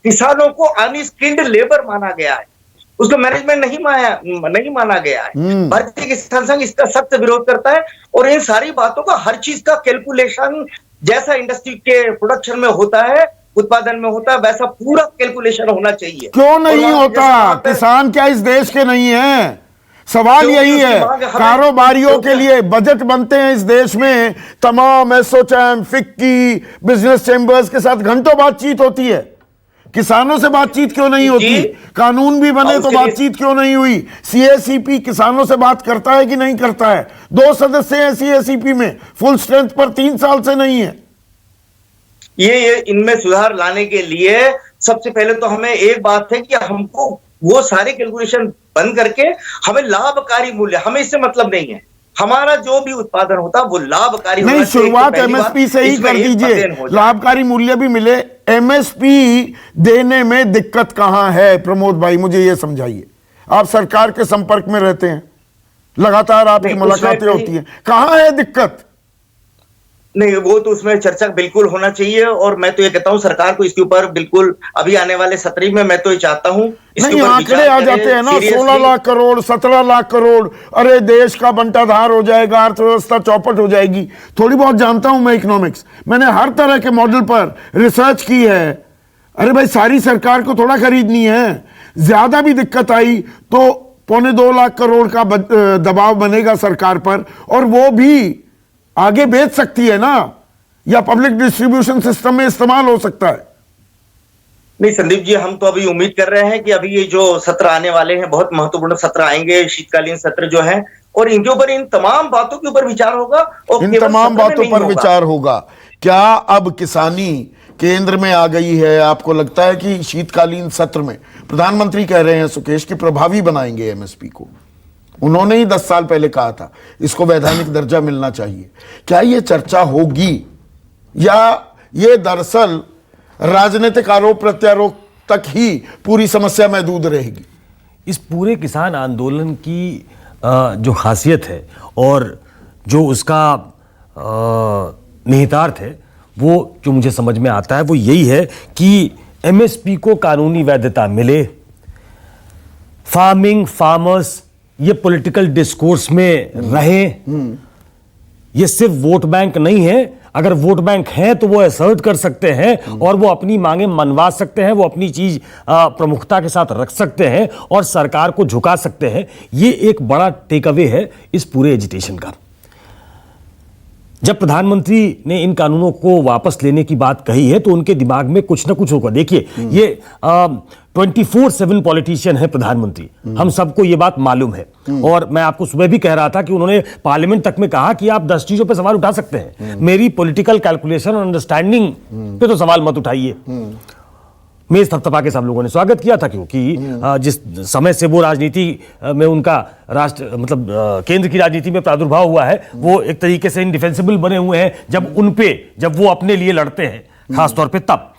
किसानों को अनस्किल्ड लेबर माना गया है, उसको मैनेजमेंट नहीं माना गया है। भारतीय किसान संघ इसका सख्त विरोध करता है और इन सारी बातों का हर चीज का कैलकुलेशन जैसा इंडस्ट्री के प्रोडक्शन में होता है, उत्पादन में होता है, वैसा पूरा कैलकुलेशन होना चाहिए। क्यों नहीं होता? किसान क्या इस देश के नहीं है? सवाल यही है। कारोबारियों के लिए बजट बनते हैं इस देश में, तमाम एसोचैम, फिक्की, बिजनेस चैंबर्स के साथ घंटों बातचीत होती है। किसानों से बातचीत क्यों नहीं होती? कानून भी बने तो बातचीत क्यों नहीं हुई? सीएसीपी किसानों से बात करता है कि नहीं करता है? 2 सदस्य हैं सीएसीपी में, फुल स्ट्रेंथ पर 3 साल से नहीं है। ये इनमें सुधार लाने के लिए सबसे पहले तो हमें एक बात है कि हमको वो सारे कैलकुलेशन बंद करके हमें लाभकारी मूल्य, हमें इससे मतलब नहीं है, हमारा जो भी उत्पादन होता है वो लाभकारी नहीं, शुरुआत एमएसपी से ही कर दीजिए, लाभकारी मूल्य भी मिले। एमएसपी देने में दिक्कत कहां है प्रमोद भाई, मुझे ये समझाइए। आप सरकार के संपर्क में रहते हैं, लगातार आपकी मुलाकातें होती हैं, कहां है दिक्कत? नहीं, वो तो उसमें चर्चा बिल्कुल होना चाहिए, और मैं तो ये कहता हूँ सरकार को इसके ऊपर बिल्कुल अभी आने वाले सत्र में मैं तो ये चाहता हूँ नहीं, आंकड़े आ जाते हैं ना, 16 लाख करोड़, 17 लाख करोड़, अरे देश का बंटाधार हो जाएगा, अर्थव्यवस्था चौपट हो जाएगी। थोड़ी बहुत जानता हूं मैं इकोनॉमिक्स, मैंने हर तरह के मॉडल पर रिसर्च की है। अरे भाई, सारी सरकार को थोड़ा खरीदनी है, ज्यादा भी दिक्कत आई तो 1.25 लाख करोड़ का दबाव बनेगा सरकार पर, और वो भी आगे बेच सकती है ना, या पब्लिक डिस्ट्रीब्यूशन सिस्टम में इस्तेमाल हो सकता है। नहीं संदीप जी, हम तो अभी उम्मीद कर रहे हैं कि अभी ये जो सत्र आने वाले हैं, बहुत महत्वपूर्ण सत्र आएंगे, शीतकालीन सत्र जो है, और इनके ऊपर इन तमाम बातों के ऊपर विचार होगा, और इन तमाम बातों पर विचार होगा। क्या अब किसानी केंद्र में आ गई है? आपको लगता है कि शीतकालीन सत्र में प्रधानमंत्री कह रहे हैं सुकेश की प्रभावी बनाएंगे एमएसपी को? उन्होंने ही 10 साल पहले कहा था इसको वैधानिक दर्जा मिलना चाहिए। क्या ये चर्चा होगी, या ये दरअसल राजनीतिक आरोप प्रत्यारोप तक ही पूरी समस्या महदूद रहेगी? इस पूरे किसान आंदोलन की जो खासियत है और जो उसका निहितार्थ है, वो जो मुझे समझ में आता है वो यही है कि एमएसपी को कानूनी वैधता मिले, फार्मर्स ये पॉलिटिकल डिस्कोर्स में रहे। ये सिर्फ वोट बैंक नहीं है, अगर वोट बैंक है तो वो असर्ट कर सकते हैं और वो अपनी मांगे मनवा सकते हैं, वो अपनी चीज प्रमुखता के साथ रख सकते हैं और सरकार को झुका सकते हैं। ये एक बड़ा टेक अवे है इस पूरे एजिटेशन का। जब प्रधानमंत्री ने इन कानूनों को वापस लेने की बात कही है तो उनके दिमाग में कुछ ना कुछ होगा। देखिए, ये 24/7 पॉलिटिशियन है प्रधानमंत्री, हम सबको ये बात मालूम है। और मैं आपको सुबह भी कह रहा था कि उन्होंने पार्लियामेंट तक में कहा कि आप 10 चीजों पे सवाल उठा सकते हैं, मेरी पॉलिटिकल कैलकुलेशन और अंडरस्टैंडिंग पे तो सवाल मत उठाइए। मेज थपथपा के सब लोगों ने स्वागत किया था, क्योंकि जिस समय से वो राजनीति में उनका राष्ट्र मतलब केंद्र की राजनीति में प्रादुर्भाव हुआ है, वो एक तरीके से इनडिफेंसिबल बने हुए हैं। जब वो अपने लिए लड़ते हैं खासतौर पे, तब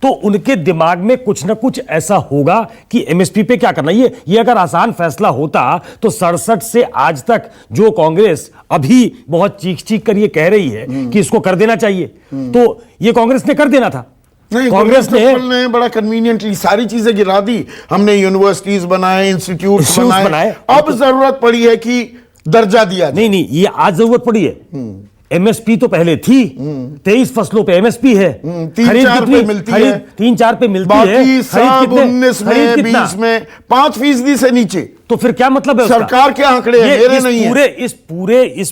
तो उनके दिमाग में कुछ ना कुछ ऐसा होगा कि एमएसपी पे क्या करना। ये अगर आसान फैसला होता तो 67 से आज तक जो कांग्रेस अभी बहुत चीख कर ये कह रही है कि इसको कर देना चाहिए, तो ये कांग्रेस ने कर देना था। नहीं, कांग्रेस ने बड़ा कन्वीनियंटली सारी चीजें गिरा दी। हमने यूनिवर्सिटीज बनाए, इंस्टीट्यूट बनाए, अब जरूरत पड़ी है कि दर्जा दिया। नहीं, ये आज जरूरत पड़ी है। एमएसपी तो पहले थी, 23 फसलों पे एमएसपी है, 3-4 पे मिलती है, 3-4 पे मिलती है, बाकी सब 19 में 20 में 5% से नीचे। तो फिर क्या मतलब है? सरकार के आंकड़े हैं, मेरे नहीं है। इस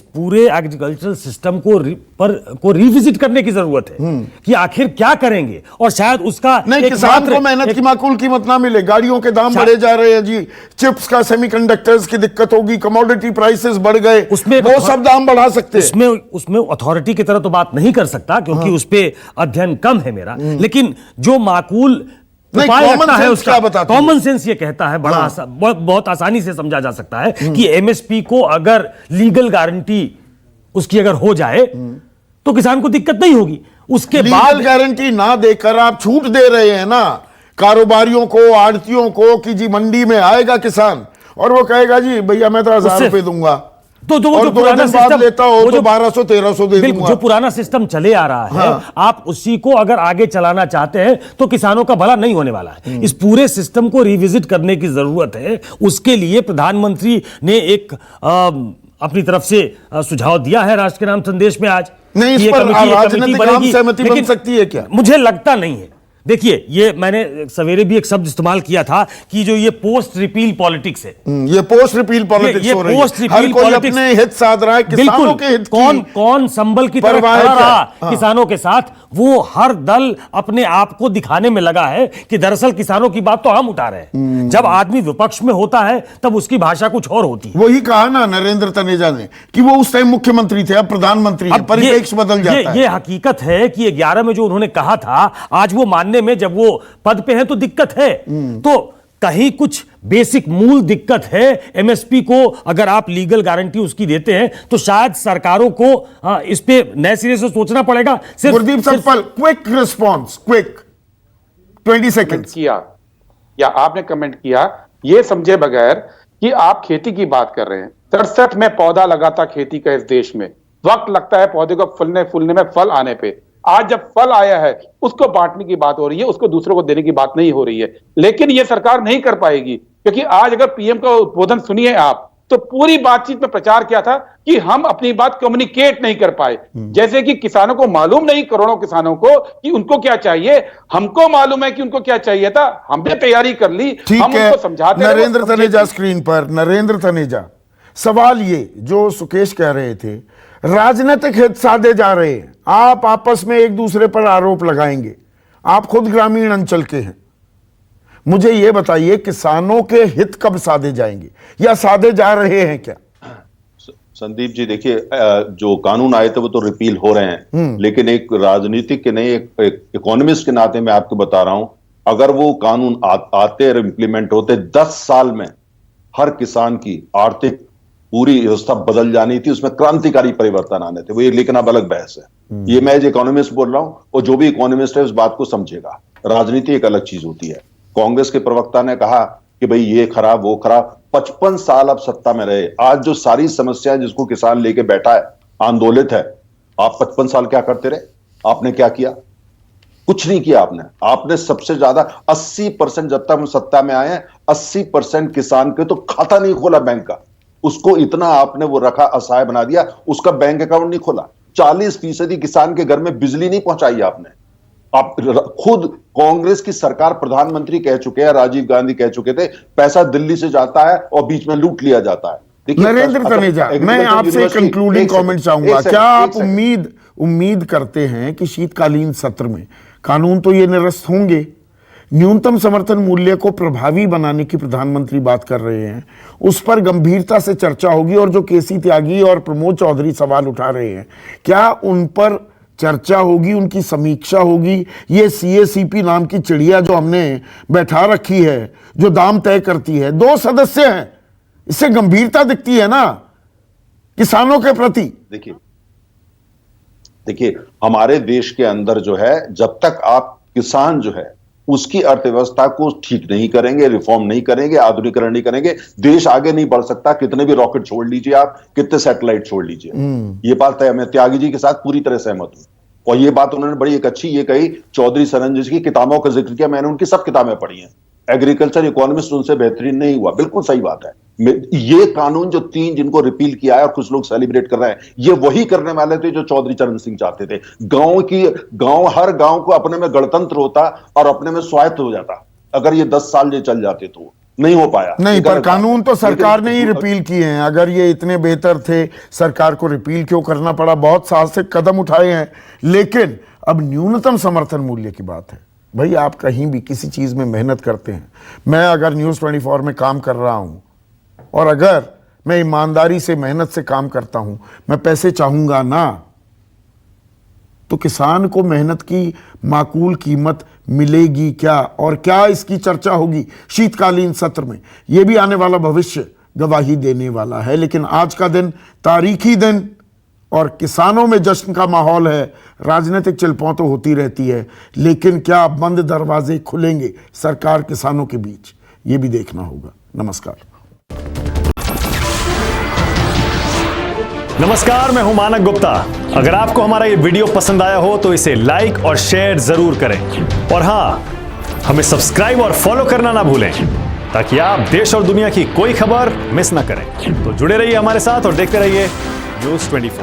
पूरे एग्रीकल्चरल सिस्टम को रिविजिट करने की जरूरत है कि आखिर क्या करेंगे, और शायद उसका नहीं, किसान को मेहनत की माकूल कीमत ना मिले, गाड़ियों के दाम बढ़े जा रहे हैं जी, चिप्स का, सेमीकंडक्टर्स की दिक्कत होगी, कमोडिटी प्राइसेस बढ़ गए, उसमें वो सब दाम बढ़ा सकते हैं। उसमें अथॉरिटी की तरह तो बात नहीं कर सकता, क्योंकि उस पर अध्ययन कम है मेरा, लेकिन जो माकूल है उसका कॉमन सेंस ये कहता है, बहुत आसानी से समझा जा सकता है कि एमएसपी को अगर लीगल गारंटी उसकी अगर हो जाए तो किसान को दिक्कत नहीं होगी। उसके बाद गारंटी ना देकर आप छूट दे रहे हैं ना कारोबारियों को, आड़तियों को, कि जी मंडी में आएगा किसान और वो कहेगा जी भैया मैं तो 1000 रुपए दूंगा, तो वो जो पुराना सिस्टम लेता हो तो 1200-1300 दे दूंगा। जो पुराना सिस्टम चले आ रहा है, आप उसी को अगर आगे चलाना चाहते हैं तो किसानों का भला नहीं होने वाला है। इस पूरे सिस्टम को रिविजिट करने की जरूरत है। उसके लिए प्रधानमंत्री ने एक अपनी तरफ से सुझाव दिया है राष्ट्र के नाम संदेश में आज। नहीं, इस पर राजनीतिक आम सहमति बन सकती है क्या? मुझे लगता नहीं है। देखिए, ये मैंने सवेरे भी एक शब्द इस्तेमाल किया था कि जो ये पोस्ट रिपील पॉलिटिक्स है, ये पोस्ट रिपील पॉलिटिक्स हो रही है। हर कोई अपने हित साध रहा है, किसानों के हित कौन संबल की तरफ खड़ा रहा किसानों के साथ, वो हर दल अपने आप को दिखाने में लगा है कि दरअसल किसानों की बात तो हम उठा रहे हैं। जब आदमी विपक्ष में होता है तब उसकी भाषा कुछ और होती है। वही कहा ना नरेंद्र तनेजा ने कि वो उस टाइम मुख्यमंत्री थे, अब प्रधानमंत्री हैं, परिप्रेक्ष्य बदल जाता है। ये हकीकत है कि 11 में जो उन्होंने कहा था, आज वो मानने में जब वो पद पे है तो दिक्कत है। तो कहीं कुछ बेसिक मूल दिक्कत है। एमएसपी को अगर आप लीगल गारंटी उसकी देते हैं तो शायद सरकारों को इस पे नए सिरे से सोचना पड़ेगा। Gurdeep Satpal, quick response, quick 20 seconds किया या आपने कमेंट किया ये समझे बगैर कि आप खेती की बात कर रहे हैं। 67 में पौधा लगाता खेती का इस देश में, वक्त लगता है पौधे को फूलने फूलने में, फल आने पे। आज जब फल आया है उसको बांटने की बात हो रही है, उसको दूसरों को देने की बात नहीं हो रही है। लेकिन ये सरकार नहीं कर पाएगी, क्योंकि आज अगर पीएम का उद्बोधन सुनिए आप, तो पूरी बातचीत में प्रचार किया था कि हम अपनी बात कम्युनिकेट नहीं कर पाए। जैसे कि किसानों को मालूम नहीं, करोड़ों किसानों को, कि उनको क्या चाहिए। हमको मालूम है कि उनको क्या चाहिए था, हमने तैयारी कर ली, हम उनको समझाते रहे। नरेंद्र तनेजा स्क्रीन पर। नरेंद्र तनेजा, सवाल ये जो सुकेश कह रहे थे, राजनीतिक हित साधे जा रहे हैं, आप आपस में एक दूसरे पर आरोप लगाएंगे, आप खुद ग्रामीण अंचल के हैं, मुझे यह बताइए किसानों के हित कब साधे जाएंगे या साधे जा रहे हैं क्या? संदीप जी देखिए, जो कानून आए थे वो तो रिपील हो रहे हैं, लेकिन एक राजनीतिक के नहीं, एक इकोनॉमिस्ट के नाते मैं आपको बता रहा हूं, अगर वो कानून आते और इम्प्लीमेंट होते, 10 साल में हर किसान की आर्थिक पूरी व्यवस्था बदल जानी थी, उसमें क्रांतिकारी परिवर्तन आने थे। वो लेकिन अब अलग बहस है। ये मैं इकोनॉमिस्ट बोल रहा हूं, और जो भी इकोनॉमिस्ट है उस बात को समझेगा। राजनीति एक अलग चीज होती है। कांग्रेस के प्रवक्ता ने कहा कि भाई ये खराब वो खराब, 55 साल अब सत्ता में रहे, आज जो सारी समस्या जिसको किसान लेके बैठा है, आंदोलित है, आप 55 साल क्या करते रहे? आपने क्या किया? कुछ नहीं किया आपने सबसे ज्यादा 80%, जब तक हम सत्ता में आए हैं, 80% किसान के तो खाता नहीं खोला बैंक का, उसको इतना आपने वो रखा, असहाय बना दिया, उसका बैंक अकाउंट नहीं खोला। 40% किसान के घर में बिजली नहीं पहुंचाई आपने। आप खुद कांग्रेस की सरकार, प्रधानमंत्री कह चुके हैं, राजीव गांधी कह चुके थे, पैसा दिल्ली से जाता है और बीच में लूट लिया जाता है। नरेंद्र तनेजा, मैं आपसे कंक्लूडिंग कमेंट चाहूंगा। क्या आप उम्मीद करते हैं कि शीतकालीन सत्र में कानून तो ये निरस्त होंगे, न्यूनतम समर्थन मूल्य को प्रभावी बनाने की प्रधानमंत्री बात कर रहे हैं, उस पर गंभीरता से चर्चा होगी, और जो केसी त्यागी और प्रमोद चौधरी सवाल उठा रहे हैं, क्या उन पर चर्चा होगी, उनकी समीक्षा होगी? ये सीएसीपी नाम की चिड़िया जो हमने बैठा रखी है, जो दाम तय करती है, 2 सदस्य हैं, इससे गंभीरता दिखती है ना किसानों के प्रति। देखिए हमारे देश के अंदर जो है, जब तक आप किसान जो है उसकी अर्थव्यवस्था को ठीक नहीं करेंगे, रिफॉर्म नहीं करेंगे, आधुनिकीकरण नहीं करेंगे, देश आगे नहीं बढ़ सकता। कितने भी रॉकेट छोड़ लीजिए आप, कितने सैटेलाइट छोड़ लीजिए, ये बात है। मैं त्यागी जी के साथ पूरी तरह सहमत हूं, और ये बात उन्होंने बड़ी एक अच्छी ये कही, चौधरी सरंजिश की किताबों का जिक्र किया, मैंने उनकी सब किताबें पढ़ी हैं। एग्रीकल्चर इकोनॉमिस्ट उनसे बेहतरीन नहीं हुआ, बिल्कुल सही बात है। ये कानून जो 3 जिनको रिपील किया है और कुछ लोग सेलिब्रेट कर रहे हैं, ये वही करने वाले थे जो चौधरी चरण सिंह चाहते थे। हर गांव को अपने में गणतंत्र होता और अपने में स्वायत्त हो जाता। अगर ये 10 साल ये चल जाते तो नहीं हो पाया। नहीं, पर कानून तो सरकार ने ही रिपील किए हैं। अगर ये इतने बेहतर थे, सरकार को रिपील क्यों करना पड़ा? बहुत साहसिक कदम उठाए हैं। लेकिन अब न्यूनतम समर्थन मूल्य की बात है। भाई आप कहीं भी किसी चीज में मेहनत करते हैं, मैं अगर न्यूज़ 24 में काम कर रहा हूं और अगर मैं ईमानदारी से मेहनत से काम करता हूं, मैं पैसे चाहूंगा ना, तो किसान को मेहनत की माकूल कीमत मिलेगी क्या? और क्या इसकी चर्चा होगी शीतकालीन सत्र में? यह भी आने वाला भविष्य गवाही देने वाला है। लेकिन आज का दिन तारीखी दिन, और किसानों में जश्न का माहौल है। राजनीतिक चिल्पौं तो होती रहती है, लेकिन क्या बंद दरवाजे खुलेंगे सरकार किसानों के बीच, ये भी देखना होगा। नमस्कार, मैं हूं मानक गुप्ता। अगर आपको हमारा ये वीडियो पसंद आया हो तो इसे लाइक और शेयर जरूर करें, और हां, हमें सब्सक्राइब और फॉलो करना ना भूलें, ताकि आप देश और दुनिया की कोई खबर मिस ना करें। तो जुड़े रहिए हमारे साथ और देखते रहिए न्यूज़ 24।